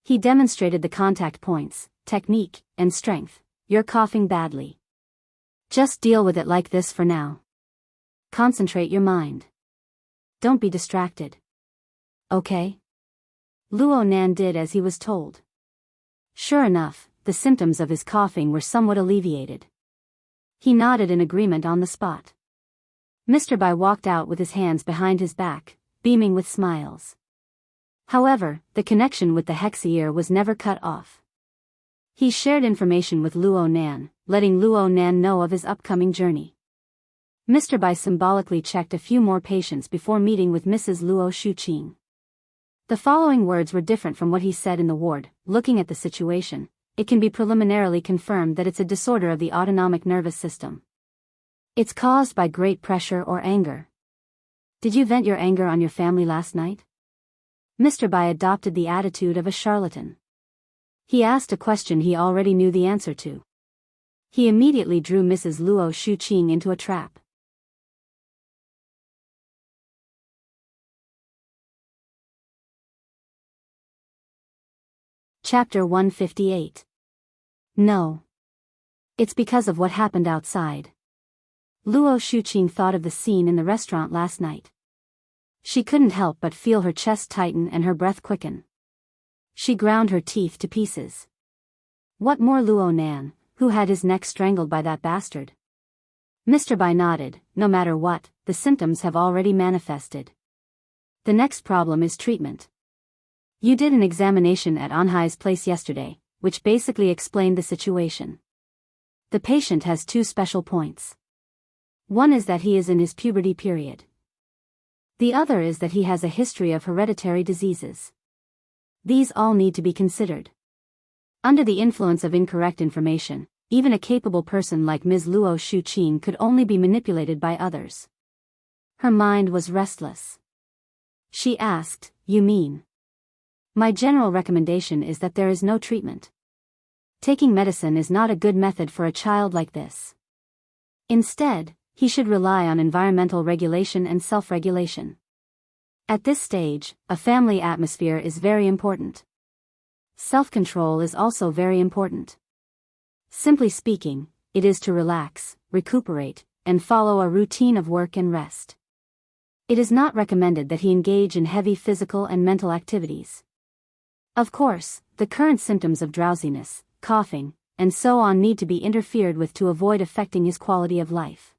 He demonstrated the contact points, technique, and strength. You're coughing badly. Just deal with it like this for now. Concentrate your mind. Don't be distracted. Okay? Luo Nan did as he was told. Sure enough, the symptoms of his coughing were somewhat alleviated. He nodded in agreement on the spot. Mr. Bai walked out with his hands behind his back, beaming with smiles. However, the connection with the hexier was never cut off. He shared information with Luo Nan, letting Luo Nan know of his upcoming journey. Mr. Bai symbolically checked a few more patients before meeting with Mrs. Luo Shuqing. The following words were different from what he said in the ward. Looking at the situation, it can be preliminarily confirmed that it's a disorder of the autonomic nervous system. It's caused by great pressure or anger. Did you vent your anger on your family last night? Mr. Bai adopted the attitude of a charlatan. He asked a question he already knew the answer to. He immediately drew Mrs. Luo Shuqing into a trap. Chapter 158. No. It's because of what happened outside. Luo Shuqing thought of the scene in the restaurant last night. She couldn't help but feel her chest tighten and her breath quicken. She ground her teeth to pieces. What more Luo Nan, who had his neck strangled by that bastard? Mr. Bai nodded. No matter what, the symptoms have already manifested. The next problem is treatment. You did an examination at Anhai's place yesterday, which basically explained the situation. The patient has two special points. One is that he is in his puberty period. The other is that he has a history of hereditary diseases. These all need to be considered. Under the influence of incorrect information, even a capable person like Ms. Luo Shuqing could only be manipulated by others. Her mind was restless. She asked, "You mean?" My general recommendation is that there is no treatment. Taking medicine is not a good method for a child like this. Instead, he should rely on environmental regulation and self-regulation. At this stage, a family atmosphere is very important. Self-control is also very important. Simply speaking, it is to relax, recuperate, and follow a routine of work and rest. It is not recommended that he engage in heavy physical and mental activities. Of course, the current symptoms of drowsiness, coughing, and so on need to be interfered with to avoid affecting his quality of life.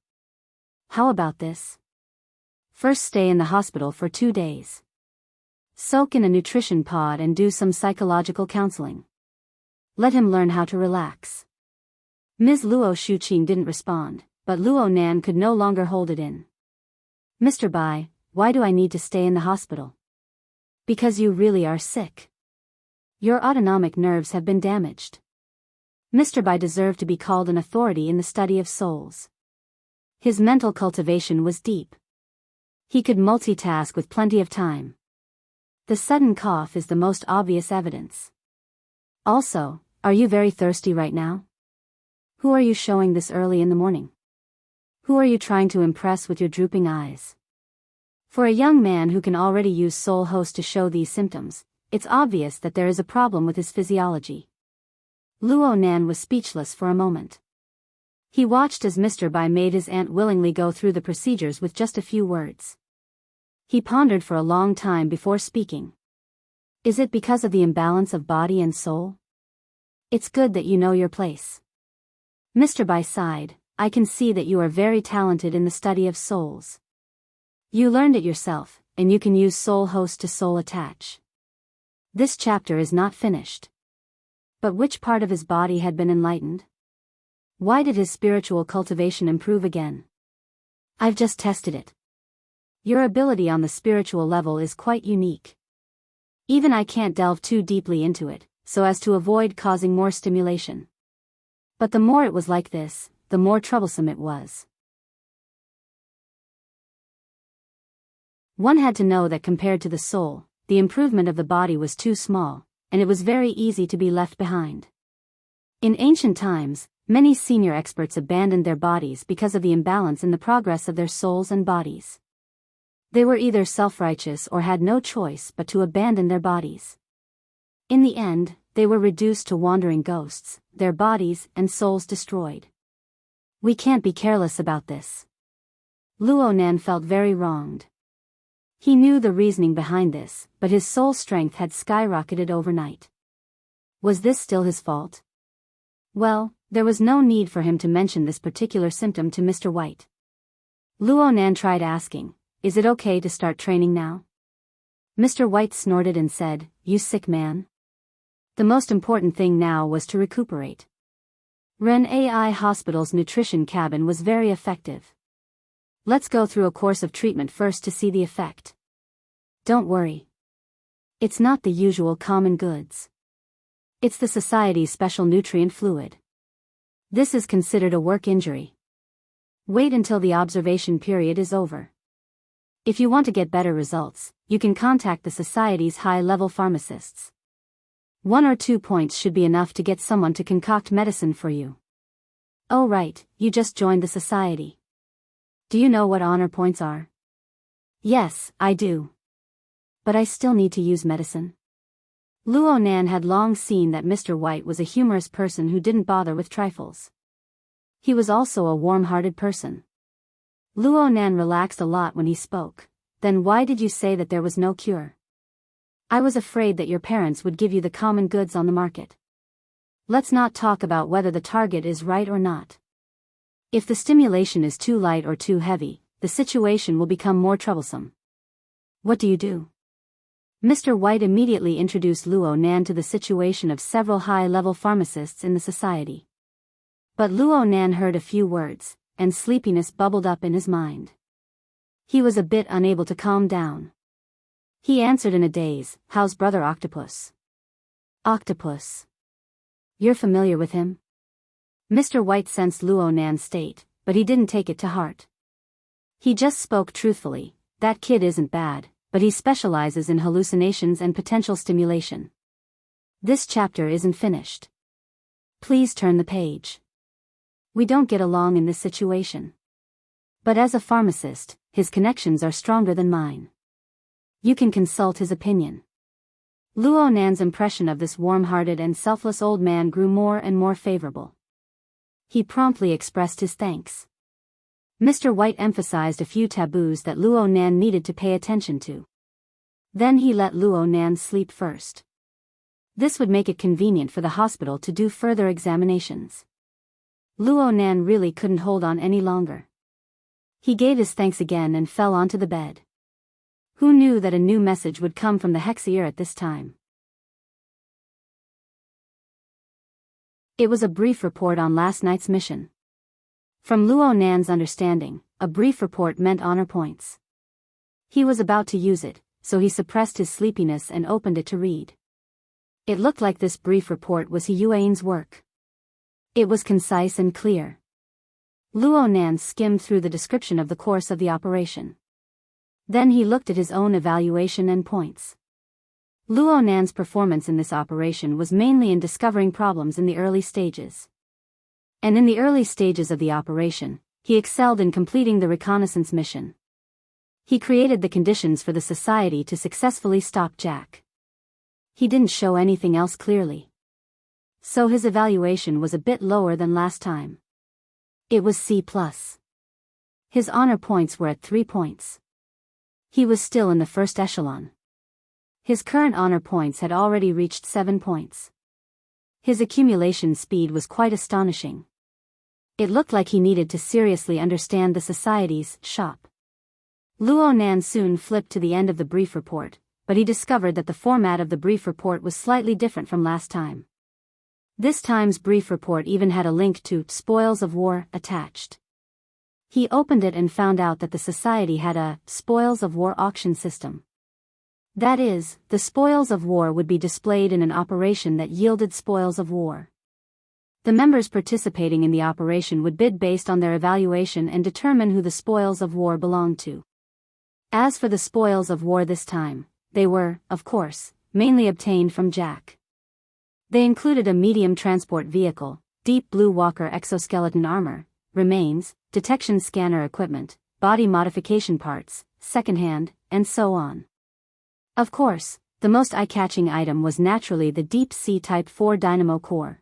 How about this? First, stay in the hospital for 2 days. Soak in a nutrition pod and do some psychological counseling. Let him learn how to relax. Ms. Luo Shuqing didn't respond, but Luo Nan could no longer hold it in. Mr. Bai, why do I need to stay in the hospital? Because you really are sick. Your autonomic nerves have been damaged. Mr. Bai deserved to be called an authority in the study of souls. His mental cultivation was deep. He could multitask with plenty of time. The sudden cough is the most obvious evidence. Also, are you very thirsty right now? Who are you showing this early in the morning? Who are you trying to impress with your drooping eyes? For a young man who can already use Soul Host to show these symptoms, it's obvious that there is a problem with his physiology. Luo Nan was speechless for a moment. He watched as Mr. Bai made his aunt willingly go through the procedures with just a few words. He pondered for a long time before speaking. Is it because of the imbalance of body and soul? It's good that you know your place. Mr. Bai sighed. I can see that you are very talented in the study of souls. You learned it yourself, and you can use Soul Host to soul attach. This chapter is not finished. But which part of his body had been enlightened? Why did his spiritual cultivation improve again? I've just tested it. Your ability on the spiritual level is quite unique. Even I can't delve too deeply into it, so as to avoid causing more stimulation. But the more it was like this, the more troublesome it was. One had to know that compared to the soul, the improvement of the body was too small, and it was very easy to be left behind. In ancient times, Many senior experts abandoned their bodies because of the imbalance in the progress of their souls and bodies. They were either self-righteous or had no choice but to abandon their bodies. In the end, they were reduced to wandering ghosts, their bodies and souls destroyed. We can't be careless about this. Luo Nan felt very wronged. He knew the reasoning behind this, but his soul strength had skyrocketed overnight. Was this still his fault? Well, there was no need for him to mention this particular symptom to Mr. White. Luo Nan tried asking, "Is it okay to start training now?" Mr. White snorted and said, "You sick man." The most important thing now was to recuperate. Ren AI Hospital's nutrition cabin was very effective. Let's go through a course of treatment first to see the effect. Don't worry. It's not the usual common goods. It's the society's special nutrient fluid. This is considered a work injury. Wait until the observation period is over. If you want to get better results, you can contact the society's high-level pharmacists. 1 or 2 points should be enough to get someone to concoct medicine for you. Oh right, you just joined the society. Do you know what honor points are? Yes, I do. But I still need to use medicine. Luo Nan had long seen that Mr. White was a humorous person who didn't bother with trifles. He was also a warm-hearted person. Luo Nan relaxed a lot when he spoke. Then why did you say that there was no cure? I was afraid that your parents would give you the common goods on the market. Let's not talk about whether the target is right or not. If the stimulation is too light or too heavy, the situation will become more troublesome. What do you do? Mr. White immediately introduced Luo Nan to the situation of several high-level pharmacists in the society. But Luo Nan heard a few words, and sleepiness bubbled up in his mind. He was a bit unable to calm down. He answered in a daze, "How's Brother Octopus?" Octopus. You're familiar with him? Mr. White sensed Luo Nan's state, but he didn't take it to heart. He just spoke truthfully. That kid isn't bad, but he specializes in hallucinations and potential stimulation. This chapter isn't finished. Please turn the page. We don't get along in this situation. But as a pharmacist, his connections are stronger than mine. You can consult his opinion. Luo Nan's impression of this warm-hearted and selfless old man grew more and more favorable. He promptly expressed his thanks. Mr. White emphasized a few taboos that Luo Nan needed to pay attention to. Then he let Luo Nan sleep first. This would make it convenient for the hospital to do further examinations. Luo Nan really couldn't hold on any longer. He gave his thanks again and fell onto the bed. Who knew that a new message would come from the Hexier at this time? It was a brief report on last night's mission. From Luo Nan's understanding, a brief report meant honor points. He was about to use it, so he suppressed his sleepiness and opened it to read. It looked like this brief report was He Yuan's work. It was concise and clear. Luo Nan skimmed through the description of the course of the operation. Then he looked at his own evaluation and points. Luo Nan's performance in this operation was mainly in discovering problems in the early stages. And in the early stages of the operation, he excelled in completing the reconnaissance mission. He created the conditions for the society to successfully stop Jack. He didn't show anything else clearly. So his evaluation was a bit lower than last time. It was C+. His honor points were at 3 points. He was still in the first echelon. His current honor points had already reached 7 points. His accumulation speed was quite astonishing. It looked like he needed to seriously understand the society's shop. Luo Nan soon flipped to the end of the brief report, but he discovered that the format of the brief report was slightly different from last time. This time's brief report even had a link to Spoils of War attached. He opened it and found out that the society had a Spoils of War auction system. That is, the spoils of war would be displayed in an operation that yielded spoils of war. The members participating in the operation would bid based on their evaluation and determine who the spoils of war belonged to. As for the spoils of war this time, they were, of course, mainly obtained from Jack. They included a medium transport vehicle, deep blue walker exoskeleton armor, remains, detection scanner equipment, body modification parts, secondhand, and so on. Of course, the most eye-catching item was naturally the deep-sea Type 4 dynamo core.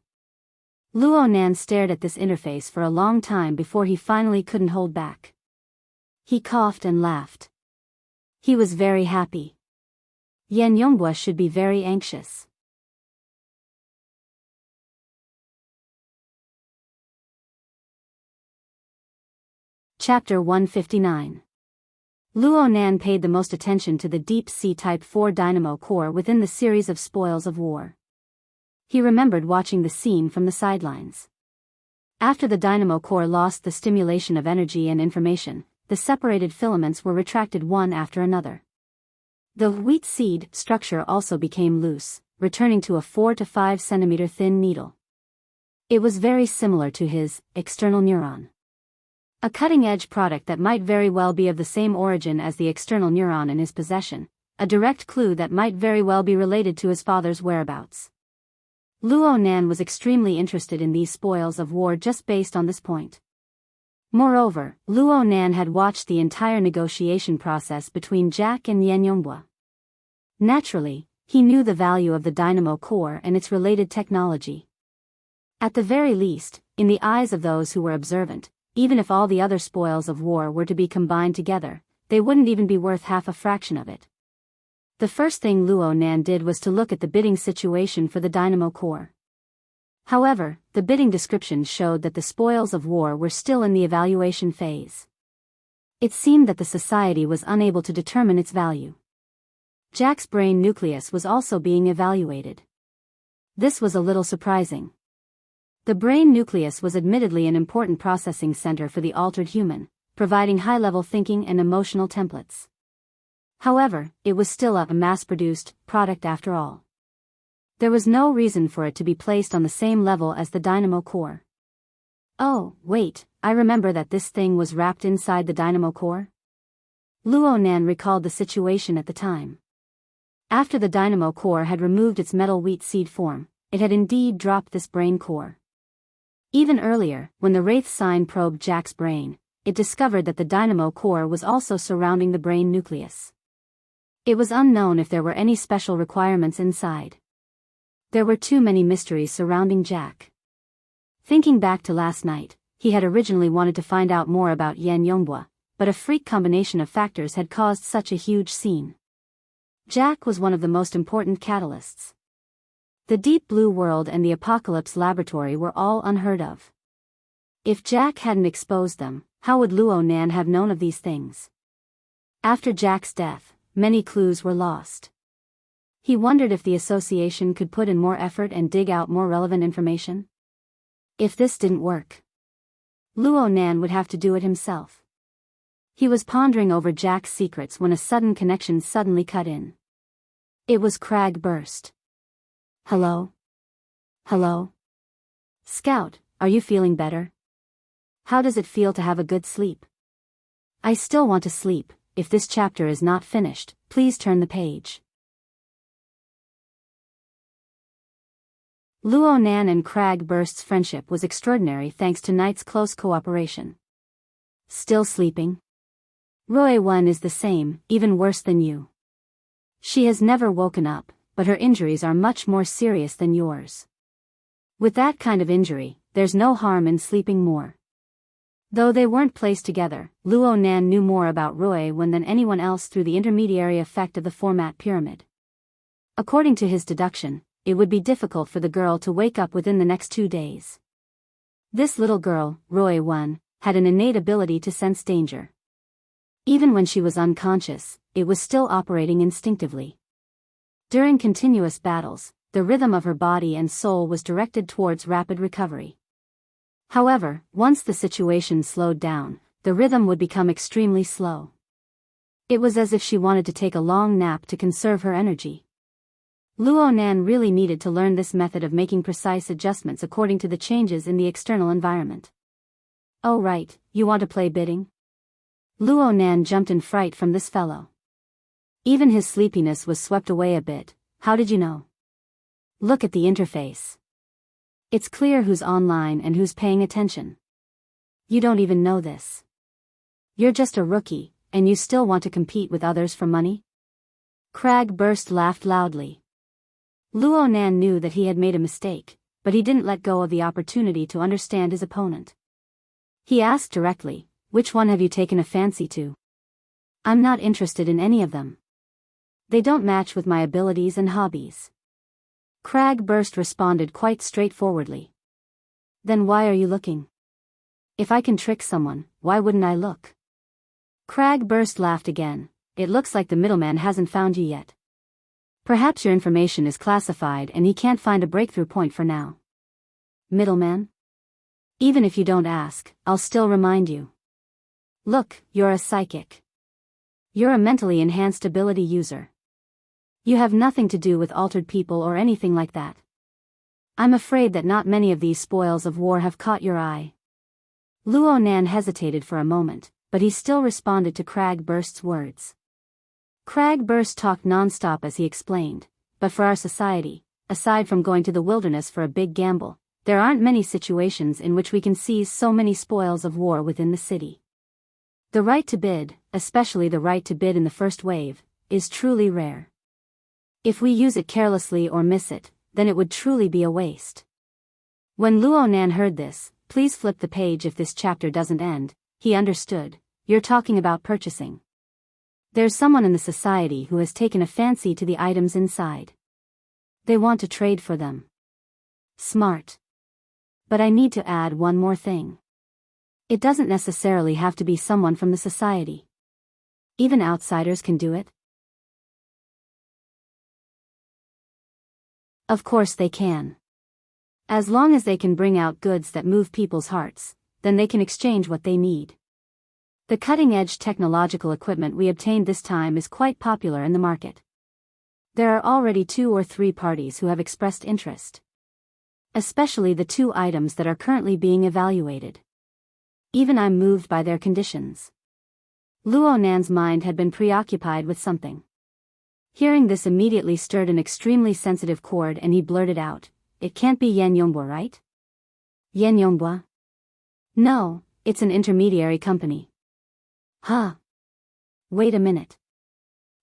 Luo Nan stared at this interface for a long time before he finally couldn't hold back. He coughed and laughed. He was very happy. Yan Yonghua should be very anxious. Chapter 159. Luo Nan paid the most attention to the deep-sea Type 4 dynamo core within the series of spoils of war. He remembered watching the scene from the sidelines. After the dynamo core lost the stimulation of energy and information, the separated filaments were retracted one after another. The wheat seed structure also became loose, returning to a 4 to 5 centimeter thin needle. It was very similar to his external neuron. A cutting-edge product that might very well be of the same origin as the external neuron in his possession, a direct clue that might very well be related to his father's whereabouts. Luo Nan was extremely interested in these spoils of war just based on this point. Moreover, Luo Nan had watched the entire negotiation process between Jack and Yan Yonghua. Naturally, he knew the value of the dynamo core and its related technology. At the very least, in the eyes of those who were observant, even if all the other spoils of war were to be combined together, they wouldn't even be worth half a fraction of it. The first thing Luo Nan did was to look at the bidding situation for the dynamo core. However, the bidding description showed that the spoils of war were still in the evaluation phase. It seemed that the society was unable to determine its value. Jack's brain nucleus was also being evaluated. This was a little surprising. The brain nucleus was admittedly an important processing center for the altered human, providing high-level thinking and emotional templates. However, it was still a mass-produced product after all. There was no reason for it to be placed on the same level as the dynamo core. Oh, wait, I remember that this thing was wrapped inside the dynamo core? Luo Nan recalled the situation at the time. After the dynamo core had removed its metal wheat seed form, it had indeed dropped this brain core. Even earlier, when the Wraith sign probed Jack's brain, it discovered that the dynamo core was also surrounding the brain nucleus. It was unknown if there were any special requirements inside. There were too many mysteries surrounding Jack. Thinking back to last night, he had originally wanted to find out more about Yan Yonghua, but a freak combination of factors had caused such a huge scene. Jack was one of the most important catalysts. The Deep Blue World and the Apocalypse Laboratory were all unheard of. If Jack hadn't exposed them, how would Luo Nan have known of these things? After Jack's death, many clues were lost. He wondered if the association could put in more effort and dig out more relevant information. If this didn't work, Luo Nan would have to do it himself. He was pondering over Jack's secrets when a sudden connection suddenly cut in. It was Crag Burst. Hello? Hello? Scout, are you feeling better? How does it feel to have a good sleep? I still want to sleep. If this chapter is not finished, please turn the page. Luo Nan and Crag Burst's friendship was extraordinary thanks to Knight's close cooperation. Still sleeping? Roy 1 is the same, even worse than you. She has never woken up, but her injuries are much more serious than yours. With that kind of injury, there's no harm in sleeping more. Though they weren't placed together, Luo Nan knew more about Roy 1 than anyone else through the intermediary effect of the format pyramid. According to his deduction, it would be difficult for the girl to wake up within the next 2 days. This little girl, Roy 1, had an innate ability to sense danger. Even when she was unconscious, it was still operating instinctively. During continuous battles, the rhythm of her body and soul was directed towards rapid recovery. However, once the situation slowed down, the rhythm would become extremely slow. It was as if she wanted to take a long nap to conserve her energy. Luo Nan really needed to learn this method of making precise adjustments according to the changes in the external environment. Oh right, you want to play bidding? Luo Nan jumped in fright from this fellow. Even his sleepiness was swept away a bit. How did you know? Look at the interface. It's clear who's online and who's paying attention. You don't even know this. You're just a rookie, and you still want to compete with others for money? Crag burst laughed loudly. Luo Nan knew that he had made a mistake, but he didn't let go of the opportunity to understand his opponent. He asked directly, "Which one have you taken a fancy to?" "I'm not interested in any of them. They don't match with my abilities and hobbies." Crag burst responded quite straightforwardly. "Then why are you looking? If I can trick someone, why wouldn't I look?" Crag burst laughed again. "It looks like the middleman hasn't found you yet. Perhaps your information is classified and he can't find a breakthrough point for now." "Middleman? Even if you don't ask, I'll still remind you. Look, you're a psychic. You're a mentally enhanced ability user. You have nothing to do with altered people or anything like that. I'm afraid that not many of these spoils of war have caught your eye." Luo Nan hesitated for a moment, but he still responded to Crag Burst's words. Crag Burst talked non-stop as he explained, "But for our society, aside from going to the wilderness for a big gamble, there aren't many situations in which we can seize so many spoils of war within the city. The right to bid, especially the right to bid in the first wave, is truly rare. If we use it carelessly or miss it, then it would truly be a waste." When Luo Nan heard this, please flip the page if this chapter doesn't end, he understood. "You're talking about purchasing. There's someone in the society who has taken a fancy to the items inside. They want to trade for them. Smart. But I need to add one more thing. It doesn't necessarily have to be someone from the society. Even outsiders can do it." "Of course they can. As long as they can bring out goods that move people's hearts, then they can exchange what they need. The cutting-edge technological equipment we obtained this time is quite popular in the market. There are already 2 or 3 parties who have expressed interest. Especially the 2 items that are currently being evaluated. Even I'm moved by their conditions." Luo Nan's mind had been preoccupied with something. Hearing this immediately stirred an extremely sensitive chord and he blurted out, "It can't be Yan Yongbua, right?" "Yan Yongbua? No, it's an intermediary company." "Huh. Wait a minute.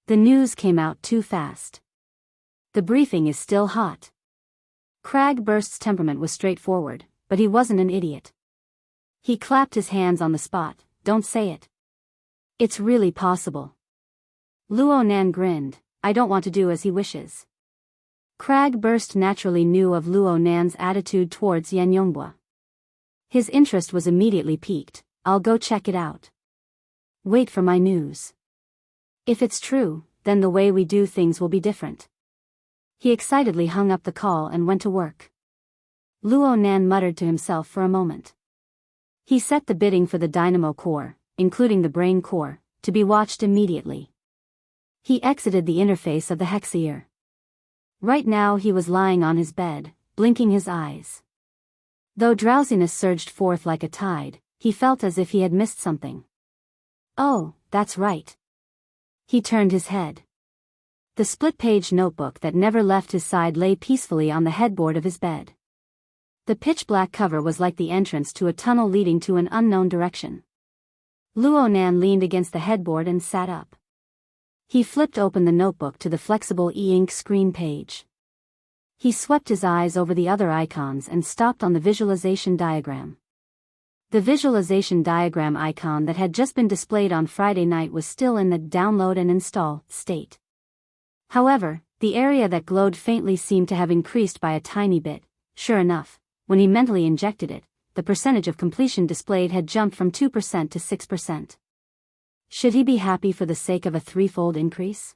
The news came out too fast. The briefing is still hot." Crag Burst's temperament was straightforward, but he wasn't an idiot. He clapped his hands on the spot. "Don't say it. It's really possible." Luo Nan grinned. "I don't want to do as he wishes." Crag Burst naturally knew of Luo Nan's attitude towards Yan Yongbua. His interest was immediately piqued. "I'll go check it out. Wait for my news. If it's true, then the way we do things will be different." He excitedly hung up the call and went to work. Luo Nan muttered to himself for a moment. He set the bidding for the dynamo core, including the brain core, to be watched immediately. He exited the interface of the Hexeer. Right now he was lying on his bed, blinking his eyes. Though drowsiness surged forth like a tide, he felt as if he had missed something. "Oh, that's right." He turned his head. The split-page notebook that never left his side lay peacefully on the headboard of his bed. The pitch-black cover was like the entrance to a tunnel leading to an unknown direction. Luo Nan leaned against the headboard and sat up. He flipped open the notebook to the flexible e-ink screen page. He swept his eyes over the other icons and stopped on the visualization diagram. The visualization diagram icon that had just been displayed on Friday night was still in the download and install state. However, the area that glowed faintly seemed to have increased by a tiny bit. Sure enough, when he mentally injected it, the percentage of completion displayed had jumped from 2% to 6%. Should he be happy for the sake of a threefold increase?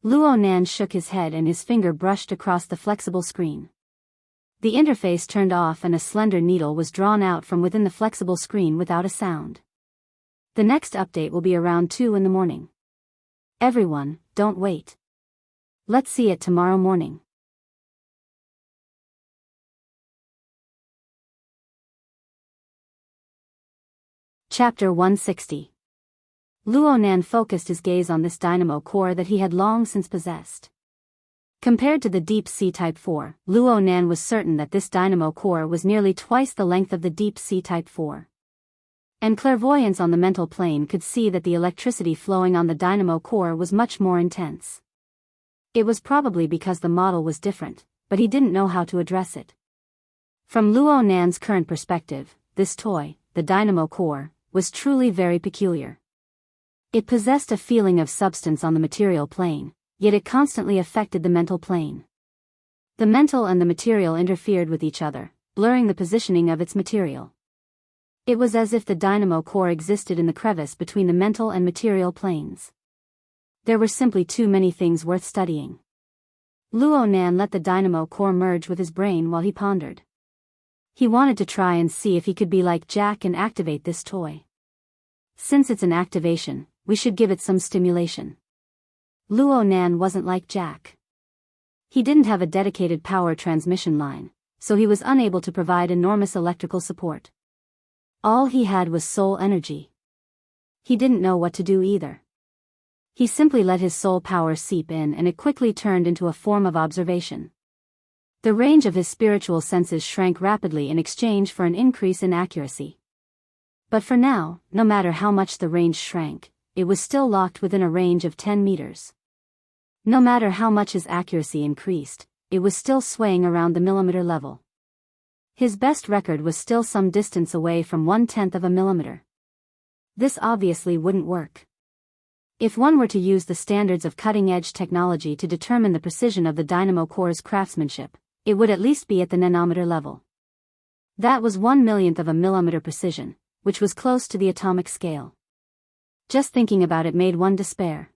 Luo Nan shook his head and his finger brushed across the flexible screen. The interface turned off and a slender needle was drawn out from within the flexible screen without a sound. The next update will be around 2 in the morning. Everyone, don't wait. Let's see it tomorrow morning. Chapter 160. Luo Nan focused his gaze on this dynamo core that he had long since possessed. Compared to the Deep Sea Type 4, Luo Nan was certain that this dynamo core was nearly twice the length of the Deep Sea Type 4. And clairvoyance on the mental plane could see that the electricity flowing on the dynamo core was much more intense. It was probably because the model was different, but he didn't know how to address it. From Luo Nan's current perspective, this toy, the dynamo core, was truly very peculiar. It possessed a feeling of substance on the material plane, yet it constantly affected the mental plane. The mental and the material interfered with each other, blurring the positioning of its material. It was as if the dynamo core existed in the crevice between the mental and material planes. There were simply too many things worth studying. Luo Nan let the dynamo core merge with his brain while he pondered. He wanted to try and see if he could be like Jack and activate this toy. Since it's an activation, we should give it some stimulation. Luo Nan wasn't like Jack. He didn't have a dedicated power transmission line, so he was unable to provide enormous electrical support. All he had was soul energy. He didn't know what to do either. He simply let his soul power seep in and it quickly turned into a form of observation. The range of his spiritual senses shrank rapidly in exchange for an increase in accuracy. But for now, no matter how much the range shrank, it was still locked within a range of 10 meters. No matter how much his accuracy increased, it was still swaying around the millimeter level. His best record was still some distance away from 1/10 of a millimeter. This obviously wouldn't work. If one were to use the standards of cutting-edge technology to determine the precision of the dynamo core's craftsmanship, it would at least be at the nanometer level. That was 1/millionth of a millimeter precision, which was close to the atomic scale. Just thinking about it made one despair.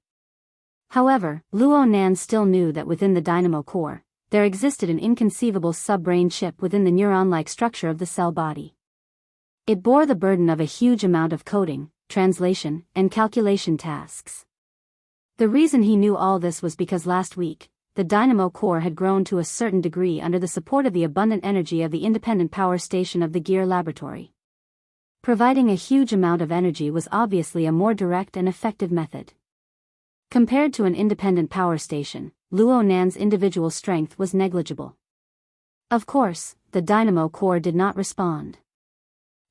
However, Luo Nan still knew that within the dynamo core, there existed an inconceivable sub-brain chip within the neuron-like structure of the cell body. It bore the burden of a huge amount of coding, translation, and calculation tasks. The reason he knew all this was because last week, the dynamo core had grown to a certain degree under the support of the abundant energy of the independent power station of the Gear Laboratory. Providing a huge amount of energy was obviously a more direct and effective method. Compared to an independent power station, Luo Nan's individual strength was negligible. Of course, the dynamo core did not respond.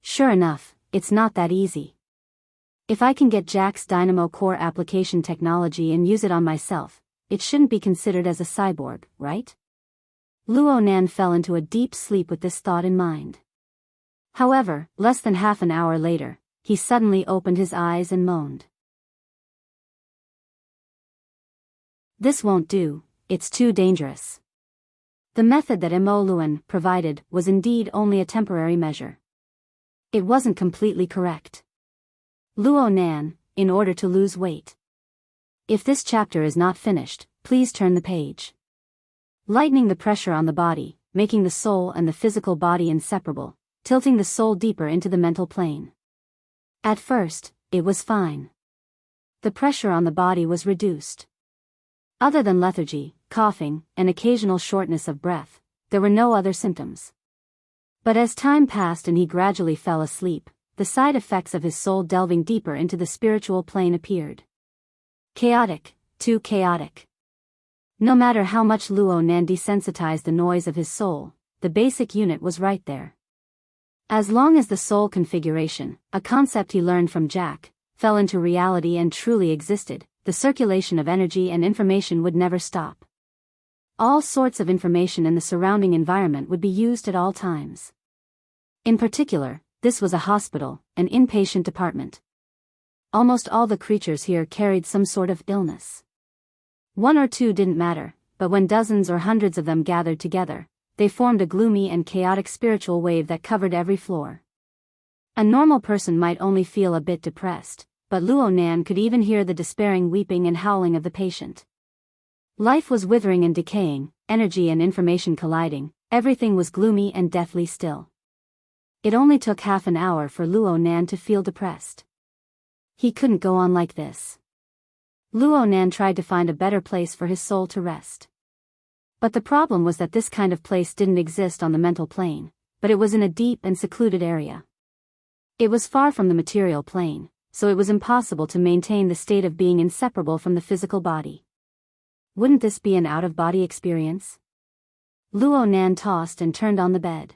Sure enough, it's not that easy. If I can get Jack's dynamo core application technology and use it on myself, it shouldn't be considered as a cyborg, right? Luo Nan fell into a deep sleep with this thought in mind. However, less than half an hour later, he suddenly opened his eyes and moaned. This won't do, it's too dangerous. The method that Mo Luan provided was indeed only a temporary measure. It wasn't completely correct. Luo Nan, in order to lose weight. If this chapter is not finished, please turn the page. Lightening the pressure on the body, making the soul and the physical body inseparable, tilting the soul deeper into the mental plane. At first, it was fine. The pressure on the body was reduced. Other than lethargy, coughing, and occasional shortness of breath, there were no other symptoms. But as time passed and he gradually fell asleep, the side effects of his soul delving deeper into the spiritual plane appeared. Chaotic, too chaotic. No matter how much Luo Nan desensitized the noise of his soul, the basic unit was right there. As long as the soul configuration, a concept he learned from Jack, fell into reality and truly existed, the circulation of energy and information would never stop. All sorts of information in the surrounding environment would be used at all times. In particular, this was a hospital, an inpatient department. Almost all the creatures here carried some sort of illness. One or two didn't matter, but when dozens or hundreds of them gathered together, they formed a gloomy and chaotic spiritual wave that covered every floor. A normal person might only feel a bit depressed, but Luo Nan could even hear the despairing weeping and howling of the patient. Life was withering and decaying, energy and information colliding, everything was gloomy and deathly still. It only took half an hour for Luo Nan to feel depressed. He couldn't go on like this. Luo Nan tried to find a better place for his soul to rest. But the problem was that this kind of place didn't exist on the mental plane, but it was in a deep and secluded area. It was far from the material plane, so it was impossible to maintain the state of being inseparable from the physical body. Wouldn't this be an out-of-body experience? Luo Nan tossed and turned on the bed.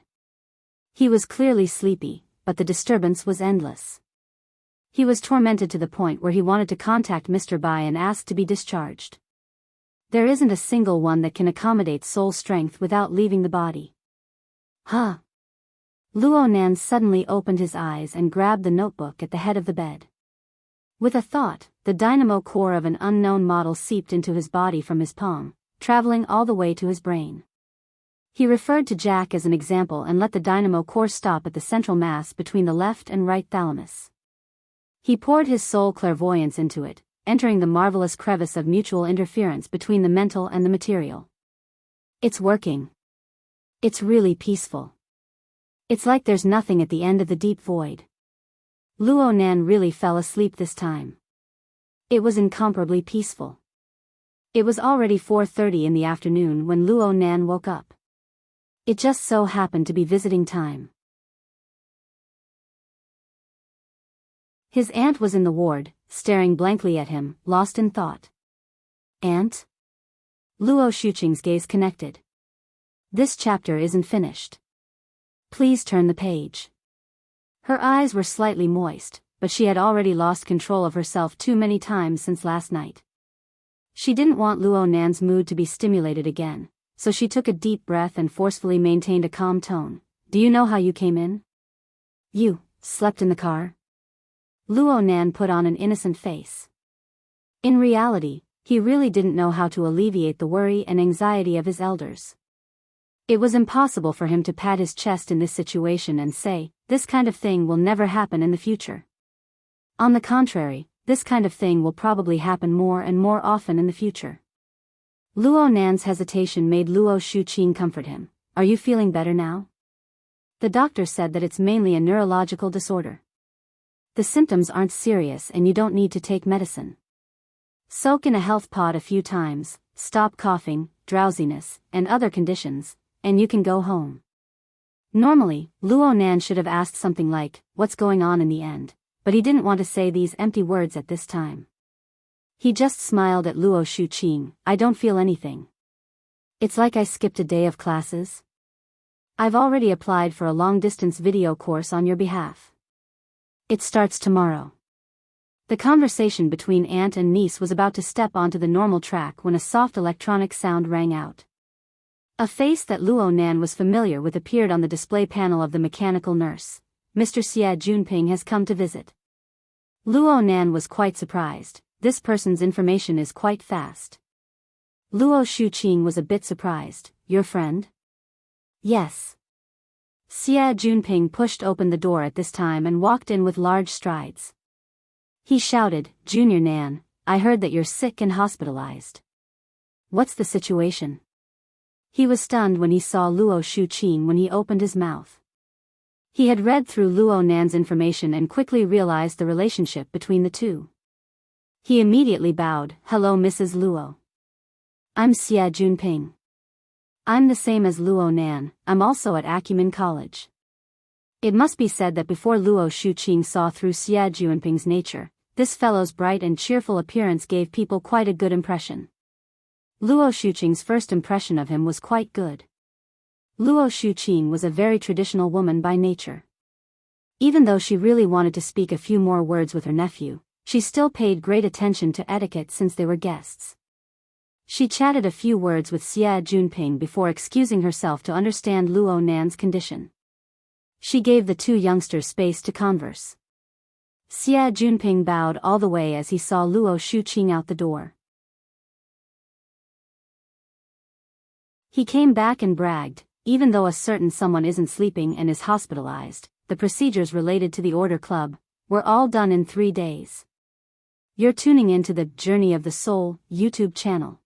He was clearly sleepy, but the disturbance was endless. He was tormented to the point where he wanted to contact Mr. Bai and ask to be discharged. There isn't a single one that can accommodate soul strength without leaving the body. Huh? Luo Nan suddenly opened his eyes and grabbed the notebook at the head of the bed. With a thought, the dynamo core of an unknown model seeped into his body from his palm, traveling all the way to his brain. He referred to Jack as an example and let the dynamo core stop at the central mass between the left and right thalamus. He poured his soul clairvoyance into it, entering the marvelous crevice of mutual interference between the mental and the material. It's working. It's really peaceful. It's like there's nothing at the end of the deep void. Luo Nan really fell asleep this time. It was incomparably peaceful. It was already 4:30 in the afternoon when Luo Nan woke up. It just so happened to be visiting time. His aunt was in the ward, staring blankly at him, lost in thought. Aunt? Luo Shuqing's gaze connected. This chapter isn't finished. Please turn the page. Her eyes were slightly moist, but she had already lost control of herself too many times since last night. She didn't want Luo Nan's mood to be stimulated again, so she took a deep breath and forcefully maintained a calm tone. Do you know how you came in? You slept in the car? Luo Nan put on an innocent face. In reality, he really didn't know how to alleviate the worry and anxiety of his elders. It was impossible for him to pat his chest in this situation and say, this kind of thing will never happen in the future. On the contrary, this kind of thing will probably happen more and more often in the future. Luo Nan's hesitation made Luo Shuqing comfort him. Are you feeling better now? The doctor said that it's mainly a neurological disorder. The symptoms aren't serious and you don't need to take medicine. Soak in a health pod a few times, stop coughing, drowsiness, and other conditions, and you can go home. Normally, Luo Nan should have asked something like, what's going on in the end, but he didn't want to say these empty words at this time. He just smiled at Luo Shuqing. I don't feel anything. It's like I skipped a day of classes. I've already applied for a long-distance video course on your behalf. It starts tomorrow. The conversation between aunt and niece was about to step onto the normal track when a soft electronic sound rang out. A face that Luo Nan was familiar with appeared on the display panel of the mechanical nurse. Mr. Xie Junping has come to visit. Luo Nan was quite surprised. This person's information is quite fast. Luo Shuqing was a bit surprised. Your friend? Yes. Xie Junping pushed open the door at this time and walked in with large strides. He shouted, Junior Nan, I heard that you're sick and hospitalized. What's the situation? He was stunned when he saw Luo Shuqing when he opened his mouth. He had read through Luo Nan's information and quickly realized the relationship between the two. He immediately bowed. Hello Mrs. Luo. I'm Xie Junping. I'm the same as Luo Nan, I'm also at Acumen College. It must be said that before Luo Shuqing saw through Xie Junping's nature, this fellow's bright and cheerful appearance gave people quite a good impression. Luo Shuqing's first impression of him was quite good. Luo Shuqing was a very traditional woman by nature. Even though she really wanted to speak a few more words with her nephew, she still paid great attention to etiquette since they were guests. She chatted a few words with Xie Junping before excusing herself to understand Luo Nan's condition. She gave the two youngsters space to converse. Xie Junping bowed all the way as he saw Luo Shuqing out the door. He came back and bragged, even though a certain someone isn't sleeping and is hospitalized, the procedures related to the Order Club were all done in 3 days. You're tuning into the Journey of the Soul YouTube channel.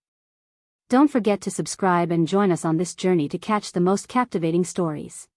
Don't forget to subscribe and join us on this journey to catch the most captivating stories.